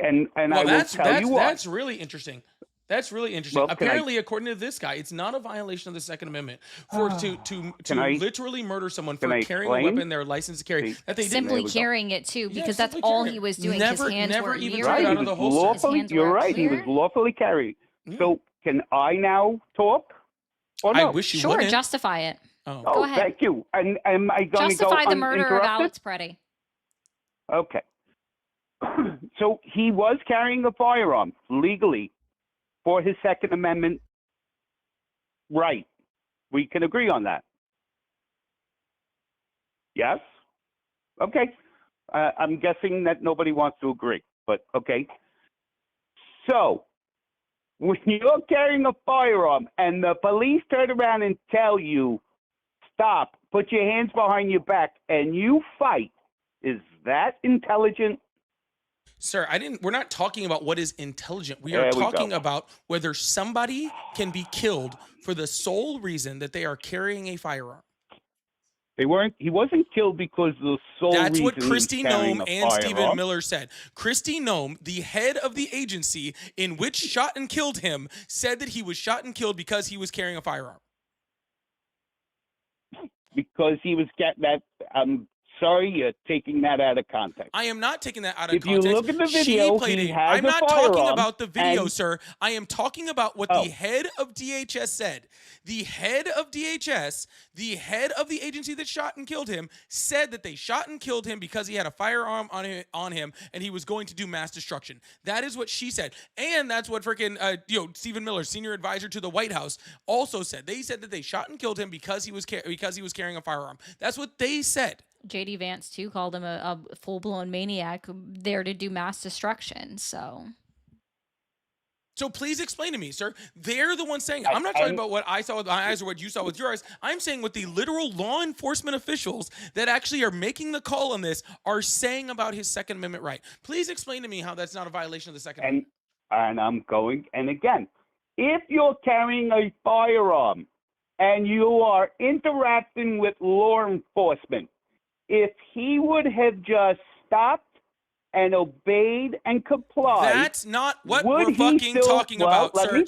and I well, will tell you what. that's really interesting. That's really interesting. Well, can I- Apparently, according to this guy, it's not a violation of the Second Amendment for to Can I- literally murder someone can for I carrying a explain? weapon they're licensed to carry. That they didn't. Simply go. carrying it too, Yeah, because that's simply all carrying he it. was doing. Never- his hands never were even near took Right, it he out him. of the was holster. lawfully. Hands were You're up right. He was here. lawfully carried. Mm. So can I now talk? Or I no? wish you Sure, wouldn't. justify it. Oh. Oh, Go ahead. thank you. And am I going to go Justify the murder of uninterrupted? Alex Preddy. Okay. So he was carrying a firearm legally for his Second Amendment right. We can agree on that. Yes? Okay. I'm guessing that nobody wants to agree, but okay. So, when you're carrying a firearm and the police turn around and tell you, stop, put your hands behind your back, and you fight, is that intelligent? Sir, we're not talking about what is intelligent. We There are we go. talking about whether somebody can be killed for the sole reason that they are carrying a firearm. He wasn't killed because the sole That's reason what he was Christy carrying Nome a and Stephen firearm. Miller said. Christy Nome, the head of the agency in which shot and killed him, said that he was shot and killed because he was carrying a firearm. Because he was that. I'm sorry, you're taking that out of context. I am not taking that out of If you context. look at the She video, played he it. has I'm a not talking firearm, about the video, and- sir. I am talking about what Oh. the head of DHS said. The head of DHS, the head of the agency that shot and killed him, said that they shot and killed him because he had a firearm on him and he was going to do mass destruction. That is what she said. And that's what freaking Stephen Miller, senior advisor to the White House, also said. They said that they shot and killed him because he was carrying a firearm. That's what they said. JD Vance too called him a full-blown maniac there to do mass destruction. So please explain to me, sir. They're the ones saying it. I'm not talking about what I saw with my eyes or what you saw with your eyes. I'm saying what the literal law enforcement officials that actually are making the call on this are saying about his Second Amendment right. Please explain to me how that's not a violation of the Second Amendment. And I'm going, and again, if you're carrying a firearm and you are interacting with law enforcement, if he would have just stopped and obeyed and complied. That's not what we're fucking talking about, sir.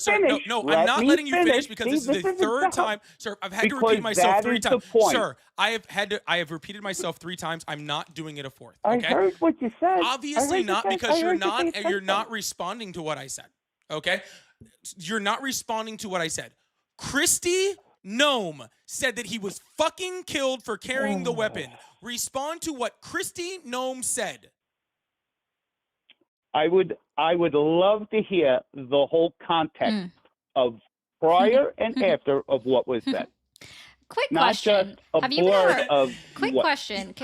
No, I'm not letting you finish because this is the third time. Sir, I've had to repeat myself 3 times. Sir, I have repeated myself 3 times. I'm not doing it a fourth. Okay? I heard what you said. Obviously not, because you're not responding to what I said. Okay? You're not responding to what I said. Kristi Noem said that he was fucking killed for carrying the weapon. Respond to what Kristi Noem said. I would love to hear the whole context of prior and after of what was said. Quick Not question. Just a Have you blur ever? of Quick what. question.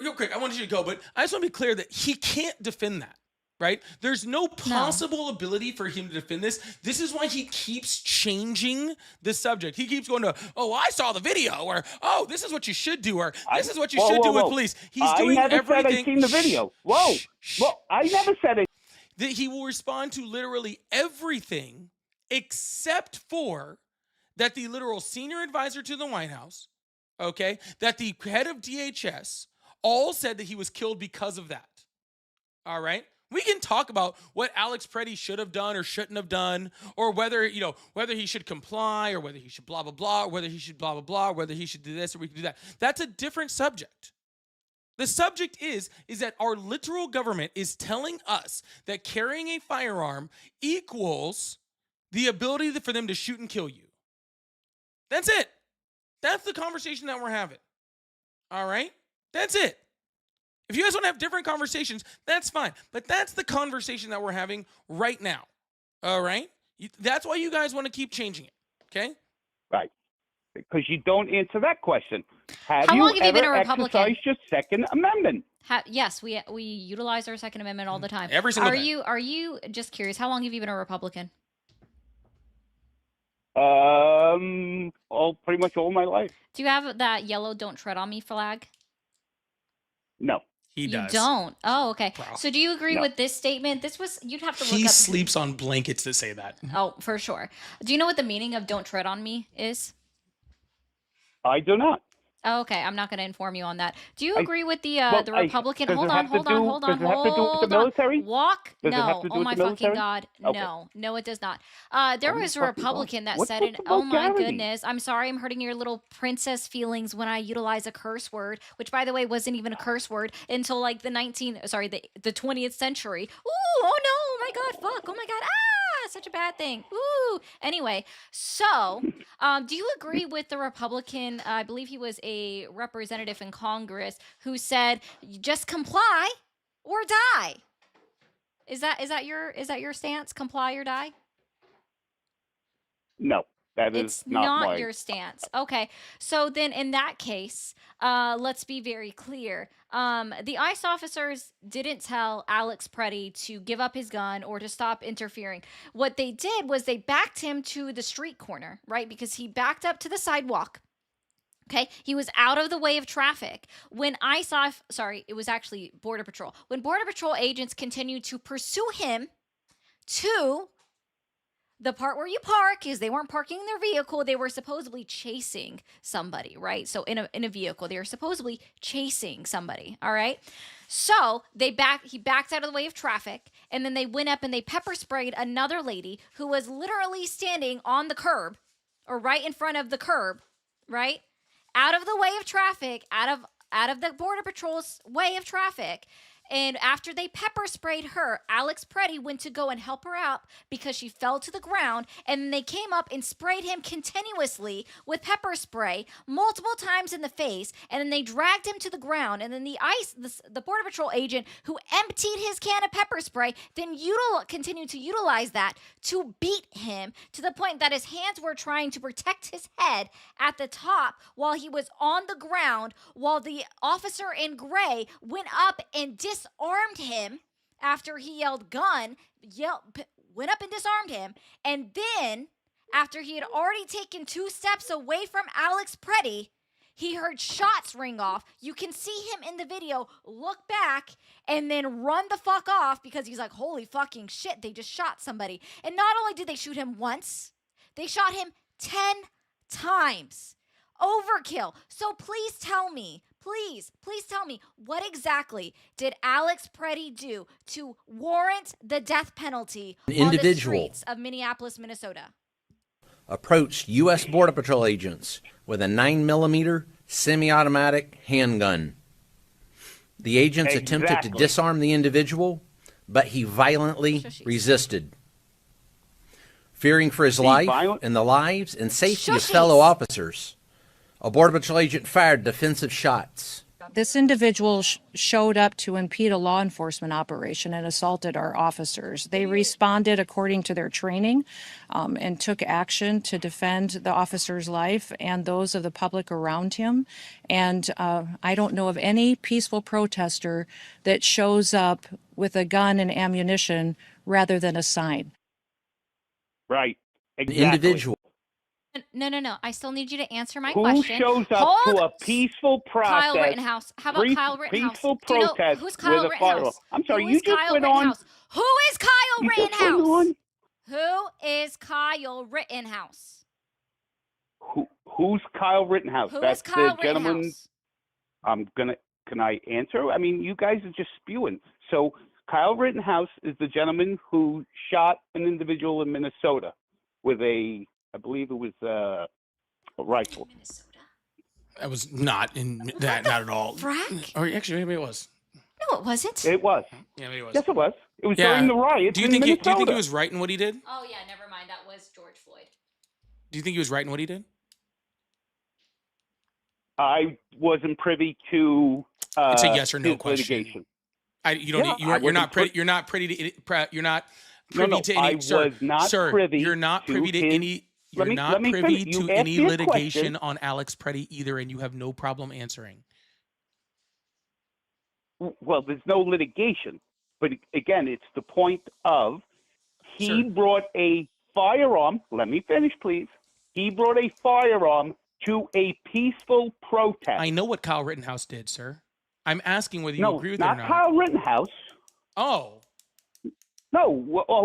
Real quick, I wanted you to go, but I just want to be clear that he can't defend that. Right? There's no possible ability for him to defend this. This is why he keeps changing the subject. He keeps going to, I saw the video, or, this is what you should do, or this is what you should do with police. He's doing everything. I never said I've seen the video. Whoa. Well, I never said it. That he will respond to literally everything except for that the literal senior advisor to the White House, okay, that the head of DHS all said that he was killed because of that. All right? We can talk about what Alex Preddy should have done or shouldn't have done, or whether he should comply, or whether he should blah, blah, blah, or whether he should blah, blah, blah, or whether he should do this or we can do that. That's a different subject. The subject is that our literal government is telling us that carrying a firearm equals the ability for them to shoot and kill you. That's it. That's the conversation that we're having. All right? That's it. If you guys want to have different conversations, that's fine. But that's the conversation that we're having right now. All right? That's why you guys want to keep changing it. Okay? Right. Because you don't answer that question. How long have you been a ever Republican? exercised your Second Amendment? Yes, we utilize our Second Amendment all the time. Every single day. Are you just curious? How long have you been a Republican? Pretty much all my life. Do you have that yellow "Don't Tread on Me" flag? No. He does. You don't. Oh, okay. Wow. So do you agree No. with this statement? You'd have to look He up. sleeps on blankets that say that. Oh, for sure. Do you know what the meaning of "Don't Tread on Me" is? I do not. Oh, okay, I'm not going to inform you on that. Do you I- agree with the well, Republican? does it Hold on, have to hold on, do- hold on, does it have to do with the hold on. military? Walk? Does it have No. to do Oh with my the fucking military? god. Okay. No, it does not. There Oh my was a fucking God. Republican that What's said, with the "Oh my vulgarity? goodness, I'm sorry, I'm hurting your little princess feelings when I utilize a curse word," which, by the way, wasn't even a curse word until like the 20th century. Ooh, oh no, oh my god, fuck, oh my god, such a bad thing. Ooh. Anyway, so do you agree with the Republican? I believe he was a representative in Congress who said, "Just comply or die." Is that your stance? Comply or die? No. That is It's not not my... your stance. Okay. So then in that case, let's be very clear. The ICE officers didn't tell Alex Preddy to give up his gun or to stop interfering. What they did was they backed him to the street corner, right? Because he backed up to the sidewalk. Okay, he was out of the way of traffic. When it was actually Border Patrol. When Border Patrol agents continued to pursue him to the part where you park, because they weren't parking in their vehicle, they were supposedly chasing somebody, right? So in a vehicle, they were supposedly chasing somebody, all right? So he backed out of the way of traffic, and then they went up and they pepper sprayed another lady who was literally standing on the curb, or right in front of the curb, right? Out of the way of traffic, out of the Border Patrol's way of traffic. And after they pepper sprayed her, Alex Preddy went to go and help her out because she fell to the ground. And then they came up and sprayed him continuously with pepper spray multiple times in the face. And then they dragged him to the ground. And then the Border Patrol agent who emptied his can of pepper spray then continued to utilize that to beat him to the point that his hands were trying to protect his head at the top while he was on the ground, while the officer in gray went up and disarmed him after he yelled gun, went up and disarmed him. And then, after he had already taken 2 steps away from Alex Preddy, he heard shots ring off. You can see him in the video look back and then run the fuck off because he's like, holy fucking shit, they just shot somebody. And not only did they shoot him once, they shot him 10 times. Overkill. So please tell me, please tell me, what exactly did Alex Preddy do to warrant the death penalty on the streets of Minneapolis, Minnesota? Approached U.S. Border Patrol agents with a 9mm semi-automatic handgun. The agents attempted to disarm the individual, but he violently resisted. Fearing for his life and the lives and safety of fellow officers, a Border Patrol agent fired defensive shots. This individual showed up to impede a law enforcement operation and assaulted our officers. They responded according to their training and took action to defend the officer's life and those of the public around him. And I don't know of any peaceful protester that shows up with a gun and ammunition rather than a sign. Right. Exactly. Individual. No. I still need you to answer my Who question. shows up to a peaceful process? Kyle Rittenhouse. How about Kyle Rittenhouse? Peaceful Do you know protest who's Kyle with a firearm. Rittenhouse? I'm sorry, Who you is just Kyle went on. Rittenhouse? Who is Kyle You just went Rittenhouse? on. Who is Kyle Rittenhouse? Who's Kyle Rittenhouse? Who That's is Kyle the gentleman. Rittenhouse? Can I answer? I mean, you guys are just spewing. So Kyle Rittenhouse is the gentleman who shot an individual in Minnesota with I believe it was a rifle. That was not not at all. Frack? Or actually, maybe it was. No, it wasn't. It was. Yeah, maybe it was. Yes, it was. It was during the riots. Do you in think Minnesota. he was right in what he did? Oh yeah, never mind. That was George Floyd. Do you think he was right in what he did? I wasn't privy to. It's a yes or no his question. litigation. You're not privy to any. I was not sir, privy. You're not privy to his, any. You're not privy to any litigation on Alex Preddy either, and you have no problem answering. Well, there's no litigation, but again, it's the point of he brought a firearm. Let me finish, please. He brought a firearm to a peaceful protest. I know what Kyle Rittenhouse did, sir. I'm asking whether you agree with it or not. Not Kyle Rittenhouse. Oh. No,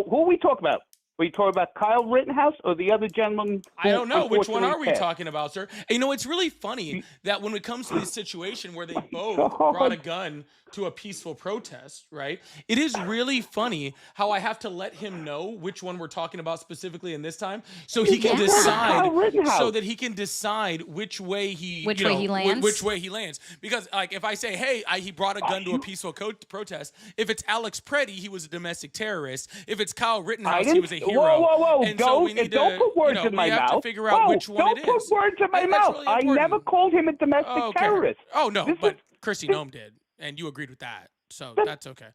who are we talking about? Are you talking about Kyle Rittenhouse or the other gentleman? I don't know. Which one are we passed? talking about, sir? And, you know, it's really funny that when it comes to this situation where they both brought a gun to a peaceful protest, right? It is really funny how I have to let him know which one we're talking about specifically in this time, so he can decide, so that he can decide which way he lands. Which way he lands. Because like if I say, hey, he brought a gun to a peaceful protest. If it's Alex Preddy, he was a domestic terrorist. If it's Kyle Rittenhouse, he was a hero. Whoa! And Don't put words in my we have mouth. to figure out which one it is. Don't put words in my mouth. Really I never called him a domestic terrorist. Oh no, but Chrissy Nome did, and you agreed with that, so that's okay.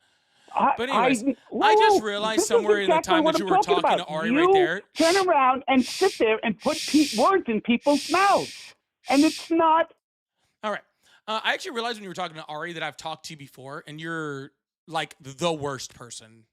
But anyways, I just realized somewhere in the time that you were talking to Ari right there. Turn around and sit there and put words in people's mouths, and it's not. All right. I actually realized when you were talking to Ari that I've talked to you before, and you're like the worst person.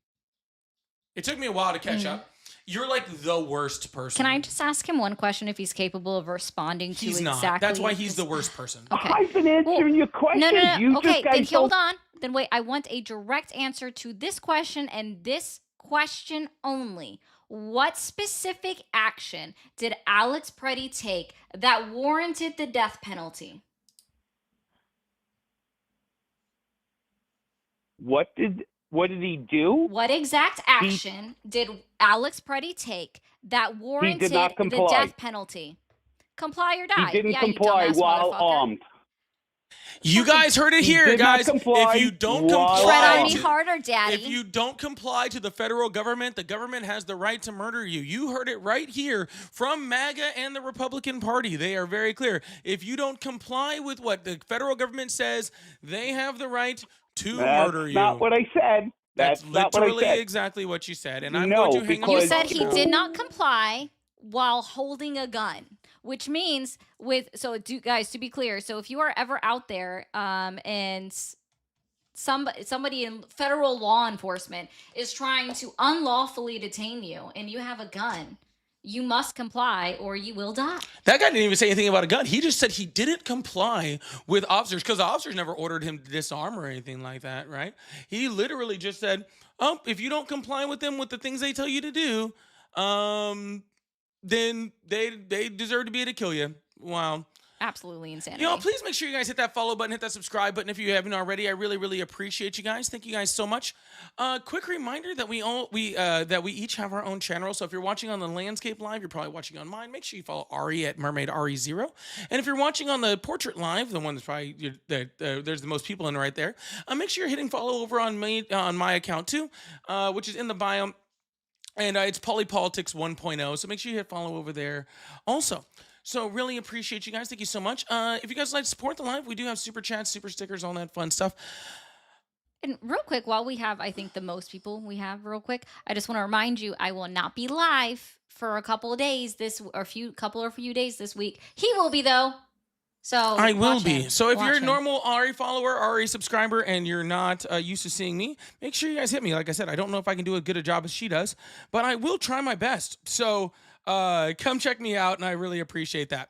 It took me a while to catch up. You're like the worst person. Can I just ask him one question if he's capable of responding to exactly? He's not. That's why he's the worst person. Okay. I've been answering your question. No. Okay, then hold on. Then wait, I want a direct answer to this question and this question only. What specific action did Alex Preddy take that warranted the death penalty? What did he do? What exact action did Alex Preddy take that warranted the death penalty? Comply or die. He didn't comply while armed. You guys heard it He here, did not guys. comply. If you don't Tread comply, on me harder, Daddy. If you don't comply to the federal government, the government has the right to murder you. You heard it right here from MAGA and the Republican Party. They are very clear. If you don't comply with what the federal government says, they have the right to murder you. That's not what I said. That's not what I literally said. exactly what you said. And I'm No, going to hang up You the said phone he now. did not comply while holding a gun, which means guys, to be clear, so if you are ever out there and somebody in federal law enforcement is trying to unlawfully detain you and you have a gun, you must comply or you will die. That guy didn't even say anything about a gun. He just said he didn't comply with officers because the officers never ordered him to disarm or anything like that, right? He literally just said, if you don't comply with them with the things they tell you to do, then they deserve to be able to kill you. Wow. Absolutely insanity. Y'all, please make sure you guys hit that follow button, hit that subscribe button if you haven't already. I really, really appreciate you guys. Thank you guys so much. Quick reminder that we each have our own channel. So if you're watching on the Landscape Live, you're probably watching on mine. Make sure you follow Ari at Mermaid Ari0. And if you're watching on the Portrait Live, the one that's probably there's the most people in right there, make sure you're hitting follow over on my account too, which is in the bio. And it's Polypolitics 1.0. So make sure you hit follow over there also. So really appreciate you guys. Thank you so much. If you guys would like to support the live, we do have super chats, super stickers, all that fun stuff. And real quick, while we have, I think, the most people we have, real quick, I just want to remind you, I will not be live for a couple of days few days this week. He will be though. So I will watch be. him. So if Watch you're a him. normal Ari follower, Ari subscriber, and you're not used to seeing me, make sure you guys hit me. Like I said, I don't know if I can do as good a job as she does, but I will try my best. So come check me out, and I really appreciate that.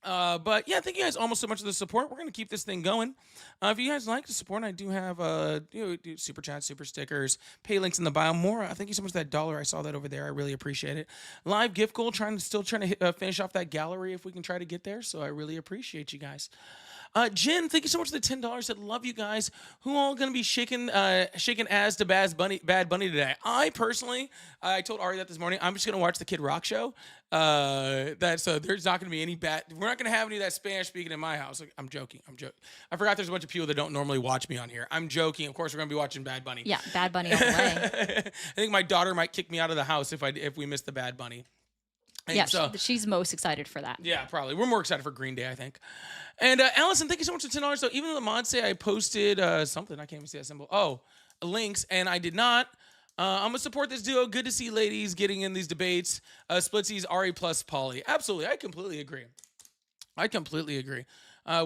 But yeah, thank you guys almost so much for the support. We're gonna keep this thing going. If you guys like to support, I do have super chat, super stickers, pay links in the bio. Mora, thank you so much for that $1. I saw that over there. I really appreciate it. Live gift goal, trying to finish off that gallery if we can try to get there. So I really appreciate you guys. Jen, thank you so much for the $10. Said love you guys. Who all gonna be shaking ass to Bad Bunny today? I personally, I told Ari that this morning. I'm just gonna watch the Kid Rock show. So there's not gonna be any bad. We're not gonna have any of that Spanish speaking in my house. Like, I'm joking. I forgot there's a bunch of people that don't normally watch me on here. I'm joking. Of course, we're gonna be watching Bad Bunny. Yeah, Bad Bunny all the way. I think my daughter might kick me out of the house if we miss the Bad Bunny. And Yeah, so, she's most excited for that. yeah, probably. We're more excited for Green Day, I think. And Allison, thank you so much for $10. So even though the mods say I posted something, I can't even see that symbol. Oh, links, and I did not. I'm gonna support this duo. Good to see ladies getting in these debates. Splitsies, Ari plus Polly. Absolutely, I completely agree.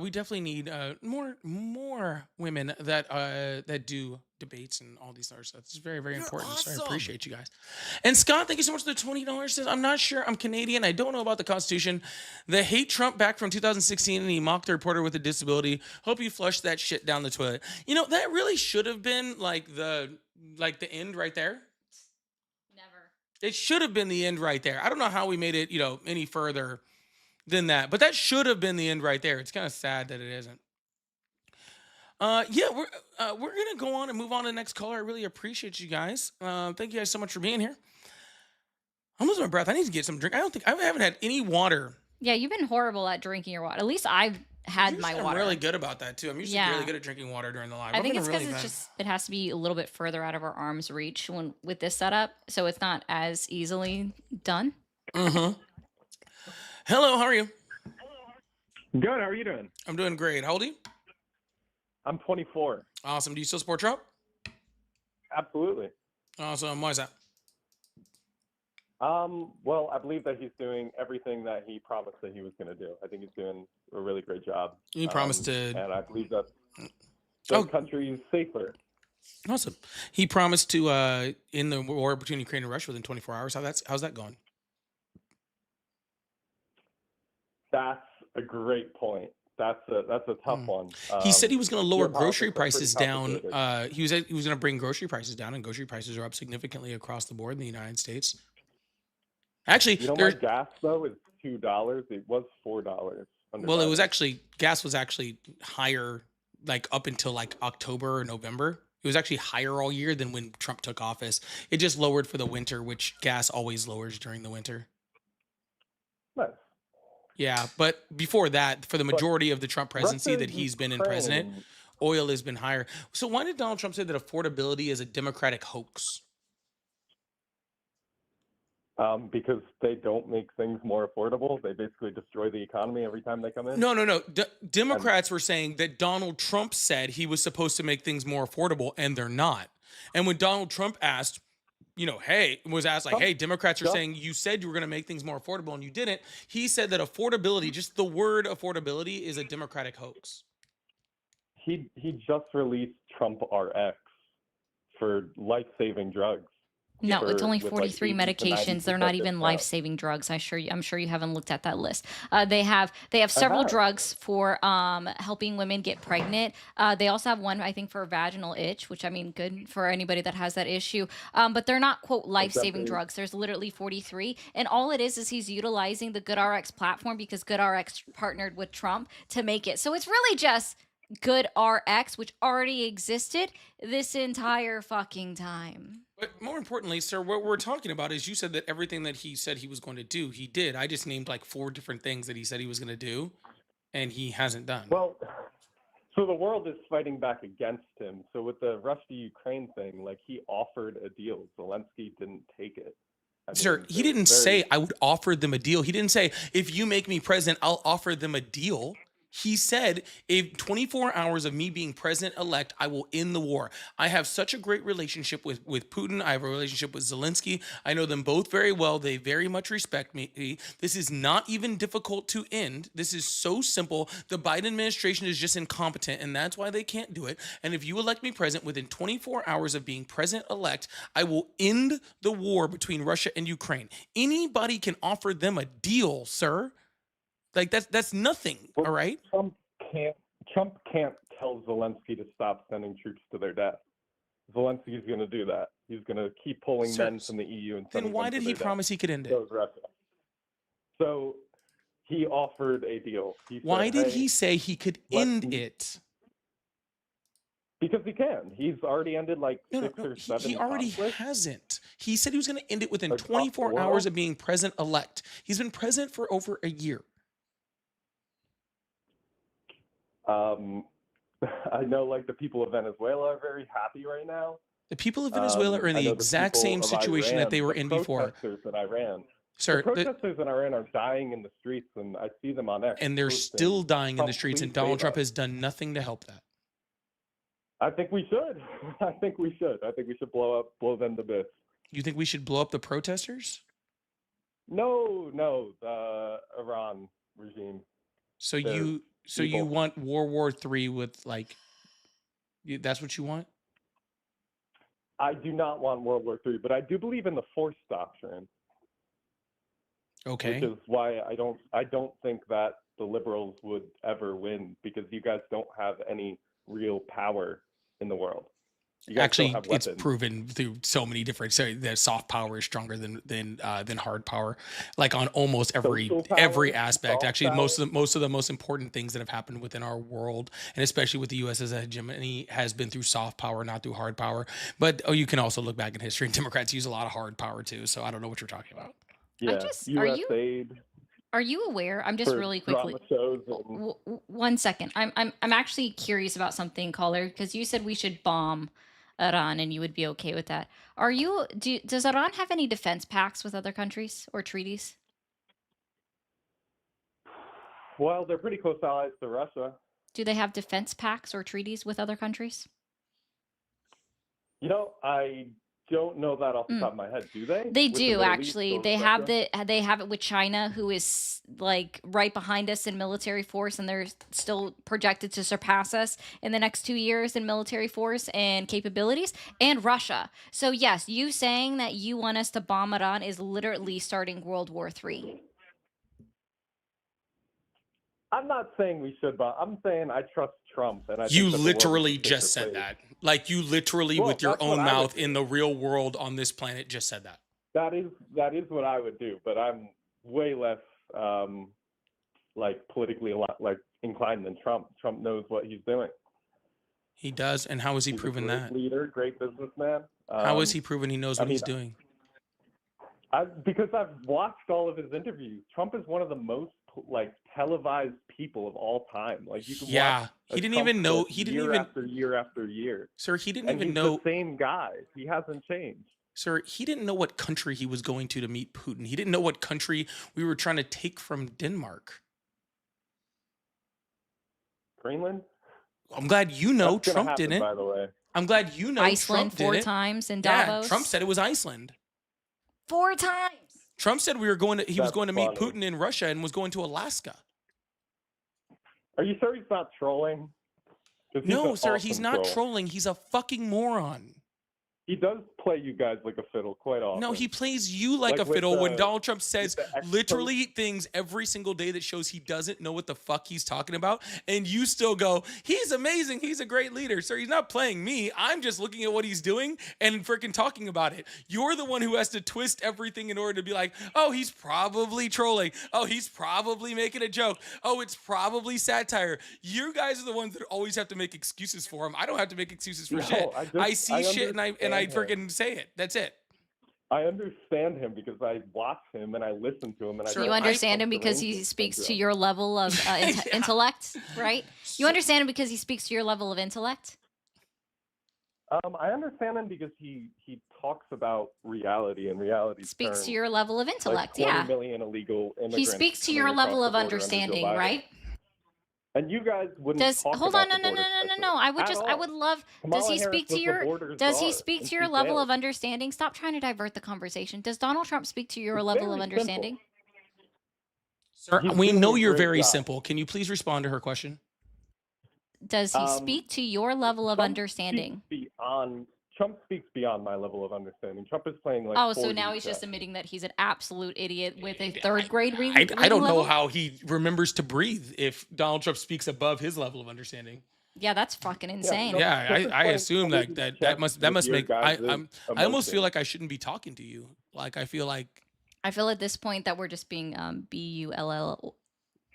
We definitely need more women that do debates and all these other stuff. It's very, very important. So I appreciate you guys. And Scott, thank you so much for the $20. Says, I'm not sure. I'm Canadian. I don't know about the Constitution. They hate Trump back from 2016 and he mocked a reporter with a disability. Hope you flush that shit down the toilet. You know, that really should have been like the end right there. Never. It should have been the end right there. I don't know how we made it, any further than that, but that should have been the end right there. It's kind of sad that it isn't. Yeah, we're gonna go on and move on to the next caller. I really appreciate you guys. Thank you guys so much for being here. I'm losing my breath. I need to get some drink. I haven't had any water. Yeah, you've been horrible at drinking your water. At least I've had my I'm water. really good about that too. I'm usually Yeah. really good at drinking water during the live. I think I've it's been because really it has to be a little bit further out of our arm's reach with this setup, so it's not as easily done. Mm-hmm. Hello, how are you? Good. How are you doing? I'm doing great. How old are you? I'm 24. Awesome. Do you still support Trump? Absolutely. Awesome. Why is that? Well, I believe that he's doing everything that he promised that he was going to do. I think he's doing a really great job. He promised to, and I believe that the country is safer. Awesome. He promised to end the war between Ukraine and Russia within 24 hours. How's that going? That's a great point. That's a tough one. He said he was going to lower grocery politics are pretty prices down. complicated. He was going to bring grocery prices down, and grocery prices are up significantly across the board in the United States. Actually, You know, my gas though is $2. It was $4. well, it was actually gas was actually higher, like up until like October or November. It was actually higher all year than when Trump took office. It just lowered for the winter, which gas always lowers during the winter. Nice. Yeah, but before that, for the But majority of the Trump presidency Russia that and he's been in president, Ukraine, oil has been higher. So why did Donald Trump say that affordability is a Democratic hoax? because they don't make things more affordable. They basically destroy the economy every time they come in. No. And Democrats were saying that Donald Trump said he was supposed to make things more affordable, and they're not. And when Donald Trump asked, was asked like, Trump hey, Democrats are just saying you said you were going to make things more affordable and you didn't. He said that affordability, just the word affordability, is a Democratic hoax. he just released Trump RX for life-saving drugs No, it's only with like 43 80 to medications. They're not 90% even discount. life-saving drugs. I'm sure you haven't looked at that list. They have I several have. drugs for helping women get pregnant. They also have one, I think, for vaginal itch, which I mean, good for anybody that has that issue. But they're not quote life-saving Ozempic. drugs. There's literally 43, and all it is he's utilizing the GoodRx platform because GoodRx partnered with Trump to make it. So it's really just GoodRx, which already existed this entire fucking time. But more importantly, sir, what we're talking about is you said that everything that he said he was going to do, he did. I just named like 4 different things that he said he was going to do, and he hasn't done. Well, so the world is fighting back against him. So with the Russia-Ukraine thing, like he offered a deal. Zelensky didn't take it. Sir, he didn't say I would offer them a deal. He didn't say, if you make me president, I'll offer them a deal. He said, if 24 hours of me being president-elect, I will end the war. I have such a great relationship with Putin. I have a relationship with Zelensky. I know them both very well. They very much respect me. This is not even difficult to end. This is so simple. The Biden administration is just incompetent, and that's why they can't do it. And if you elect me president within 24 hours of being president-elect, I will end the war between Russia and Ukraine. Anybody can offer them a deal, sir. Like that's nothing, all right? Trump can't tell Zelensky to stop sending troops to their death. Zelensky's going to do that. He's going to keep pulling Sir, men from the EU and Then sending why them did to he their promise he could end death. it? So is Russia. So he offered a deal. He said, Why did "Hey, he say he could let end me-" it? Because he can. He's already ended like No, 6 or 7 he already conflicts. hasn't. He said he was going to end it within Across the 24 hours world? of being president-elect. He's been president for over a year. I know like the people of Venezuela are very happy right now. The people of Venezuela are in I the know exact people same of situation that Iran, they were the in before. protesters in Iran. Sir, the protesters in Iran are dying in the streets, and I see them on X. and they're posting, still dying in the "Trump, streets, please and Donald save Trump us." has done nothing to help that. I think we should. I think we should. I think we should blow them to bits. You think we should blow up the protesters? No, the Iran regime. So They're you evil. want World War III with like, that's what you want? I do not want World War III, but I do believe in the force doctrine. Okay. Which is why I don't think that the liberals would ever win, because you guys don't have any real power in the world. You guys Actually, don't have it's weapons. proven through so many different. So that soft power is stronger than hard power, like on almost every Social power, every aspect. soft Actually, power. most of the most important things that have happened within our world, and especially with the U.S. as a hegemony, has been through soft power, not through hard power. But you can also look back in history, and Democrats use a lot of hard power too. So I don't know what you're talking about. Yeah, just- U.S. aid. Are you aware? I'm just for really quickly. drama shows and- 1 second. I'm actually curious about something, caller, because you said we should bomb Iran and you would be okay with that. Does Iran have any defense pacts with other countries or treaties? Well, they're pretty close allies to Russia. Do they have defense pacts or treaties with other countries? You know, I don't know that off the top of my head. Do they? They With the do Middle East actually. or They have Russia? they have it with China, who is like right behind us in military force, and they're still projected to surpass us in the next 2 years in military force and capabilities, and Russia. So yes, you saying that you want us to bomb Iran is literally starting World War III. I'm not saying we should, but I'm saying I trust Trump, and I You think that the world literally is a just safer said place. that. Like you literally, Well, with your that's what own I would mouth in the real world on this planet, just said that. That is what I would do, but I'm way less like politically like inclined than Trump. Trump knows what he's doing. He does, and how has he He's proven a great that? leader, great businessman. How has he proven he knows what he's mean, doing? Because I've watched all of his interviews. Trump is one of the most televised people of all time. Like you can watch he didn't Trump even know. clip He didn't year even. after year after year. Sir, he didn't And even he's know. the same guy. He hasn't changed. Sir, he didn't know what country he was going to meet Putin. He didn't know what country we were trying to take from Denmark. Greenland? I'm glad you know. That's gonna Trump happen, didn't. by the way. I'm glad you know. Iceland Trump 4 didn't. times in Yeah, Davos. Trump said it was Iceland. 4 times. Trump said he was That's going to meet funny. Putin in Russia and was going to Alaska. Are you sure he's not trolling? 'Cause he's No, an sir, he's awesome not troll. trolling. He's a fucking moron. He does play you guys like a fiddle quite often. No, he plays you like a with fiddle when the- Donald Trump says with the expos- literally things every single day that shows he doesn't know what the fuck he's talking about. And you still go, he's amazing. He's a great leader. Sir, he's not playing me. I'm just looking at what he's doing and freaking talking about it. You're the one who has to twist everything in order to be like, oh, he's probably trolling. Oh, he's probably making a joke. Oh, it's probably satire. You guys are the ones that always have to make excuses for him. I don't have to make excuses for No, shit. I see shit and I understand him. freaking say it. That's it. I understand him because I watch him and I listen to him and You understand him because he speaks to your level of intellect, right? You understand him because he speaks to your level of intellect? I understand him because he talks about reality and reality Speaks to your level of intellect, like 20 yeah. million illegal immigrants. He speaks to coming your across level the of border under Joe understanding, Biden. right? And you guys wouldn't talk Hold about on, the no. border I would at just I all. would love Kamala does he Harris speak to was the your border does he czar, speak and to your she level failed. of understanding? Stop trying to divert the conversation. Does Donald Trump speak to your It's level of very understanding? Sir, He's we doing know a you're great very job. simple. Can you please respond to her question? Does he speak to your level of Trump understanding? Trump speaks beyond my level of understanding. Trump is playing like Oh, so 4D now he's chess. just admitting that he's an absolute idiot with a third grade reading I don't know level? how he remembers to breathe if Donald Trump speaks above his level of understanding. Yeah, that's fucking insane. Yeah, I assume that must your make guys' I almost feel emotions. like I shouldn't be talking to you. Like I feel like I feel at this point that we're just being BULL.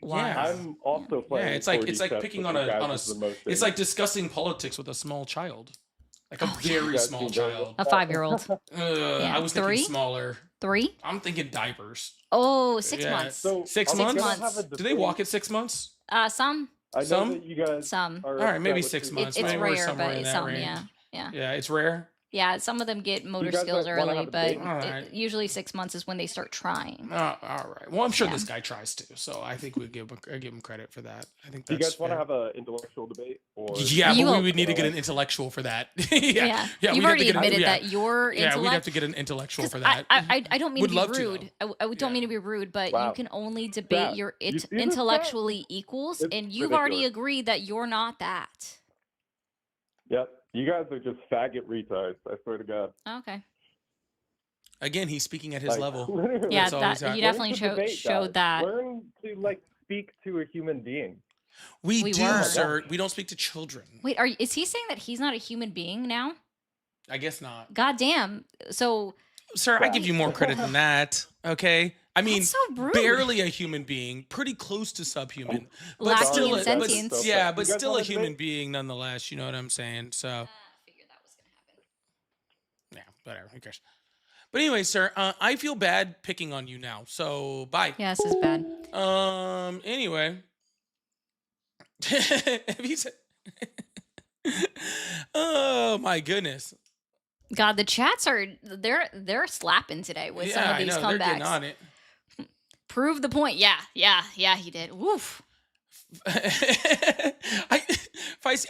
yeah. I'm also playing. Yeah, it's like 4D chess picking with on you guys a as the most it's like discussing politics with a small child. Like a very guys small seem very- child. A 5-year-old. I was thinking 3? smaller. 3? I'm thinking diapers. Oh, 6 Yeah. months. So, 6 are we months? gonna have a Do they debate? walk at 6 months? Some. I know Some? that you guys Some. are All right, maybe upset with 6 the- months. It's Maybe we're rare, somewhere but in that some, range. yeah. Yeah, it's rare. Yeah, some of them get motor guys skills wanna early, have a but debate? All right. usually 6 months is when they start trying. All right. Well, I'm sure Yeah. this guy tries to, so I think we give him credit for that. I think Do you that's guys want to fair. have an intellectual debate? Or Yeah, You but we will- would need to get You an know, intellectual for that. Yeah. we'd You've have to already get admitted yeah. that your Yeah, we'd have intellect. to get an intellectual 'Cause for that. I don't mean Would to love be to, rude. I don't mean to be rude, but Wow. you can only debate Chat. your You see this, intellectually equals, It's and you've already ridiculous. agreed that you're not that. Yep. You guys are just faggot retards. I swear to God. Okay. Again, he's speaking at his Like, level. literally. Yeah, That's all he's that got. you Learn definitely to debate, showed guys. that. Learn to speak to a human being. We We do, were. sir. We don't speak to children. Wait, is he saying that he's not a human being now? I guess not. God damn. So Sir, I give you more credit than that. Okay? I mean, that's so rude. barely a human being, pretty close to subhuman. But Lacking still in but, sentience. yeah, You but guys still a wanna debate? human being nonetheless, you know what I'm saying? So figured that was gonna happen. yeah, whatever. Who cares? But anyway, sir, I feel bad picking on you now. So bye. Yeah, this is bad. Anyway. Have you said oh my goodness. God, the chats are they're slapping today with some Yeah, of I these know. They're getting comebacks. on it. Prove the point. Yeah, he did. Woof. I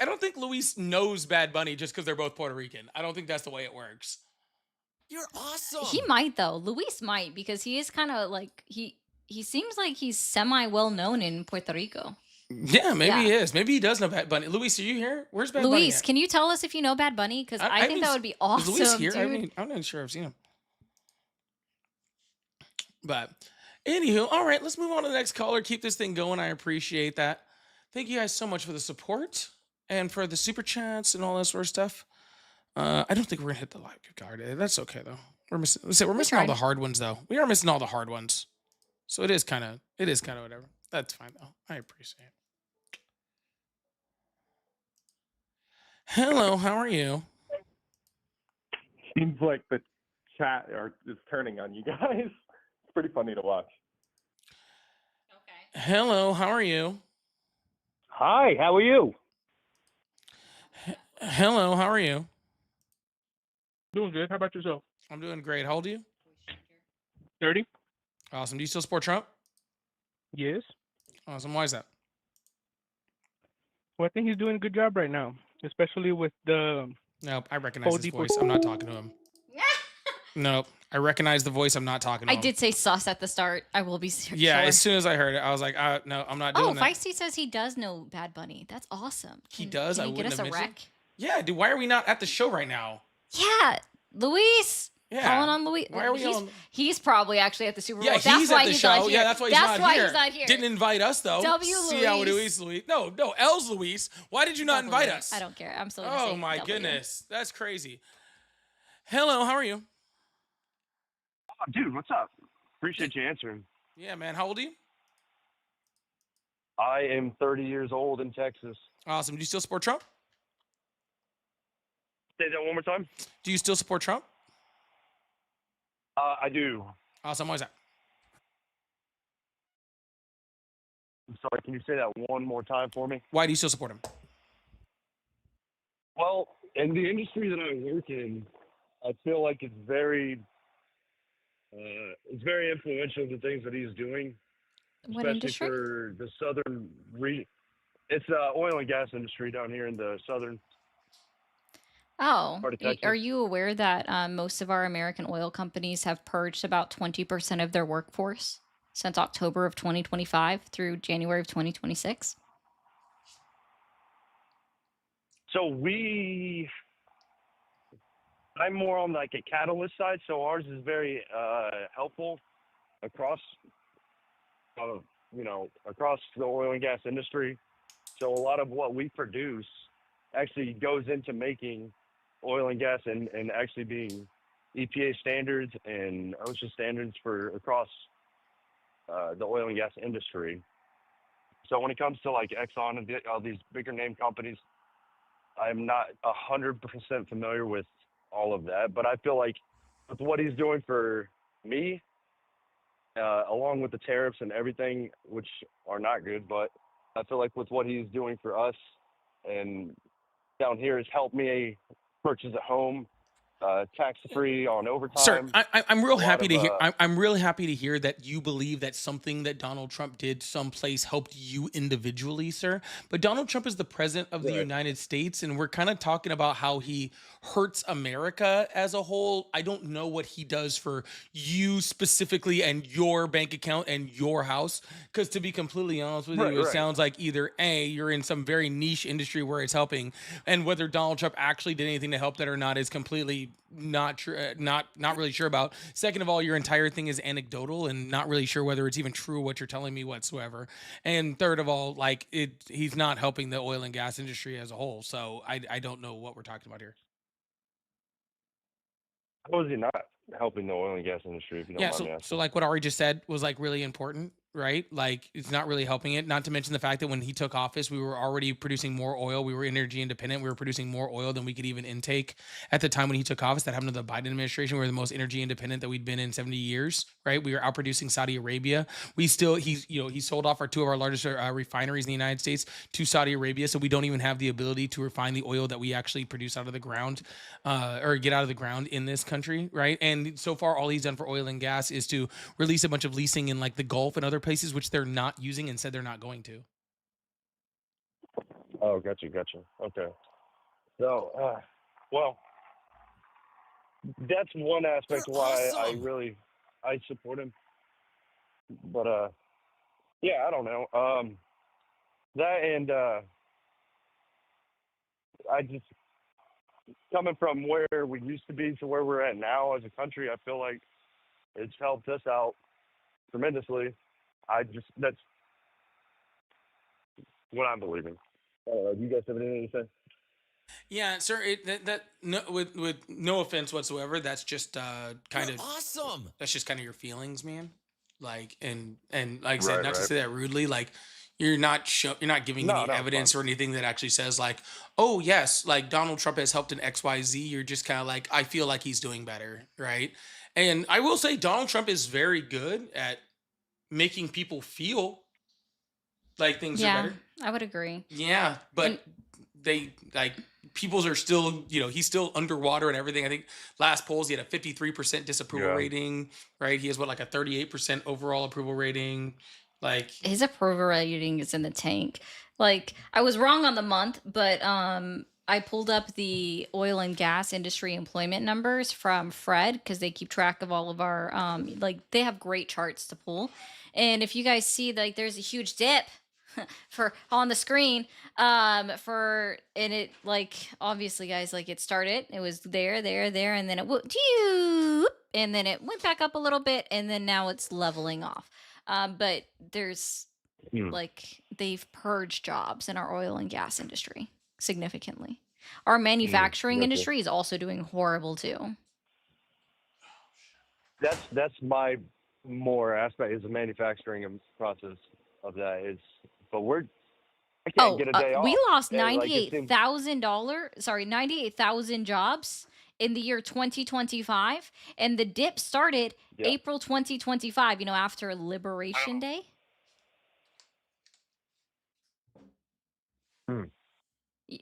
don't think Luis knows Bad Bunny just because they're both Puerto Rican. I don't think that's the way it works. You're awesome. He might though. Luis might because he is kind of like he seems like he's semi well known in Puerto Rico. Yeah, maybe Yeah. he is. Maybe he does know Bad Bunny. Luis, are you here? Where's Bad Bunny? Luis, can you tell us if you know Bad Bunny? Because I think that would be awesome, Is Luis here? dude. I'm not sure I've seen him. But anywho, all right, let's move on to the next caller. Keep this thing going. I appreciate that. Thank you guys so much for the support and for the super chats and all that sort of stuff. I don't think we're gonna hit the like card. That's okay though. We're missing all the hard ones though. We are missing all the hard ones. So it is kind of whatever. That's fine though. I appreciate it. Hello, how are you? Seems like the chat is turning on you guys. It's pretty funny to watch. Hello, how are you? Hi, how are you? Hello, how are you? Doing good. How about yourself? I'm doing great. How old are you? 30? Awesome. Do you still support Trump? Yes. Awesome. Why is that? Well, I think he's doing a good job right now, especially with the. Nope, I recognize his voice. I'm not talking to him. Nope, I recognize the voice. I'm not talking to I him. did say sus at the start. I will be sure. Yeah, as soon as I heard it, I was like, no, I'm not doing that. Feisty says he does know Bad Bunny. That's awesome. He does? Can I you get wouldn't us have a mentioned- rec? Yeah, dude, why are we not at the show right now? Yeah, Luis. Yeah. Calling on Luis. Why are we he's, on- he's probably actually at the Super Bowl. Yeah, That's he's why at the he's show. not here. Yeah, that's why he's not here. Didn't invite us though. W. See how Luis. Luis. No, L's Luis. Why did you not invite W. us? I don't care. I'm still gonna Oh say my W. goodness, that's crazy. Hello, how are you? Oh, dude, what's up? Appreciate you answering. Yeah, man. How old are you? I am 30 years old in Texas. Awesome. Do you still support Trump? Say that one more time. Do you still support Trump? I do. Awesome. Why is that? I'm sorry, can you say that one more time for me? Why do you still support him? Well, in the industry that I work in, I feel like it's very influential, the things that he's doing, What especially industry? for the southern region. It's oil and gas industry down here in the southern. Oh, Part of Texas. are you aware that most of our American oil companies have purged about 20% of their workforce since October of 2025 through January of 2026? So I'm more on like a catalyst side, so ours is very helpful across, across the oil and gas industry. So a lot of what we produce actually goes into making oil and gas and actually being EPA standards and OSHA standards for across the oil and gas industry. So when it comes to like Exxon and all these bigger name companies, I'm not 100% familiar with all of that, but I feel like with what he's doing for me, along with the tariffs and everything, which are not good, but I feel like with what he's doing for us and down here has helped me purchase a home, tax-free on overtime. Sir, I'm real A lot happy to of, hear. I'm really happy to hear that you believe that something that Donald Trump did someplace helped you individually, sir. But Donald Trump is the president of the Right. United States, and we're kind of talking about how he hurts America as a whole. I don't know what he does for you specifically and your bank account and your house. Because to be completely honest with Right, you, it right. sounds like either A, you're in some very niche industry where it's helping, and whether Donald Trump actually did anything to help that or not is completely not true, not really sure about. Second of all, your entire thing is anecdotal and not really sure whether it's even true what you're telling me whatsoever. And third of all, like he's not helping the oil and gas industry as a whole. So I don't know what we're talking about here. How is he not helping the oil and gas industry, if you don't Yeah, mind me so asking? like what Ari just said was like really important, right? Like it's not really helping it. Not to mention the fact that when he took office, we were already producing more oil. We were energy independent. We were producing more oil than we could even intake at the time when he took office. That happened to the Biden administration. We were the most energy independent that we'd been in 70 years, right? We were outproducing Saudi Arabia. He sold off two of our largest refineries in the United States to Saudi Arabia, so we don't even have the ability to refine the oil that we actually produce out of the ground, or get out of the ground in this country, right? And so far, all he's done for oil and gas is to release a bunch of leasing in like the Gulf and other places, which they're not using and said they're not going to. Oh, gotcha. Okay. So, well, that's one aspect why I support him. But yeah, I don't know. That and I just coming from where we used to be to where we're at now as a country, I feel like it's helped us out tremendously. That's what I'm believing. Do you guys have anything to say? Yeah, sir. With no offense whatsoever, that's just kind of awesome. That's just kind of your feelings, man. Like and like I said, Right, not to right. say that rudely, like you're not giving No, any no, evidence or anything that actually says like, oh yes, like Donald Trump has helped in XYZ. You're just kind of like, I feel like he's doing better, right? And I will say Donald Trump is very good at making people feel like things are Yeah, better. I would agree. Yeah, And but they like people's are still, he's still underwater and everything. I think last polls he had a 53% disapproval Yeah. rating, right? He has what, like a 38% overall approval rating. Like his approval rating is in the tank. Like, I was wrong on the month, but I pulled up the oil and gas industry employment numbers from Fred because they keep track of all of our like they have great charts to pull. And if you guys see, like, there's a huge dip for on the screen for and it, like, obviously, guys, like, it started, it was there, and then it and then it went back up a little bit, and then now it's leveling off. But there's Hmm. like they've purged jobs in our oil and gas industry significantly. Our Hmm. manufacturing Gotcha. industry is also doing horrible too. That's my more aspect is the manufacturing process of that is, but I can't Oh, get a day we off. lost And like it seems, $98,000 jobs in the year 2025, and the dip started yeah. April 2025. After Liberation Day. Hmm.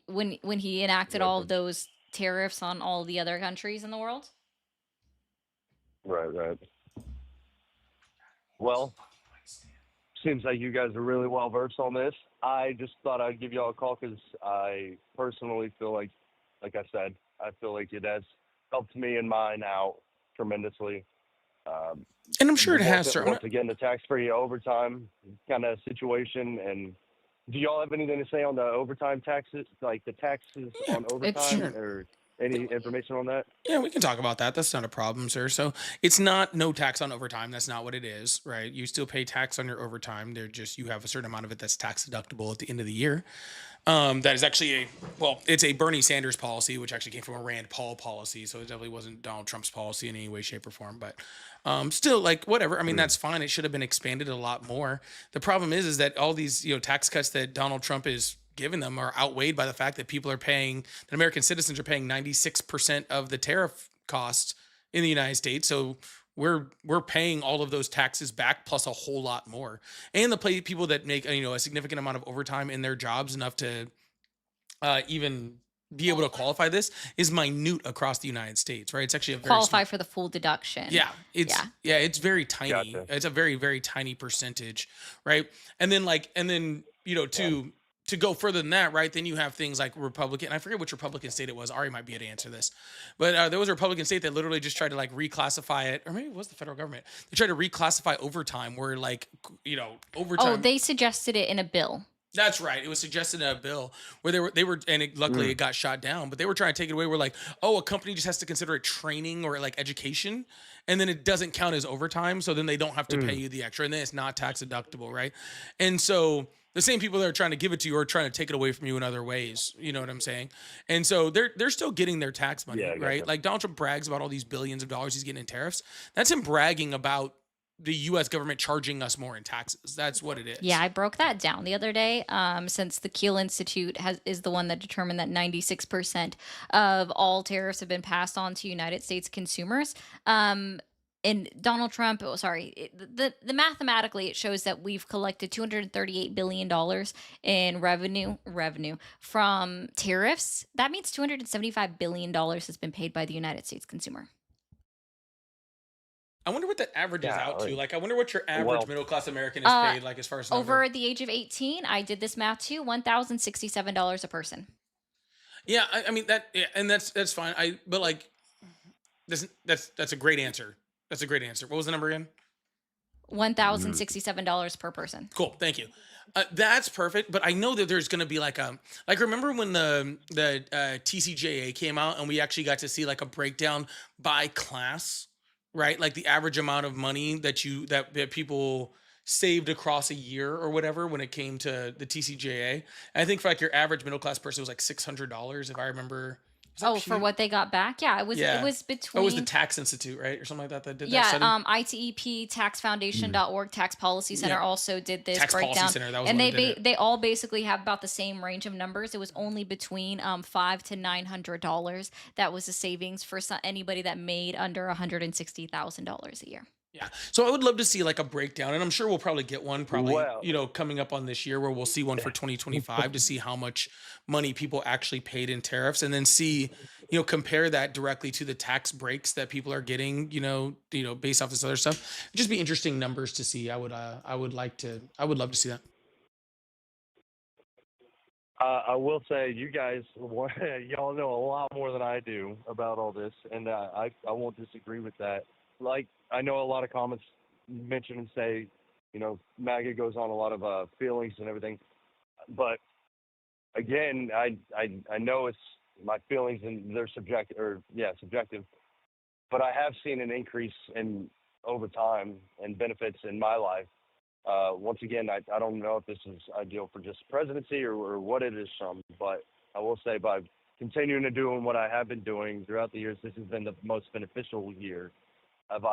When he enacted all of Gotcha. those tariffs on all the other countries in the world. Right. Well, seems like you guys are really well versed on this. I just thought I'd give y'all a call because I personally feel like I said, I feel like it has helped me and mine out tremendously. and I'm sure it has, sir. Once again, the tax-free overtime kind of situation. And do y'all have anything to say on the overtime taxes, like the taxes on overtime, Sure. or any information on that? Yeah, we can talk about that. That's not a problem, sir. So it's not no tax on overtime. That's not what it is, right? You still pay tax on your overtime. They're just, you have a certain amount of it that's tax deductible at the end of the year. That is actually it's a Bernie Sanders policy, which actually came from a Rand Paul policy. So it definitely wasn't Donald Trump's policy in any way, shape, or form. But still, like, whatever. I mean, that's fine. It should have been expanded a lot more. The problem is that all these, tax cuts that Donald Trump is giving them are outweighed by the fact that that American citizens are paying 96% of the tariff costs in the United States. So we're paying all of those taxes back plus a whole lot more. And the people that make a significant amount of overtime in their jobs, enough to even be able to qualify this, is minute across the United States, right? It's actually a very Qualify for the full deduction. yeah, it's very tiny. Gotcha. It's a very, very tiny percentage, right? And then to go further than that, right? Then you have things like Republican. I forget which Republican state it was. Ari might be able to answer this, but there was a Republican state that literally just tried to like reclassify it, or maybe it was the federal government. They tried to reclassify overtime, where overtime. Oh, they suggested it in a bill. That's right. It was suggested in a bill where luckily it got shot down, but they were trying to take it away. We're like, oh, a company just has to consider it training or like education, and then it doesn't count as overtime. So then they don't have to pay you the extra, and then it's not tax deductible, right? And so the same people that are trying to give it to you are trying to take it away from you in other ways. You know what I'm saying? And so they're still getting their tax money, Yeah, I right? gotcha. Like Donald Trump brags about all these billions of dollars he's getting in tariffs. That's him bragging about the U.S. government charging us more in taxes. That's what it is. Yeah, I broke that down the other day. Since the Kiel Institute is the one that determined that 96% of all tariffs have been passed on to United States consumers. And Donald Trump, the mathematically it shows that we've collected $238 billion in revenue from tariffs. That means $275 billion has been paid by the United States consumer. I wonder what that averages out to. Golly. Like, I wonder what your average Well- middle class American is paid, like, as far as number. Over the age of 18, I did this math too, $1,067 a person. Yeah, I mean and that's fine. But like, that's a great answer. That's a great answer. What was the number again? $1,067 per person. Cool, thank you. That's perfect. But I know that there's going to be like remember when the TCJA came out and we actually got to see like a breakdown by class, right? Like the average amount of money that people saved across a year or whatever when it came to the TCJA. And I think for like your average middle class person, it was like $600 if I remember Oh, for what they got back? Yeah, it was Yeah. between Oh, it was the Tax Institute, right? Or something like that that did that yeah, study? ITEP, taxfoundation.org, Tax Policy Center Yeah. also did this Tax Policy breakdown. Center, that was And the they one that did it. they all basically have about the same range of numbers. It was only between $500 to $900 that was the savings for anybody that made under $160,000 a year. Yeah. So I would love to see like a breakdown, and I'm sure we'll probably get one Well, coming up on this year where we'll see one for 2025 to see how much money people actually paid in tariffs, and then see, compare that directly to the tax breaks that people are getting, based off this other stuff. It'd just be interesting numbers to see. I would love to see that. I will say, you guys, y'all know a lot more than I do about all this, and I won't disagree with that. Like, I know a lot of comments mention and say, MAGA goes on a lot of feelings and everything, but again, I know it's my feelings and they're subjective, but I have seen an increase in over time and benefits in my life. Once again, I don't know if this is ideal for just presidency or what it is from, but I will say by continuing to doing what I have been doing throughout the years, this has been the most beneficial year I've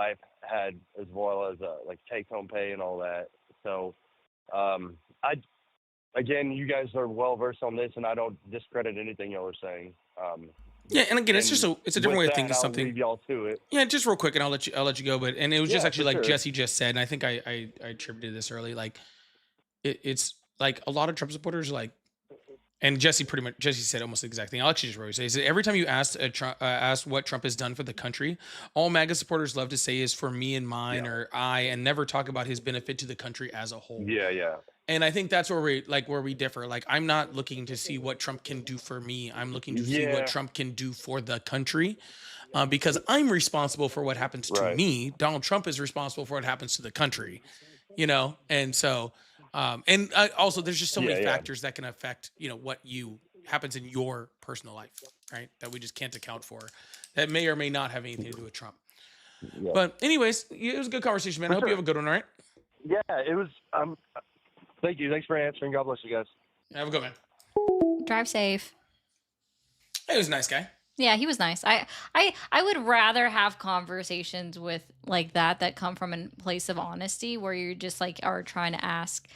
had, as well as like take-home pay and all that. So, again, you guys are well versed on this, and I don't discredit anything y'all are saying. Yeah, and again, it's a different way of thinking I'll something. leave y'all to it. Yeah, just real quick, and I'll let you go. But it was just Yeah, actually for like sure. Jesse just said, and I think I attributed this early. Like, it's like a lot of Trump supporters and Jesse said almost the exact thing. I'll actually just really say, he said, every time you ask what Trump has done for the country, all MAGA supporters love to say is for me and mine or I, and never talk about his benefit to the country as a whole. Yeah. And I think that's where we differ. Like, I'm not looking to see what Trump can do for me. I'm looking to see Yeah. what Trump can do for the country, because I'm responsible for what happens to me. Donald Trump is responsible for what happens to the country, And so, also there's just so many factors that can affect, what happens in your personal life, right? That we just can't account for. That may or may not have anything to do with Trump. Yeah. But anyways, it was a good conversation, man. I hope you have a good one, all right? Yeah, it was. Thank you. Thanks for answering. God bless you guys. Have a good one. Drive safe. He was a nice guy. Yeah, he was nice. I would rather have conversations with like that come from a place of honesty, where you're just like are trying to ask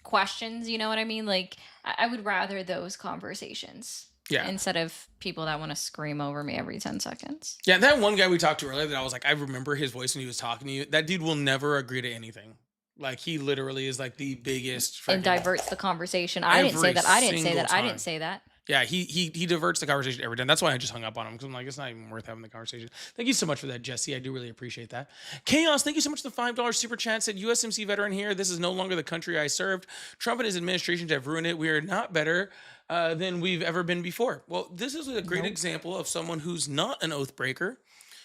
questions, you know what I mean? Like, I would rather those conversations. Yeah. Instead of people that want to scream over me every 10 seconds. Yeah, that one guy we talked to earlier that I was like, I remember his voice when he was talking to you. That dude will never agree to anything. Like, he literally is like the biggest And freaking- diverts the conversation. I didn't say Every that. I didn't say single that. I time. didn't say that. Yeah, he diverts the conversation every time. That's why I just hung up on him, because I'm like, it's not even worth having the conversation. Thank you so much for that, Jesse. I do really appreciate that. Chaos, thank you so much for the $5 super chat. Said USMC veteran here. This is no longer the country I served. Trump and his administration have ruined it. We are not better than we've ever been before. Well, this is a great example of someone who's not an oath breaker,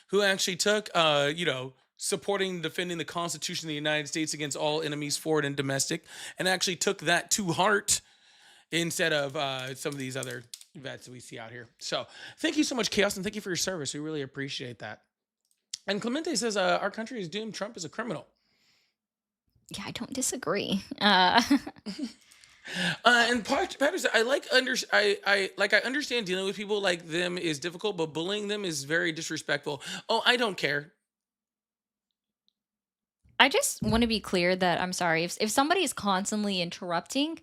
who actually took, supporting, defending the Constitution of the United States against all enemies, foreign and domestic, and actually took that to heart instead of some of these other vets that we see out here. So thank you so much, Chaos, and thank you for your service. We really appreciate that. And Clemente says, our country is doomed. Trump is a criminal. Yeah, I don't disagree. And Patrick said, I understand dealing with people like them is difficult, but bullying them is very disrespectful. Oh, I don't care. I just want to be clear that I'm sorry. If somebody is constantly interrupting,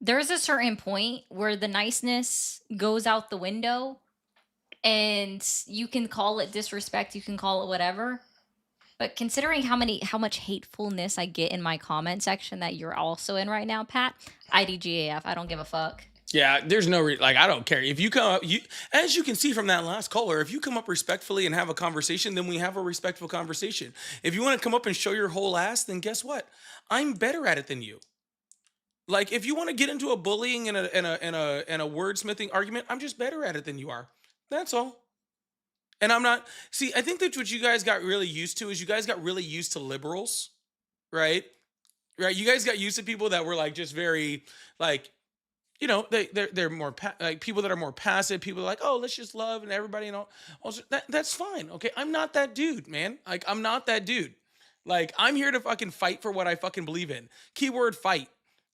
there's a certain point where the niceness goes out the window, and you can call it disrespect, you can call it whatever. But considering how much hatefulness I get in my comment section that you're also in right now, Pat, IDGAF, I don't give a fuck. Yeah, there's no I don't care. If you come up, as you can see from that last caller, if you come up respectfully and have a conversation, then we have a respectful conversation. If you want to come up and show your whole ass, then guess what? I'm better at it than you. Like, if you want to get into a bullying and a wordsmithing argument, I'm just better at it than you are. That's all. And I'm not. See, I think that what you guys got really used to is you guys got really used to liberals, right? Right. You guys got used to people that were like just very like, they're more like people that are more passive. People are like, oh, let's just love and everybody and all. Also, that's fine. Okay, I'm not that dude, man. Like, I'm not that dude. Like, I'm here to fucking fight for what I fucking believe in. Keyword fight.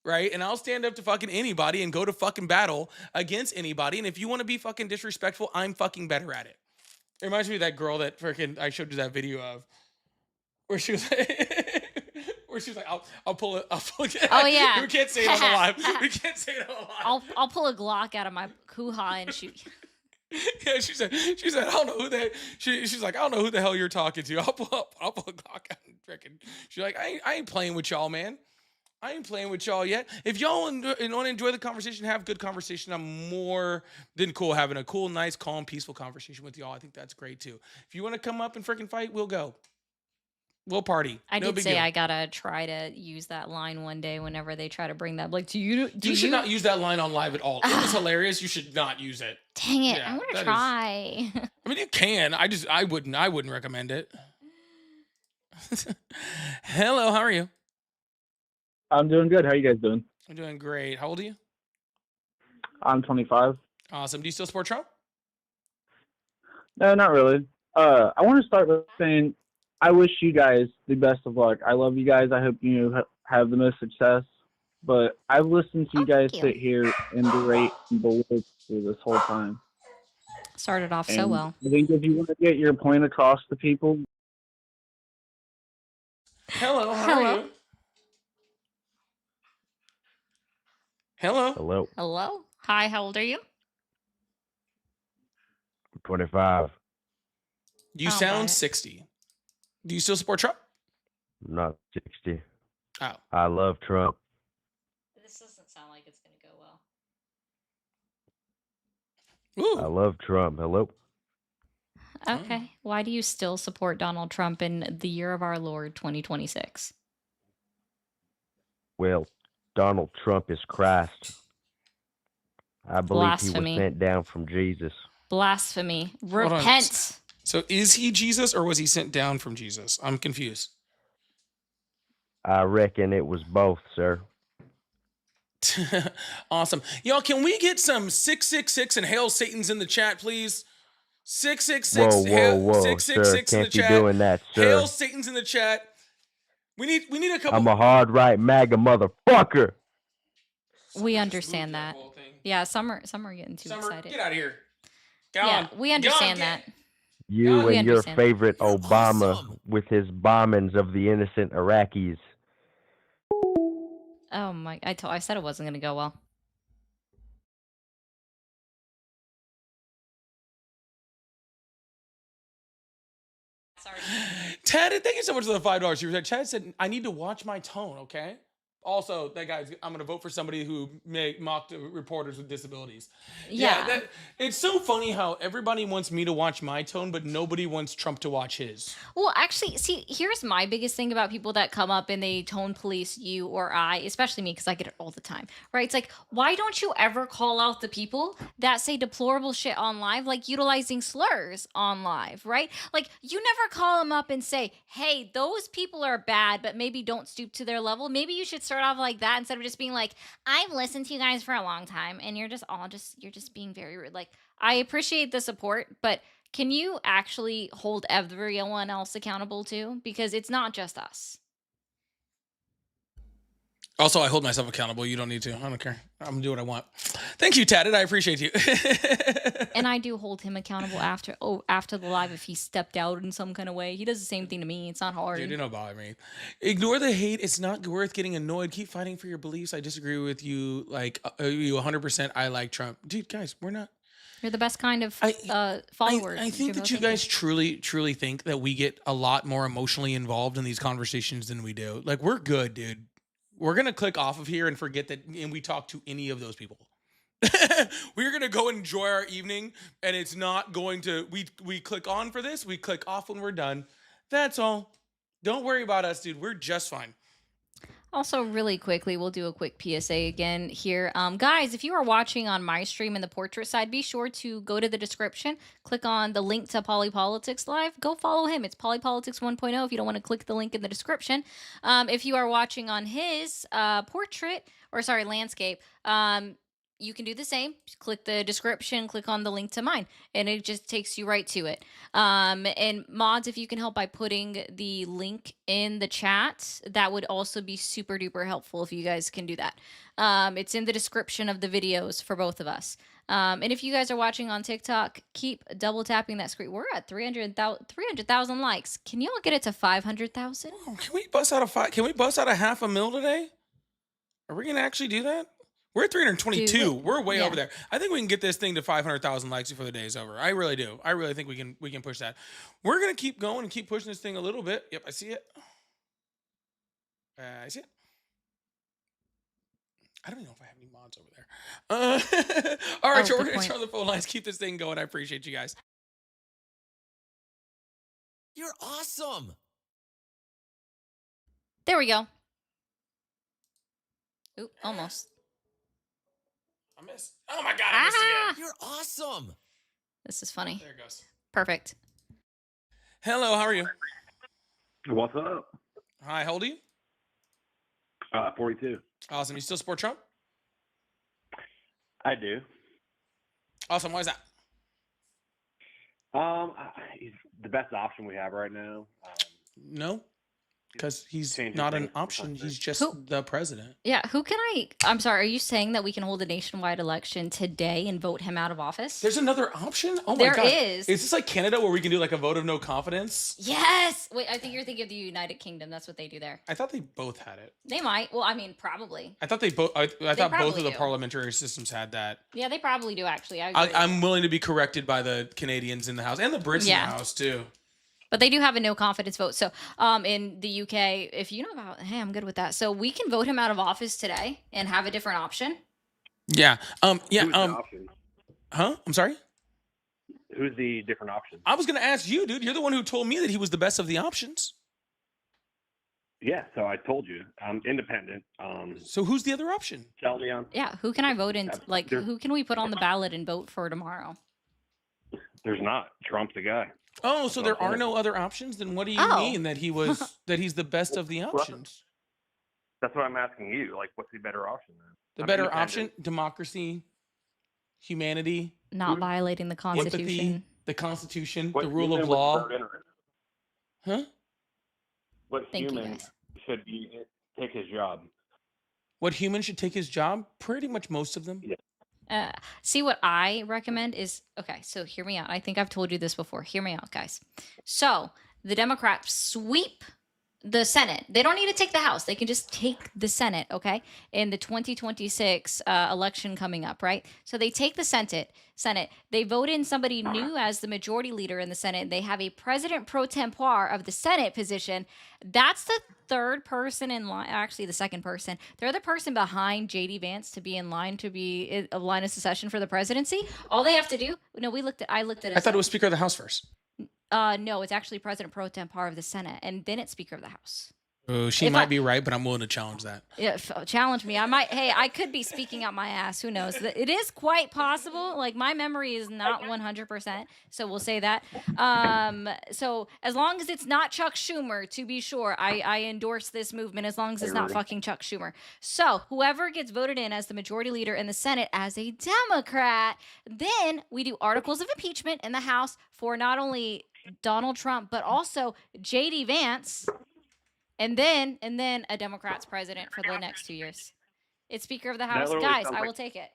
right? And I'll stand up to fucking anybody and go to fucking battle against anybody. And if you want to be fucking disrespectful, I'm fucking better at it. It reminds me of that girl that freaking I showed you that video of, where she was where she was like, I'll pull it. Oh yeah. We can't say it on the live. We can't say it on the live. I'll pull a Glock out of my hoo-ha and shoot you. Yeah, she said, I don't know who the she's like, I don't know who the hell you're talking to. I'll pull a Glock out and freaking. She's like, I ain't playing with y'all, man. I ain't playing with y'all yet. If y'all want to enjoy the conversation, have good conversation, I'm more than cool having a cool, nice, calm, peaceful conversation with y'all. I think that's great too. If you want to come up and freaking fight, we'll go. We'll party. I No did big say deal. I gotta try to use that line one day whenever they try to bring that. Like, do you should not use that line on live at all. It was hilarious. You should not use it. Dang it! Yeah, I want that to is- try. I mean, you can. I wouldn't recommend it. Hello, how are you? I'm doing good. How you guys doing? I'm doing great. How old are you? I'm 25. Awesome. Do you still support Trump? No, not really. I want to start with saying I wish you guys the best of luck. I love you guys. I hope you have the most success. But I've listened to you guys sit here and berate and belittle this whole time. Started off so And well. I think if you want to get your point across to people, Hello, how are you? Hello. Hello. Hello. Hi. How old are you? 25. You Oh, sound got it. 60. Do you still support Trump? I'm not 60. Oh. I love Trump. This doesn't sound like it's gonna go well. I love Trump. Hello. Okay. Why do you still support Donald Trump in the year of our Lord 2026? Well, Donald Trump is Christ. I believe he was Blasphemy. sent down from Jesus. Blasphemy. Hold on. Repent. So is he Jesus or was he sent down from Jesus? I'm confused. I reckon it was both, sir. Awesome. Y'all, can we get some 666 and Hail Satan's in the chat, please? 666 Whoa, Hail- whoa, whoa, 666 sir. in the Can't be chat. doing that, sir. Hail Satan's in the chat. We need a couple. I'm a hard right MAGA motherfucker. We understand that. Yeah, some are getting too excited. Get out of here. Yeah, we understand that. You we and your understand. favorite Obama with his bombings of the innocent Iraqis. Oh my! I said it wasn't gonna go well. Ted, thank you so much for the $5 super chat. Chad said, I need to watch my tone, okay? Also, that guy's, I'm going to vote for somebody who mocked reporters with disabilities. Yeah. It's so funny how everybody wants me to watch my tone, but nobody wants Trump to watch his. Well, actually, see, here's my biggest thing about people that come up and they tone police you or I, especially me, because I get it all the time, right? It's like, why don't you ever call out the people that say deplorable shit on live, like utilizing slurs on live, right? Like, you never call them up and say, hey, those people are bad, but maybe don't stoop to their level. Maybe you should start off like that instead of just being like, I've listened to you guys for a long time, and you're just being very rude. Like, I appreciate the support, but can you actually hold everyone else accountable too? Because it's not just us. Also, I hold myself accountable. You don't need to. I don't care. I'm going to do what I want. Thank you, Tatted. I appreciate you. And I do hold him accountable after the live if he stepped out in some kind of way. He does the same thing to me. It's not hard. Dude, you don't bother me. Ignore the hate. It's not worth getting annoyed. Keep fighting for your beliefs. I disagree with you. Like, you 100%. I like Trump. Dude, guys, we're not. You're the best kind of follower. I think that you guys truly think that we get a lot more emotionally involved in these conversations than we do. Like, we're good, dude. We're going to click off of here and forget that and we talk to any of those people. We're going to go enjoy our evening, and it's not going to, we click on for this, we click off when we're done. That's all. Don't worry about us, dude. We're just fine. Also, really quickly, we'll do a quick PSA again here. Guys, if you are watching on my stream in the portrait side, be sure to go to the description, click on the link to Polypolitics Live. Go follow him. It's Polypolitics 1.0 if you don't want to click the link in the description. If you are watching on his landscape, you can do the same. Just click the description, click on the link to mine, and it just takes you right to it. And mods, if you can help by putting the link in the chat, that would also be super duper helpful if you guys can do that. It's in the description of the videos for both of us. And if you guys are watching on TikTok, keep double tapping that screen. We're at 300,000 likes. Can y'all get it to 500,000? Can we bust out Can we bust out a $500,000 today? Are we gonna actually do that? We're at 322. Dude, We're way yeah. over there. I think we can get this thing to 500,000 likes before the day is over. I really do. I really think we can push that. We're gonna keep going and keep pushing this thing a little bit. Yep, I see it. I see it. I don't even know if I have any mods over there. All right, so we're gonna turn the phone lines. Keep this thing going. I appreciate you guys. You're awesome. There we go. Oop, almost. I missed. Oh my god, I missed again. You're awesome. This is funny. There it goes. Perfect. Hello, how are you? What's up? Hi, how old are you? 42. Awesome. You still support Trump? I do. Awesome. Why is that? He's the best option we have right now. No, because he's changing not an things for option. something. He's just the president. Yeah, I'm sorry, are you saying that we can hold a nationwide election today and vote him out of office? There's another option? Oh my There god. is. Is this like Canada where we can do like a vote of no confidence? Yes! Wait, I think you're thinking of the United Kingdom. That's what they do there. I thought they both had it. They might. Well, I mean, probably. I thought they both. I thought both probably of the do. parliamentary systems had that. Yeah, they probably do, actually. I agree. I'm willing to be corrected by the Canadians in the House and the Brits in Yeah. the House too. But they do have a no confidence vote. So in the UK, if you know about, hey, I'm good with that. So we can vote him out of office today and have a different option. Yeah. Who's the option? Huh? I'm sorry. Who's the different option? I was gonna ask you, dude. You're the one who told me that he was the best of the options. Yeah, so I told you. I'm independent. So who's the other option? Tell me on. Yeah, who can I vote in? Like, There- who can we put on the ballot and vote for tomorrow? There's not. Trump's the guy. Oh, so there are no other options? Then what do you Oh. mean that that he's the best of the options? That's what I'm asking you. Like, what's the better option then? The I'm better independent. option: democracy, humanity, Not violating the empathy, Constitution. the Constitution, What the rule of human would law. vote in it? Huh? What Thank you, human guys. should take his job? What human should take his job? Pretty much most of them. See, what I recommend is, okay, so hear me out. I think I've told you this before. Hear me out, guys. So the Democrats sweep the Senate. They don't need to take the House. They can just take the Senate, okay? In the 2026 election coming up, right? So they take the Senate. They vote in somebody new as the majority leader in the Senate. They have a president pro tempore of the Senate position. That's the third person in line, actually the second person. They're the person behind JD Vance to be in line to be a line of succession for the presidency. All they have to do, no, I looked at it. I thought it was Speaker of the House first. No, it's actually President pro tempore of the Senate, and then it's Speaker of the House. Oh, she If might I- be right, but I'm willing to challenge that. Yeah, challenge me. I might. Hey, I could be speaking out my ass. Who knows? It is quite possible. Like, my memory is not 100%, so we'll say that. So as long as it's not Chuck Schumer, to be sure, I endorse this movement. As long as it's not fucking Chuck Schumer. So whoever gets voted in as the majority leader in the Senate as a Democrat, then we do articles of impeachment in the House for not only Donald Trump but also JD Vance. And then a Democrat's president for the next 2 years. It's Speaker of the House. literally Guys, sounds I like- will take it.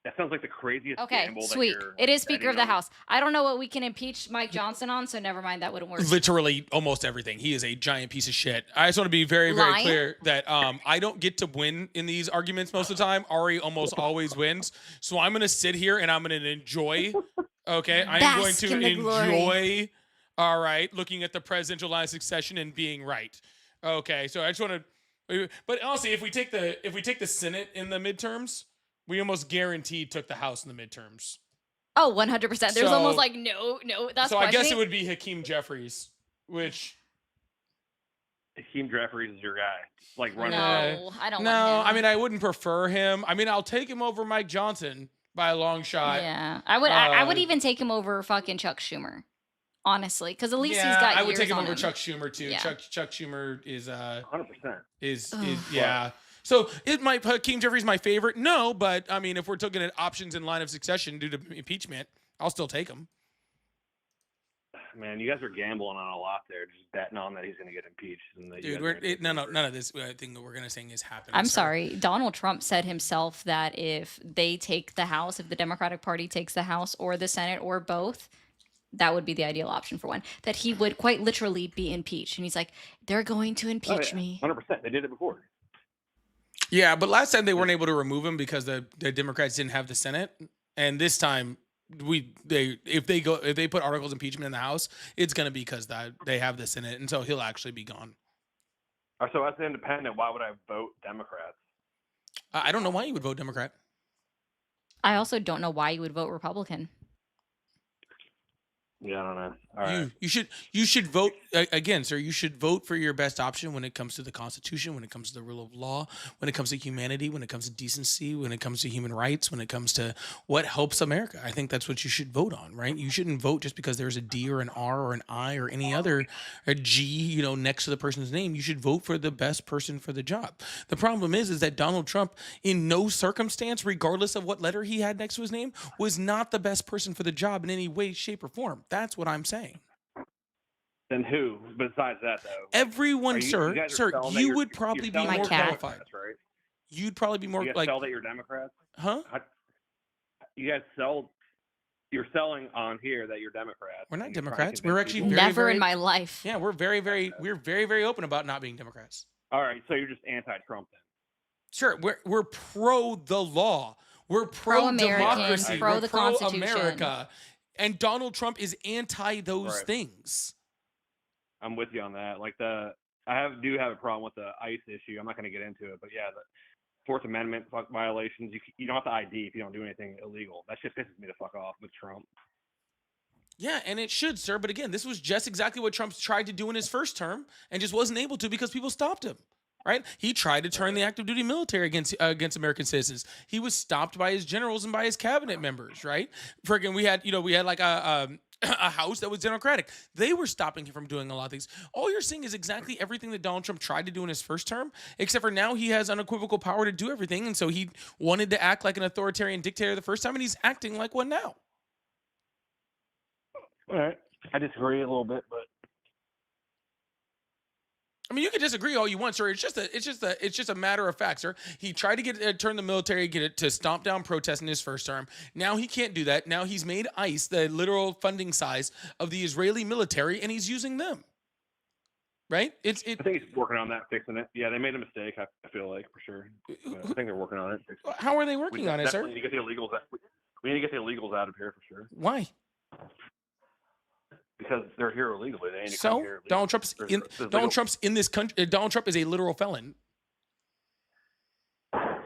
That sounds like the craziest Okay, gamble that sweet. you're It is Speaker betting of the on. House. I don't know what we can impeach Mike Johnson on, so never mind. That wouldn't work. Literally almost everything. He is a giant piece of shit. I just want to be very, very Lying? clear that I don't get to win in these arguments most of the time. Ari almost always wins. So I'm going to sit here and I'm going to enjoy. Okay. I'm going Bask to in the glory. enjoy. All right. Looking at the presidential line of succession and being right. Okay. So I just want to. But honestly, if we take the Senate in the midterms, we almost guaranteed took the House in the midterms. Oh, 100%. There's So- almost like no. That's So I guess questioning. it would be Hakeem Jeffries, which. Hakeem Jeffries is your guy. Like running. No, I don't No, want him. I mean I wouldn't prefer him. I mean I'll take him over Mike Johnson by a long shot. Yeah, I would Uh, even take him over fucking Chuck Schumer, honestly, because at least yeah, he's got. I would years take him on over Chuck Schumer too. Yeah. Chuck Schumer is 100%. is Ugh. yeah. So it might put Hakeem Jeffries my favorite. No, but I mean, if we're looking at options in line of succession due to impeachment, I'll still take him. Man, you guys are gambling on a lot there, just betting on that he's going to get impeached. And that you Dude, guys are gonna none of this thing that we're gonna say is happening. I'm sir. sorry. Donald Trump said himself that if they take the House, if the Democratic Party takes the House or the Senate or both, that would be the ideal option for one. That he would quite literally be impeached. And he's like, they're going to impeach me. 100%. They did it before. Yeah, but last time they weren't able to remove him because the Democrats didn't have the Senate, and this time if they put articles of impeachment in the House, it's gonna be because they have the Senate, and so he'll actually be gone. So as an independent, why would I vote Democrats? I don't know why you would vote Democrat. I also don't know why you would vote Republican. Yeah, I don't know. All right. You should vote again, sir. You should vote for your best option when it comes to the Constitution, when it comes to the rule of law, when it comes to humanity, when it comes to decency, when it comes to human rights, when it comes to what helps America. I think that's what you should vote on, right? You shouldn't vote just because there's a D or an R or an I or any other a G, next to the person's name. You should vote for the best person for the job. The problem is that Donald Trump, in no circumstance, regardless of what letter he had next to his name, was not the best person for the job in any way, shape, or form. That's what I'm saying. Then who besides that, though? Everyone, You sir, guys are sir, selling that you you're- would probably you're be selling more that you're qualified. Democrats, right? You'd probably be more You guys like, sell that you're Democrats? huh? You guys you're selling on here that you're Democrats. We're not and you're trying to Democrats. We're convince actually people- very, Never very, in my life. Yeah, we're very, very open about not being Democrats. All right, so you're just anti-Trump then. Sure, we're pro the law. We're pro Pro-American, democracy. pro We're the pro Constitution. America. And Donald Trump is anti those Right. things. I'm with you on that. Like do have a problem with the ICE issue. I'm not going to get into it, but yeah, the Fourth Amendment violations. You don't have to ID if you don't do anything illegal. That shit pisses me the fuck off with Trump. Yeah, and it should, sir. But again, this was just exactly what Trump tried to do in his first term and just wasn't able to because people stopped him. Right? He tried to turn the active duty military against American citizens. He was stopped by his generals and by his cabinet members. Right? Friggin', we had like a house that was Democratic. They were stopping him from doing a lot of things. All you're seeing is exactly everything that Donald Trump tried to do in his first term, except for now he has unequivocal power to do everything. And so he wanted to act like an authoritarian dictator the first time, and he's acting like one now. All right, I disagree a little bit, but I mean, you can disagree all you want, sir. It's just a matter of fact, sir. He tried to turn the military, get it to stomp down protests in his first term. Now he can't do that. Now he's made ICE the literal funding size of the Israeli military, and he's using them. Right? I think he's working on that, fixing it. Yeah, they made a mistake. I feel like for sure. But I think they're working on it. How are they working on it, sir? We need to get the illegals. We need to get the illegals out of here for sure. Why? Because they're here illegally. They need to come So here. Donald Trump's in this country. Donald Trump is a literal felon. That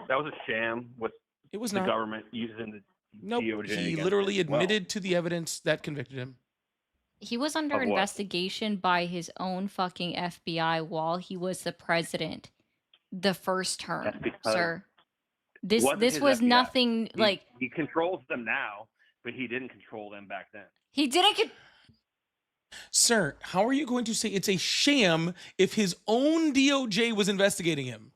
was a sham. With it was the not. government using the Nope. DOJ. He against literally it as well. admitted to the evidence that convicted him. He was under Of what? investigation by his own fucking FBI while he was the president the first term, That's because sir. it This wasn't this his was FBI. nothing like He controls them now, but he didn't control them back then. he didn't get Sir, how are you going to say it's a sham if his own DOJ was investigating him?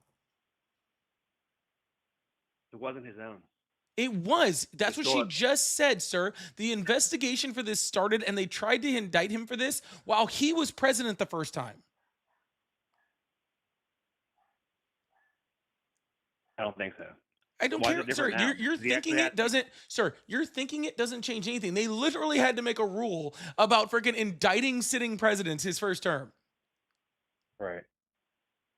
It wasn't his own. It was. That's what It's she not. just said, sir. The investigation for this started and they tried to indict him for this while he was president the first time. I don't think so. I don't Why is care, it sir. different now? You're Does he thinking actually it doesn't, sir. You're thinking it doesn't change anything. They literally had to make a rule about freaking indicting sitting presidents his first term. Right.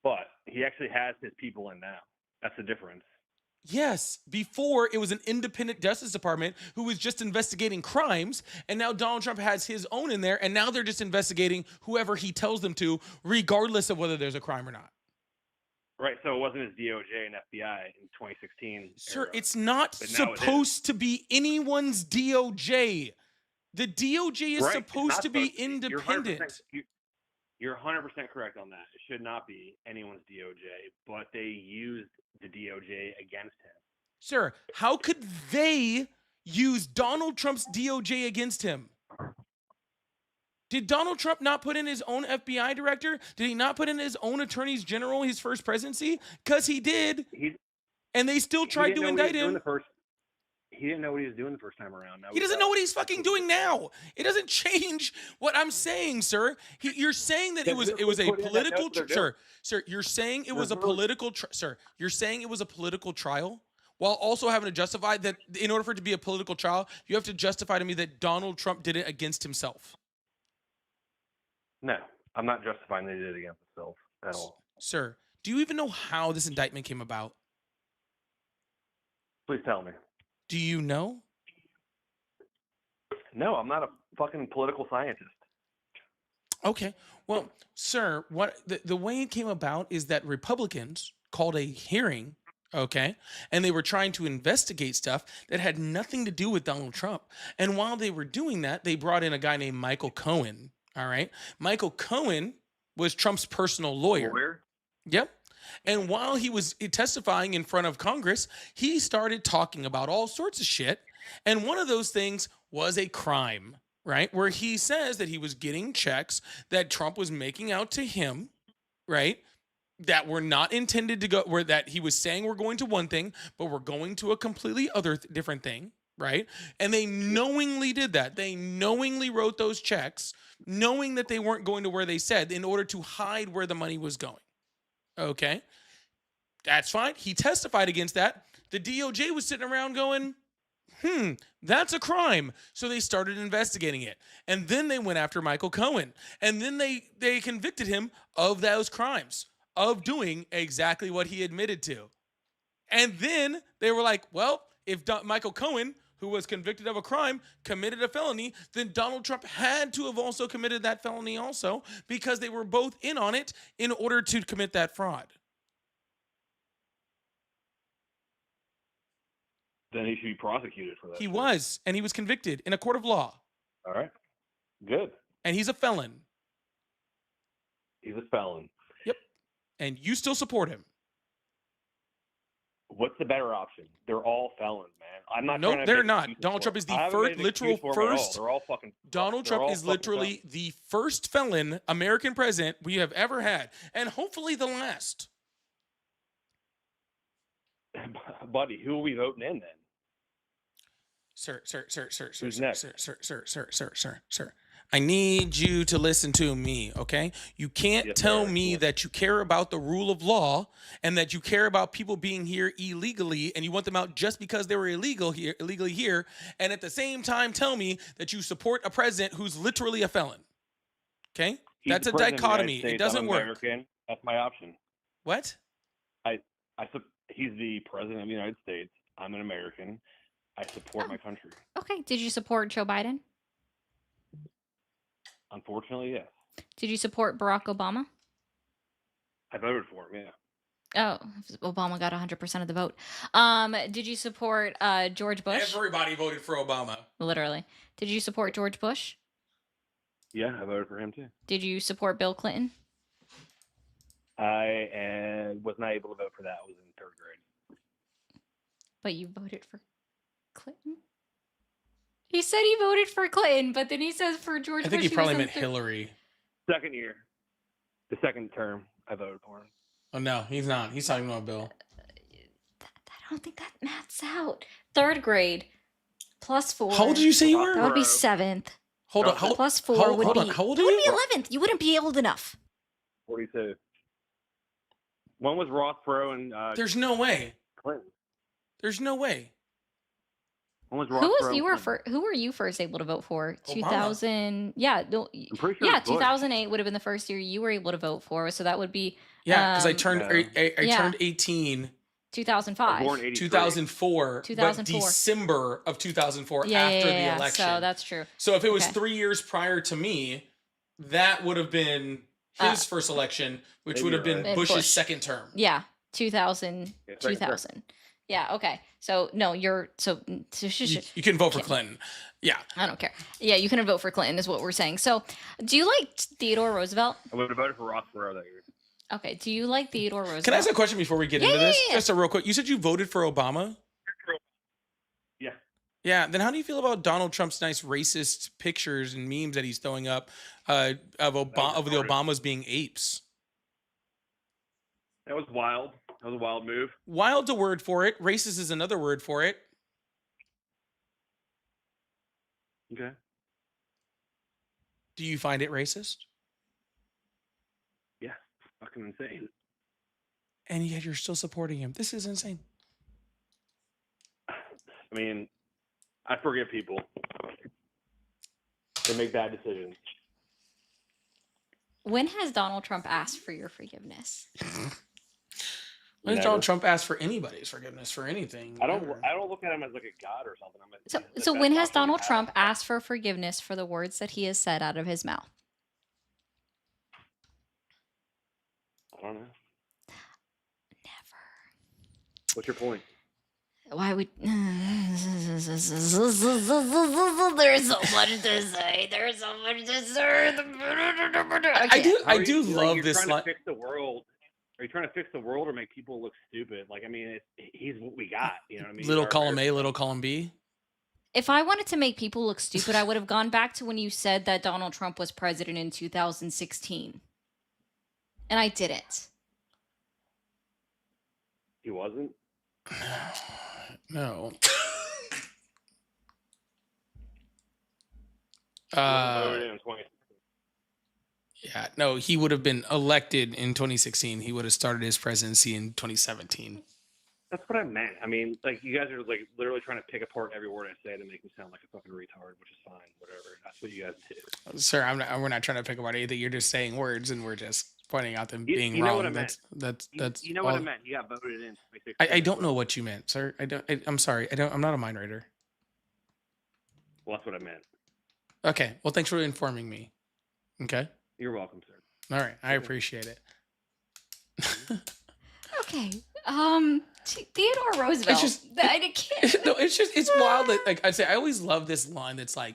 But he actually has his people in now. That's the difference. Yes, before it was an independent Justice Department who was just investigating crimes, and now Donald Trump has his own in there, and now they're just investigating whoever he tells them to, regardless of whether there's a crime or not. Right. So it wasn't his DOJ and FBI in 2016. Sir, era. it's not But now it is. supposed to be anyone's DOJ. The DOJ is Right, it's supposed not to be supposed to be. independent. You're 100% correct on that. It should not be anyone's DOJ, but they used the DOJ against him. Sir, how could they use Donald Trump's DOJ against him? Did Donald Trump not put in his own FBI director? Did he not put in his own attorneys general his first presidency? Because he did. And they still tried to indict him. He didn't know what he was doing the first time around. He doesn't know what he's fucking doing now. It doesn't change what I'm saying, sir. You're saying that it was a political sir. You're saying it was a political You're saying it was a political trial, while also having to justify that in order for it to be a political trial, you have to justify to me that Donald Trump did it against himself. No, I'm not justifying that he did it against himself at all. Sir, do you even know how this indictment came about? Please tell me. Do you know? No, I'm not a fucking political scientist. Okay. Well, sir, what the way it came about is that Republicans called a hearing, okay? And they were trying to investigate stuff that had nothing to do with Donald Trump. And while they were doing that, they brought in a guy named Michael Cohen, all right? Michael Cohen was Trump's personal lawyer. Yep. And while he was testifying in front of Congress, he started talking about all sorts of shit. And one of those things was a crime, right? Where he says that he was getting checks that Trump was making out to him, right? That were not intended to go, where that he was saying we're going to one thing, but we're going to a completely different thing, right? And they knowingly did that. They knowingly wrote those checks, knowing that they weren't going to where they said, in order to hide where the money was going. Okay, that's fine. He testified against that. The DOJ was sitting around going, that's a crime. So they started investigating it. And then they went after Michael Cohen. And then they convicted him of those crimes, of doing exactly what he admitted to. And then they were like, well, if Michael Cohen, who was convicted of a crime, committed a felony, then Donald Trump had to have also committed that felony also, because they were both in on it in order to commit that fraud. Then he should be prosecuted for that. He was, and he was convicted in a court of law. All right. Good. And he's a felon. He's a felon. Yep. And you still support him. What's the better option? They're all felons, man. I'm not. No, they're not. Donald Trump is the first literal first. They're all fucking. Donald Trump is literally the first felon American president we have ever had, and hopefully the last. Buddy, who are we voting in then? Sir. I need you to listen to me, okay? You can't tell me that you care about the rule of law and that you care about people being here illegally and you want them out just because they were illegally here, and at the same time tell me that you support a president who's literally a felon. Okay? That's a dichotomy. It doesn't work. American. That's my option. What? He's the president of the United States. I'm an American. I support my country. Okay. Did you support Joe Biden? Unfortunately, yes. Did you support Barack Obama? I voted for him, yeah. Oh, Obama got 100% of the vote. Did you support George Bush? Everybody voted for Obama. Literally. Did you support George Bush? Yeah, I voted for him too. Did you support Bill Clinton? I was not able to vote for that. I was in third grade. But you voted for Clinton? He said he voted for Clinton, but then he says for George Bush. I think he probably meant Hillary. Second year. The second term, I voted for him. Oh, no, he's not. He's talking about Bill. I don't think that maths out. Third grade plus 4. How old did you say you were? That would be 7th. Hold on. Plus 4 would be. How old are It would you? be 11th. You wouldn't be old enough. 42. One was Ross Perot and There's no way. Clinton. There's no way. One was Ross Who Perot was and who were you first able to vote for? Obama. 2000. Yeah, no, I'm pretty sure yeah. it was Bush. 2008 would have been the first year you were able to vote for. So that would be. Yeah, because I turned yeah. turned 18. 2005. Born 83. 2004. 2004. But December of 2004 Yeah, after yeah, yeah. the election. So that's true. So if it was Okay. 3 years prior to me, that would have been his first election, which maybe would have you're been right. Bush's Bush. second term. Yeah, 2000. Yeah, second term. 2000. Yeah. Okay. So no, you're so. You can vote for Clinton. Yeah. I don't care. Yeah, you can vote for Clinton, is what we're saying. So, do you like Theodore Roosevelt? I would have voted for Ross Perot that year. Okay. Do you like Theodore Roosevelt? Can I ask a question before we get Yeah, into yeah, this? yeah. Just a real quick. You said you voted for Obama? Yeah. Yeah. Then how do you feel about Donald Trump's nice racist pictures and memes that he's throwing up of of the retarded. Obamas being apes? That was wild. That was a wild move. Wild's a word for it. Racist is another word for it. Okay. Do you find it racist? Yeah. Fucking insane. And yet you're still supporting him. This is insane. I mean, I forgive people. They make bad decisions. When has Donald Trump asked for your forgiveness? When has Never. Donald Trump asked for anybody's forgiveness for anything? I don't. ever? I don't look at him as like a god or something. So when has Donald Trump asked for forgiveness for the words that he has said out of his mouth? I don't know. What's your point? Why would there's so much to say. There's so much to say. I do love you're this trying line. to fix the world. Are you trying to fix the world or make people look stupid? Like, I mean, he's what we got. You know what I mean? Little Our- column A, little column B. If I wanted to make people look stupid, I would have gone back to when you said that Donald Trump was president in 2016. And I didn't. He wasn't. No. Voted in 20. Yeah, no, he would have been elected in 2016. He would have started his presidency in 2017. That's what I meant. I mean, like, you guys are like literally trying to pick apart every word I say to make me sound like a fucking retard, which is fine. Whatever. That's what you guys do. Sir, we're not trying to pick apart anything. You're just saying words, and we're just pointing out them being you know wrong. what I meant. That's You know all. what I meant. You got voted in. 2016. I don't know what you meant, sir. I'm sorry. I'm not a mind reader. Well, that's what I meant. Okay. Well, thanks for informing me. Okay. You're welcome, sir. All right. I appreciate it. Okay. Theodore Roosevelt. just- I can't. No, it's wild that, like I say, I always love this line that's like,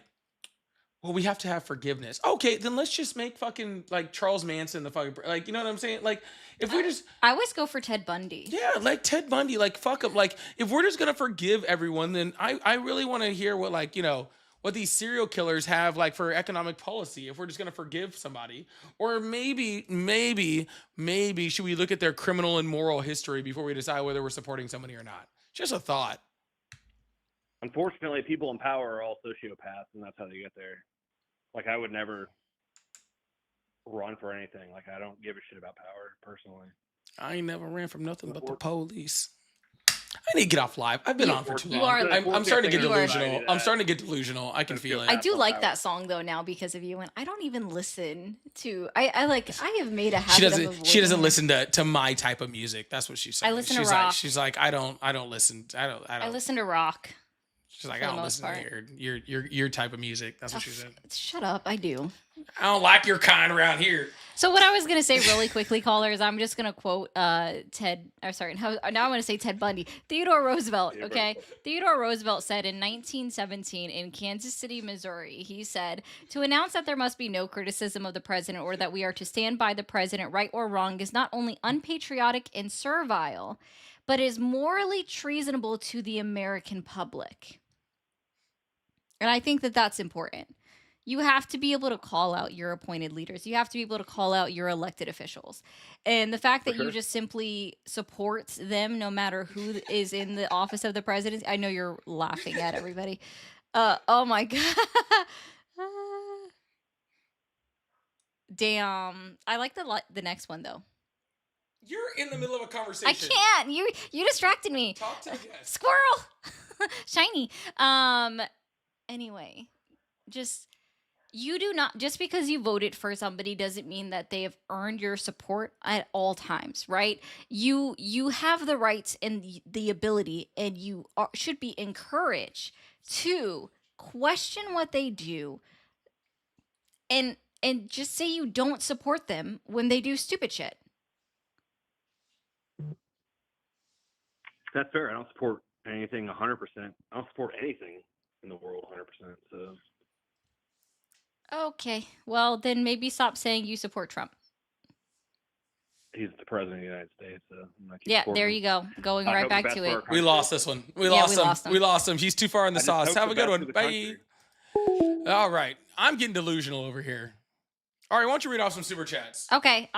well, we have to have forgiveness. Okay, then let's just make fucking like Charles Manson the fucking, like, you know what I'm saying? Like, if we just, I always go for Ted Bundy. yeah, like Ted Bundy, like fuck him. Like, if we're just gonna forgive everyone, then I really want to hear what, like, you know, what these serial killers have like for economic policy. If we're just gonna forgive somebody, or maybe should we look at their criminal and moral history before we decide whether we're supporting somebody or not? Just a thought. Unfortunately, people in power are all sociopaths, and that's how they get there. Like, I would never run for anything. Like, I don't give a shit about power, personally. I ain't never ran from nothing but the police. I need to get off live. I've been on for too you long. are- I'm starting to get you are- delusional. I'm starting to get delusional. I can feel it. I do like that song though now because of you, and I don't even listen to. I have made a habit. She of doesn't avoiding- listen to my type of music. That's what she's saying. I listen to she's rock. Like, she's like, I don't listen. I don't. I listen to rock. She's like, for I the don't most listen to your type of music. That's what she said. Shut up! I do. I don't like your kind around here. So what I was gonna say really quickly, callers, I'm just gonna quote Ted. Or sorry, now I'm gonna say Ted Bundy. Theodore Roosevelt. Okay, Theodore Roosevelt said in 1917 in Kansas City, Missouri, he said, "To announce that there must be no criticism of the president or that we are to stand by the president, right or wrong, is not only unpatriotic and servile, but is morally treasonable to the American public." And I think that that's important. You have to be able to call out your appointed leaders. You have to be able to call out your elected officials. And the fact that you just simply support them no matter who is in the office of the president. I know you're laughing at everybody. Oh my God. Damn. I like the next one though. You're in the middle of a conversation. I can't. You distracted me. Talk to the guest. Squirrel. Shiny. Anyway, just because you voted for somebody doesn't mean that they have earned your support at all times, right? You have the rights and the ability, and you should be encouraged to question what they do and just say you don't support them when they do stupid shit. That's fair. I don't support anything 100%. I don't support anything in the world 100%. So Okay, well then maybe stop saying you support Trump. he's the president of the United States. So I'm not Yeah, supporting there him. you go. Going I right hope the back best to for our it. We country. lost this one. We Yeah, lost we him. lost him. We lost him. He's too far in the I just sauce. hope Have the a good best one. for the Bye. country. All right. I'm getting delusional over here. All right, why don't you read off some super chats? Okay,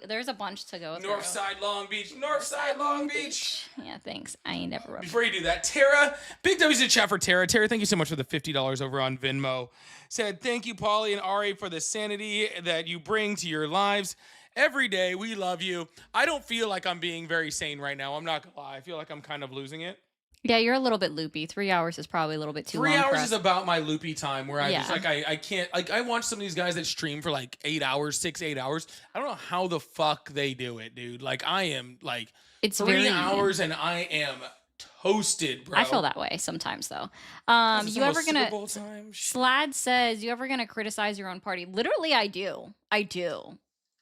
there's a bunch to go through. Northside Long Beach. Northside Long Beach. Yeah, thanks. I ain't never wrote. Before you do that, Tara, big W's in chat for Tara. Tara, thank you so much for the $50 over on Venmo. Said, thank you, Paulie and Ari, for the sanity that you bring to your lives every day. We love you. I don't feel like I'm being very sane right now. I'm not gonna lie. I feel like I'm kind of losing it. Yeah, you're a little bit loopy. 3 hours is probably a little bit too long. 3 for hours us. is about my loopy time where I just Yeah. like I can't like I watch some of these guys that stream for like 8 hours, 6-8 hours. I don't know how the fuck they do it, dude. Like I am like It's 3 very- hours and I am toasted, bro. I feel that way sometimes though. This is You ever almost Super gonna Bowl time? Slad says, you ever gonna criticize your own party? Literally, I do. I do.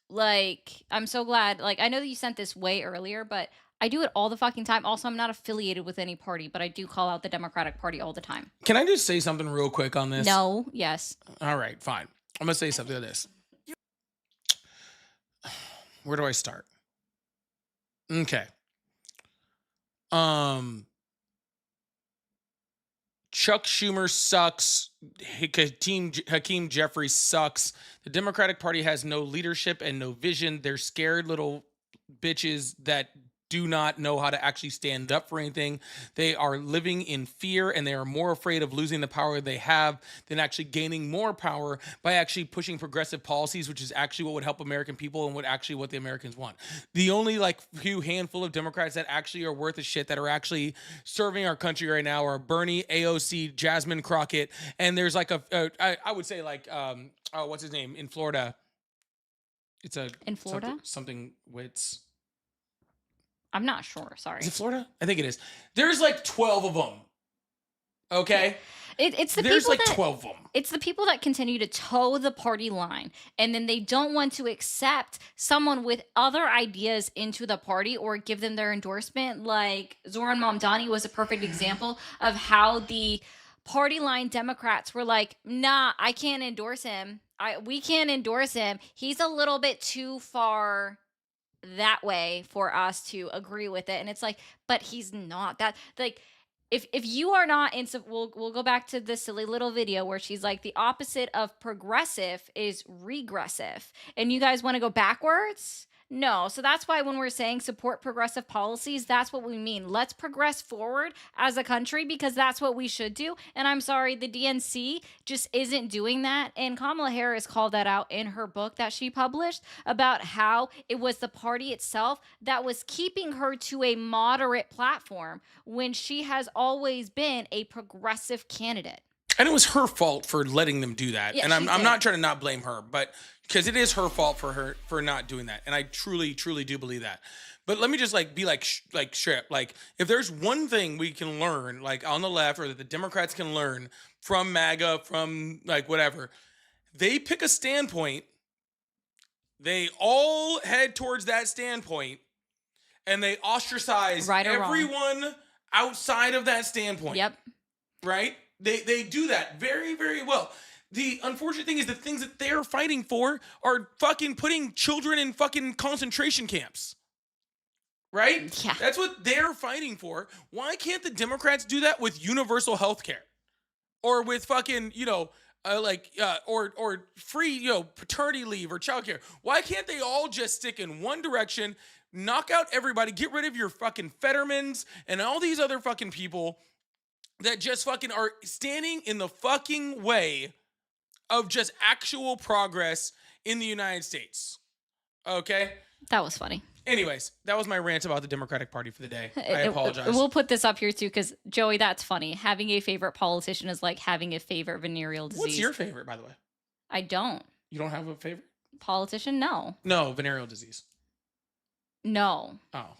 Like, I'm so glad. Like, I know that you sent this way earlier, but I do it all the fucking time. Also, I'm not affiliated with any party, but I do call out the Democratic Party all the time. Can I just say something real quick on this? No, yes. All right, fine. I'm gonna say something to this. Where do I start? Okay. Chuck Schumer sucks. Hakeem Jeffries sucks. The Democratic Party has no leadership and no vision. They're scared little bitches that do not know how to actually stand up for anything. They are living in fear and they are more afraid of losing the power they have than actually gaining more power by actually pushing progressive policies, which is actually what would help American people and what the Americans want. The only like few handful of Democrats that actually are worth a shit that are actually serving our country right now are Bernie, AOC, Jasmine Crockett, and there's like I would say like what's his name in Florida? It's In Florida? something Wits. I'm not sure. Sorry. Is it Florida? I think it is. There's like 12 of them. Okay? It's the There's people like that, 12 of them. It's the people that continue to toe the party line, and then they don't want to accept someone with other ideas into the party or give them their endorsement. Like Zoran Mamdani was a perfect example of how the party line Democrats were like, nah, I can't endorse him. We can't endorse him. He's a little bit too far that way for us to agree with it. And it's like, but he's not that. Like, if you are not in, we'll go back to this silly little video where she's like, the opposite of progressive is regressive, and you guys want to go backwards. No. So that's why when we're saying support progressive policies, that's what we mean. Let's progress forward as a country because that's what we should do. And I'm sorry, the DNC just isn't doing that. And Kamala Harris called that out in her book that she published about how it was the party itself that was keeping her to a moderate platform when she has always been a progressive candidate. And it was her fault for letting them do that. Yeah, and I'm she did. not trying to not blame her, but because it is her fault for not doing that. And I truly, truly do believe that. But let me just be straight. Like, if there's one thing we can learn, like on the left, or that the Democrats can learn from MAGA, from like whatever, they pick a standpoint, they all head towards that standpoint, and they ostracize Right or wrong. everyone outside of that standpoint. Yep. Right? They do that very, very well. The unfortunate thing is the things that they're fighting for are fucking putting children in fucking concentration camps. Right? Yeah. That's what they're fighting for. Why can't the Democrats do that with universal health care? Or with fucking, or free, paternity leave or childcare? Why can't they all just stick in one direction, knock out everybody, get rid of your fucking Fettermans and all these other fucking people that just fucking are standing in the fucking way of just actual progress in the United States? Okay? That was funny. Anyways, that was my rant about the Democratic Party for the day. I apologize. We'll put this up here too, because Joey, that's funny. Having a favorite politician is like having a favorite venereal disease. What's your favorite, by the way? I don't. You don't have a favorite? Politician? No. No, venereal disease. No. Oh.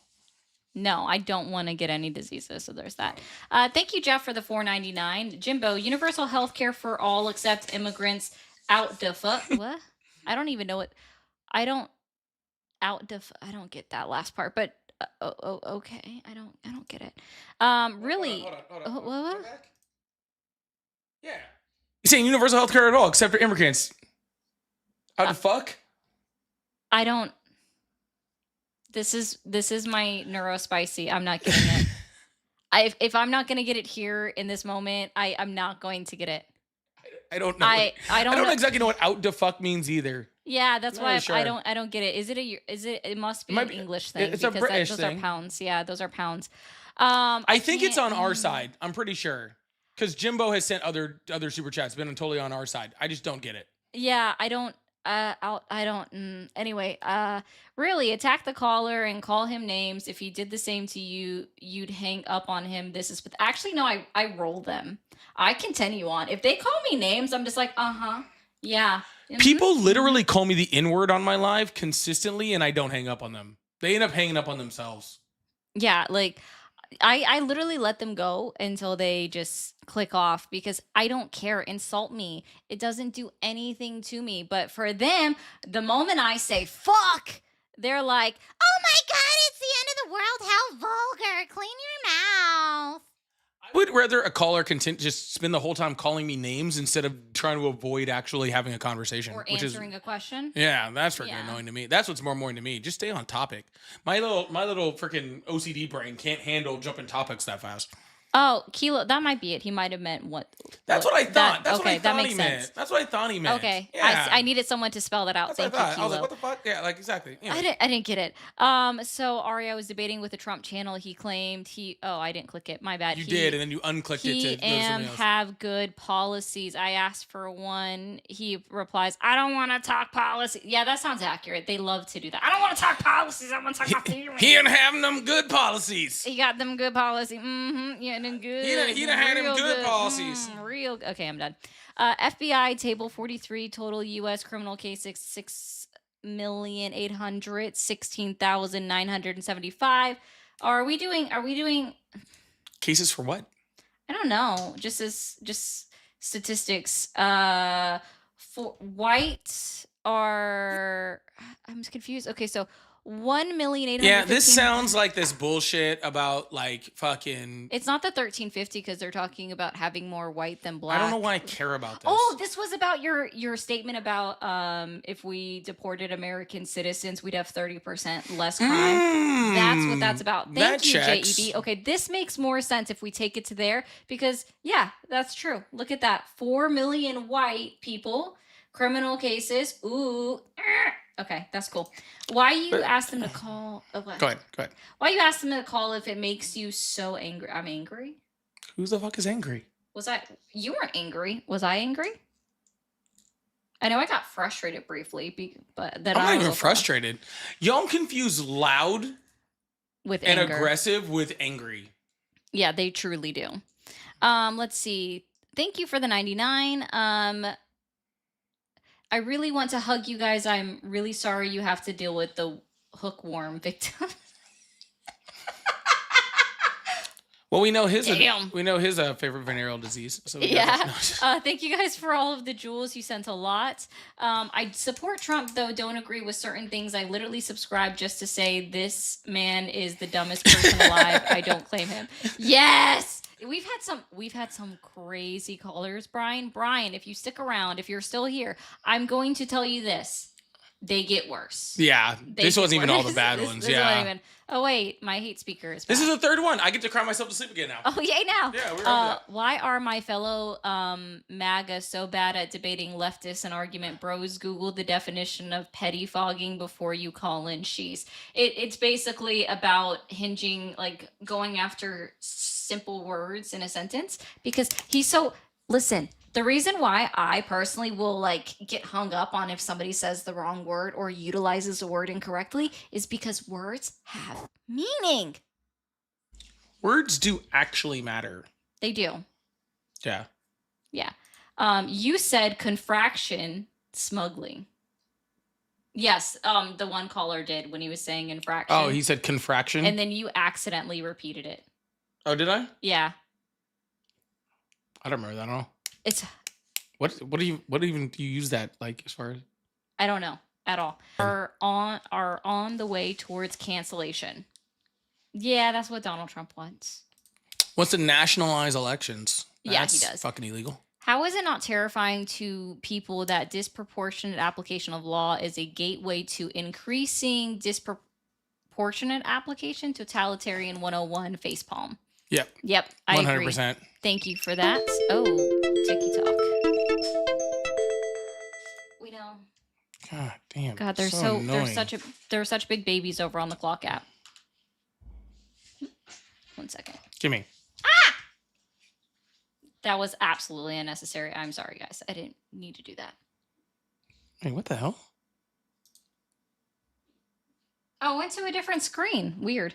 No, I don't want to get any diseases, so there's that. Thank you, Jeff, for the $4.99. Jimbo, universal health care for all except immigrants out the fuck. What? I don't even know what. I don't get that last part, but okay. I don't get it. Really? Hold on. What? Yeah. You're saying universal health care at all except for immigrants. How the fuck? I don't This is my neurospicy. I'm not getting it. If I'm not gonna get it here in this moment, I'm not going to get it. I don't know. I don't know. exactly know what out to fuck means either. Yeah, that's Not why really sure. I don't get it. It must be might an be- English thing it's a because British those thing. are pounds. Yeah, those are pounds. I think it's can't- on our side. I'm pretty sure. Because Jimbo has sent other super chats, been totally on our side. I just don't get it. Yeah, I don't. Anyway, really attack the caller and call him names. If he did the same to you, you'd hang up on him. This is actually no. I roll them. I continue on. If they call me names, I'm just like, yeah. People literally call me the N-word on my live consistently, and I don't hang up on them. They end up hanging up on themselves. Yeah, like I literally let them go until they just click off because I don't care. Insult me. It doesn't do anything to me. But for them, the moment I say fuck, they're like, oh my God, it's the end of the world. How vulgar. Clean your mouth. I would rather a caller just spend the whole time calling me names instead of trying to avoid actually having a conversation. Or which answering a question. Yeah, that's freaking Yeah. annoying to me. That's what's more annoying to me. Just stay on topic. My little freaking OCD brain can't handle jumping topics that fast. Oh, Kilo, that might be it. He might have meant what? That's what I thought. That's what I that thought makes he sense. meant. That's what I thought he meant. Okay, Yeah. I needed someone to spell that out. That's what Thank I you, thought. I was like, Kilo. what the fuck? Yeah, like exactly. Yeah. I didn't get it. So Aria was debating with the Trump channel. He claimed I didn't click it. My bad. You did, and then you unclicked it to He go to and something else. have good policies. I asked for one. He replies, I don't want to talk policy. Yeah, that sounds accurate. They love to do that. I don't want to talk policies. I want to talk about feelings. He ain't having them good policies. He got them good policy. Yeah, them good. He done had them real good policies. Real. Okay, I'm done. FBI table 43 total U.S. criminal cases 6,816,975. Are we doing? Cases for what? I don't know. Just statistics. For white are. I'm just confused. Okay, so 1,815,000. Yeah, this sounds like this bullshit about like fucking. It's not the 1350 because they're talking about having more white than black. I don't know why I care about this. Oh, this was about your statement about if we deported American citizens, we'd have 30% less crime. That's what that's about. Thank that you, checks. JEB. Okay, this makes more sense if we take it to there because yeah, that's true. Look at that. 4 million white people, criminal cases. Ooh. Okay, that's cool. Why you asked them to call? Oh, what? Go ahead. Why you asked them to call if it makes you so angry? I'm angry. Who the fuck is angry? You weren't angry. Was I angry? I know I got frustrated briefly, but then I'm I not was even also frustrated. Y'all confuse loud with and anger. aggressive with angry. Yeah, they truly do. Let's see. Thank you for the 99. I really want to hug you guys. I'm really sorry you have to deal with the hookworm victim. Well, we know his Damn. favorite venereal disease. So we Yeah. got- Thank you guys for all of the jewels. You sent a lot. I support Trump, though. Don't agree with certain things. I literally subscribe just to say this man is the dumbest person alive. I don't claim him. Yes. We've had some crazy callers, Brian. Brian, if you stick around, if you're still here, I'm going to tell you this. They get worse. Yeah, They this get wasn't even all the worse. bad This- ones. this Yeah. wasn't even- oh wait, my hate speaker is back. This is the third one. I get to cry myself to sleep again now. Oh, yay now. Yeah, we're over that. Why are my fellow MAGA so bad at debating leftists and argument bros? Google the definition of pettifogging before you call in she's. It's basically about hinging, like going after simple words in a sentence because he's so. Listen, the reason why I personally will like get hung up on if somebody says the wrong word or utilizes a word incorrectly is because words have meaning. Words do actually matter. They do. Yeah. Yeah. You said confraction smuggling. Yes, the one caller did when he was saying infraction. Oh, he said confraction. And then you accidentally repeated it. Oh, did I? Yeah. I don't remember that at all. It's What even do you use that like as far as? I don't know at all. Are on the way towards cancellation. Yeah, that's what Donald Trump wants. Wants to nationalize elections. Yeah, he That's does. fucking illegal. How is it not terrifying to people that disproportionate application of law is a gateway to increasing disproportionate application, totalitarian 101 facepalm. Yep. I 100%. agree. Thank you for that. Oh, TikTok. We know. God damn. God, they're annoying. they're such big babies over on the clock app. 1 second. Gimme. That was absolutely unnecessary. I'm sorry, guys. I didn't need to do that. Hey, what the hell? Oh, went to a different screen. Weird.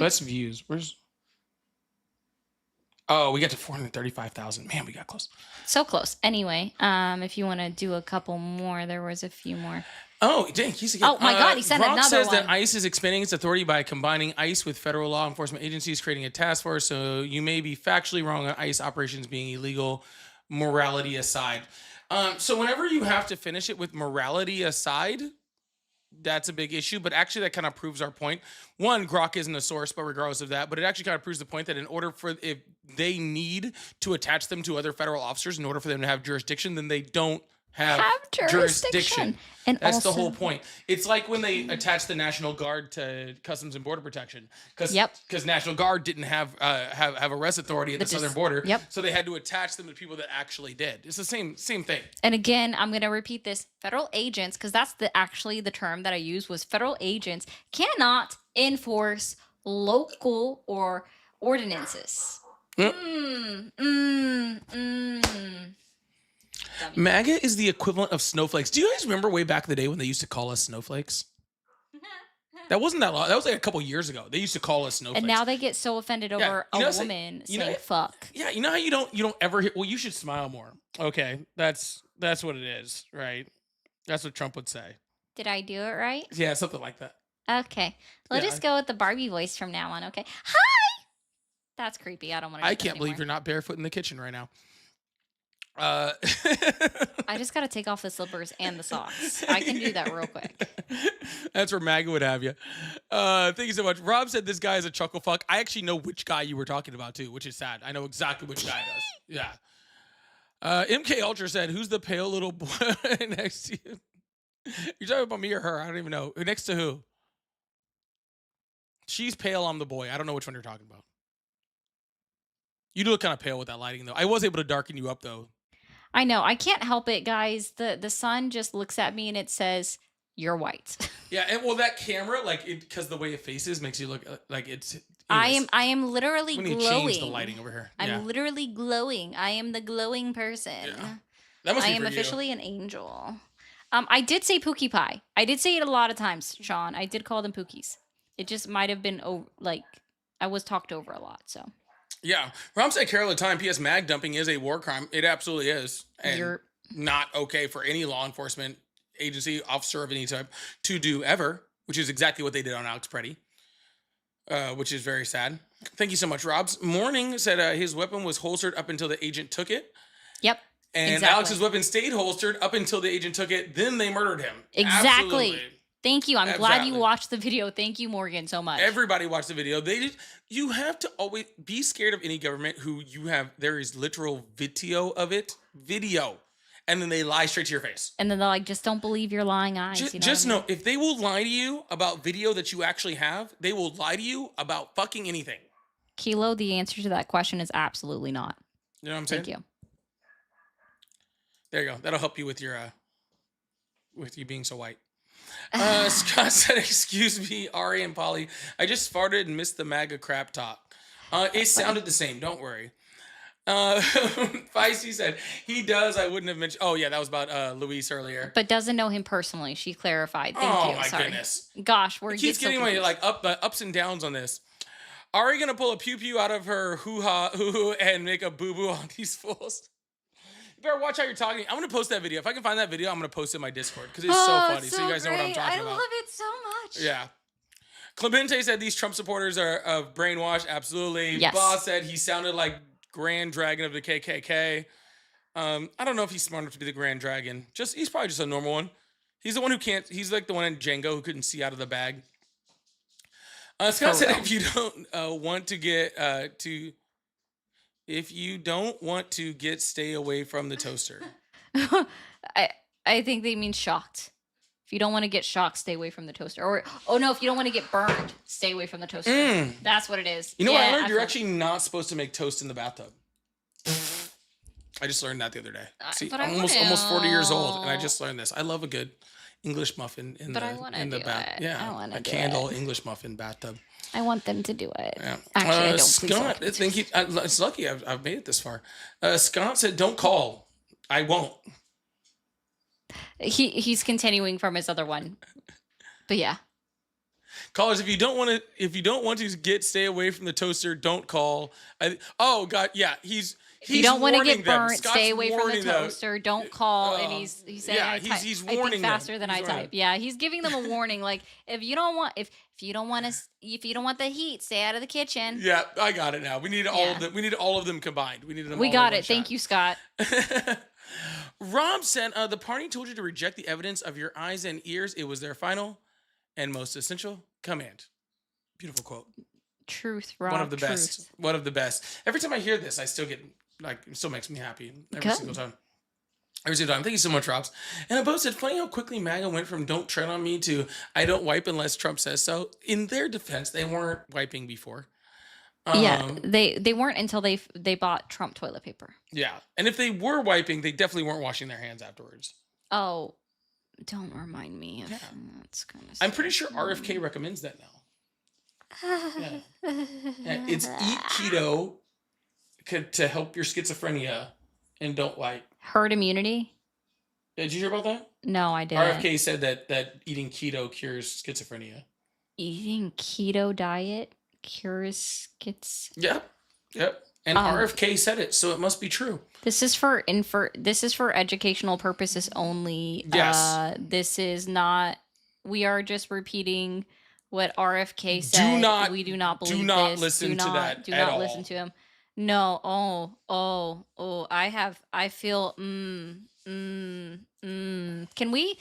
Let's views. Where's? Oh, we got to 435,000. Man, we got close. So close. Anyway, if you want to do a couple more, there was a few more. Oh, dang, he's again. Oh my God, he sent Gronk another says one. that ICE is expanding its authority by combining ICE with federal law enforcement agencies, creating a task force. So you may be factually wrong on ICE operations being illegal, morality aside. So whenever you have to finish it with morality aside, that's a big issue. But actually, that kind of proves our point. One, Grok isn't a source, but regardless of that, but it actually kind of proves the point that in order for if they need to attach them to other federal officers in order for them to have jurisdiction, then they don't have jurisdiction. And that's also, the whole point. It's like when they attached the National Guard to Customs and Border Protection, because National Guard didn't have arrest authority at the southern border, so they had to attach them to people that actually did. It's the same thing. And again, I'm going to repeat this: federal agents, because that's actually the term that I used was federal agents cannot enforce local or ordinances. MAGA is the equivalent of snowflakes. Do you guys remember way back in the day when they used to call us snowflakes? That wasn't that long. That was like a couple years ago. They used to call us snowflakes. And now they get so offended over a woman saying fuck. Yeah, you know how you don't ever hear, well, you should smile more. Okay, that's what it is, right? That's what Trump would say. Did I do it right? Yeah, something like that. Okay. Let us go with the Barbie voice from now on, okay? Hi! That's creepy. I don't want to do I that can't believe anymore. you're not barefoot in the kitchen right now. I just got to take off the slippers and the socks. I can do that real quick. That's where MAGA would have you. Thank you so much. Rob said this guy is a chuckle fuck. I actually know which guy you were talking about too, which is sad. I know exactly which guy does. Yeah. MK Ultra said, "Who's the pale little boy next to you?" You're talking about me or her? I don't even know. Next to who? She's pale. I'm the boy. I don't know which one you're talking about. You do look kind of pale with that lighting, though. I was able to darken you up, though. I know. I can't help it, guys. The sun just looks at me and it says, "You're white." Yeah, and well, that camera, like, because the way it faces makes you look like it's. I am literally we need glowing. to change the lighting over here. I'm literally glowing. I am the glowing person. Yeah. That must I be am for you. officially an angel. I did say Pookie Pie. I did say it a lot of times, Sean. I did call them Pookies. It just might have been like I was talked over a lot. So. Yeah, Rom said Carol at time. P.S. Mag dumping is a war crime. It absolutely is, and not okay for any law enforcement agency, officer of any type, to do ever. Which is exactly what they did on Alex Preddy, which is very sad. Thank you so much, Rob's. Morning said his weapon was holstered up until the agent took it. Yep. And exactly. Alex's weapon stayed holstered up until the agent took it. Then they murdered him. Exactly. Absolutely. Thank you. I'm glad you watched the video. Thank you, Morgan, so much. Everybody watched the video. You have to always be scared of any government who there is literal video of it. Video. And then they lie straight to your face. And then they're like, just don't believe your lying eyes. Just know, if they will lie to you about video that you actually have, they will lie to you about fucking anything. Kilo, the answer to that question is absolutely not. You know what I'm saying? Thank you. There you go. That'll help you with your with you being so white. Scott said, "Excuse me, Ari and Polly. I just farted and missed the MAGA crap talk. It sounded the same. Don't worry." Feisty said, "He does. I wouldn't have mentioned." Oh yeah, that was about Luis earlier. But doesn't know him personally. She clarified. Thank you. Oh my Sorry. goodness. Gosh, it keeps getting my ups and downs on this. Ari gonna pull a pew pew out of her hoo and make a boo boo on these fools. You better watch how you're talking. I'm gonna post that video. If I can find that video, I'm gonna post it in my Discord because it's so funny. So you guys know what I'm talking about. I love it so much. Yeah. Clemente said these Trump supporters are brainwashed. Absolutely. Yes. Boss said he sounded like Grand Dragon of the KKK. I don't know if he's smart enough to be the Grand Dragon. He's probably just a normal one. He's the one who can't. He's like the one in Django who couldn't see out of the bag. Scott said if you don't want to get stay away from the toaster. I think they mean shocked. If you don't want to get shocked, stay away from the toaster. Or oh no, if you don't want to get burned, stay away from the toaster. That's what it is. You know what I Yeah, learned? You're feel- actually not supposed to make toast in the bathtub. I just learned that the other day. See, but I I'm almost 40 years old, and I just learned this. I love a good English muffin in But I the wanna in the do bath. it. Yeah, I wanna a do candle English muffin bathtub. I want them to do it. Yeah. Actually, I don't. Please Scott, don't. I think it's lucky I've made it this far. Scott said, "Don't call. I won't." He's continuing from his other one. But yeah. Callers, if you don't want to stay away from the toaster, don't call. Oh God, yeah, he's If you don't want to warning get them. burnt, Scott's stay away from the warning them. toaster. Don't call. And he's saying yeah, I type. he's I think warning them. faster than He's I warning type. Yeah, he's giving them a warning. Like if you don't want the heat, stay out of the kitchen. Yeah, I got it now. We need all of them. We need all of them combined. We need them. We all got in it. one Thank shot. you, Scott. Rob said, the party told you to reject the evidence of your eyes and ears. It was their final and most essential command. Beautiful quote. Truth, Rob. One of the truth. best. One of the best. Every time I hear this, I still get it still makes me happy every Good. single time. Every single time. Thank you so much, Robs. And Abo said, funny how quickly MAGA went from don't tread on me to I don't wipe unless Trump says so. In their defense, they weren't wiping before. Yeah, they weren't until they bought Trump toilet paper. Yeah. And if they were wiping, they definitely weren't washing their hands afterwards. Oh, don't remind me of that's kind of. I'm pretty sure RFK recommends that now. Yeah, it's eat keto to help your schizophrenia and don't wipe. Herd immunity. Did you hear about that? No, I didn't. RFK said that eating keto cures schizophrenia. Eating keto diet cures Yep. And RFK said it, so it must be true. This is for educational purposes only. Yes. This is not. We are just repeating what RFK said. We do not believe do not this. listen do to not, that Do at not all. listen to him. No. I feel. Can we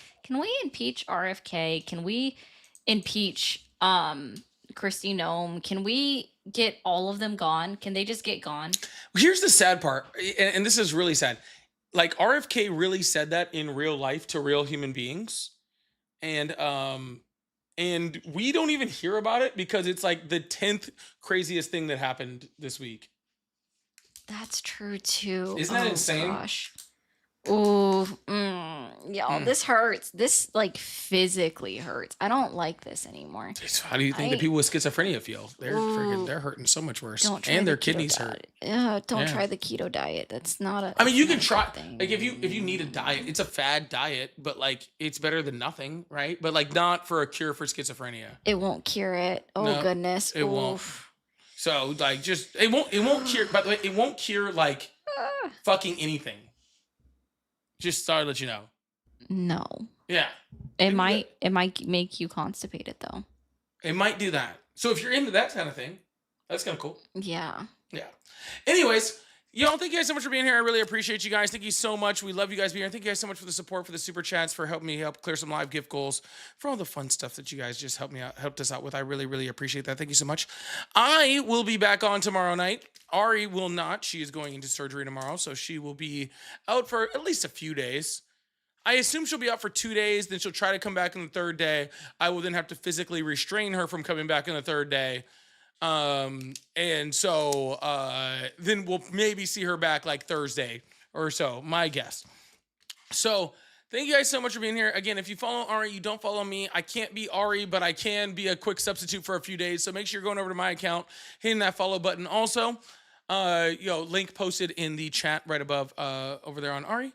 impeach RFK? Can we impeach Kristi Noem? Can we get all of them gone? Can they just get gone? Here's the sad part, and this is really sad. Like RFK really said that in real life to real human beings, and we don't even hear about it because it's like the 10th craziest thing that happened this week. That's true too. Isn't that insane? Gosh. Ooh, y'all, this hurts. This like physically hurts. I don't like this anymore. How do you think the people with schizophrenia feel? They're freaking, they're hurting so much worse, and their kidneys hurt. Don't try the keto diet. That's not a. I mean, you can try. Like, if you need a diet, it's a fad diet, but like it's better than nothing, right? But like not for a cure for schizophrenia. It won't cure it. Oh No, goodness. it won't. So like, just it won't cure. By the way, it won't cure like fucking anything. Just thought I'd let you know. No. Yeah. It might make you constipated though. It might do that. So if you're into that kind of thing, that's kind of cool. Yeah. Yeah. Anyways, y'all, thank you guys so much for being here. I really appreciate you guys. Thank you so much. We love you guys being here. Thank you guys so much for the support, for the super chats, for helping me help clear some live gift goals, for all the fun stuff that you guys just helped us out with. I really, really appreciate that. Thank you so much. I will be back on tomorrow night. Ari will not. She is going into surgery tomorrow, so she will be out for at least a few days. I assume she'll be out for 2 days, then she'll try to come back on the third day. I will then have to physically restrain her from coming back on the third day. And so then we'll maybe see her back like Thursday or so, my guess. So thank you guys so much for being here. Again, if you follow Ari, you don't follow me. I can't be Ari, but I can be a quick substitute for a few days. So make sure you're going over to my account, hitting that follow button. Also, link posted in the chat right above over there on Ari.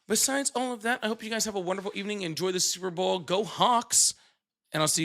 Besides all of that, I hope you guys have a wonderful evening. Enjoy the Super Bowl. Go Hawks. And I'll see you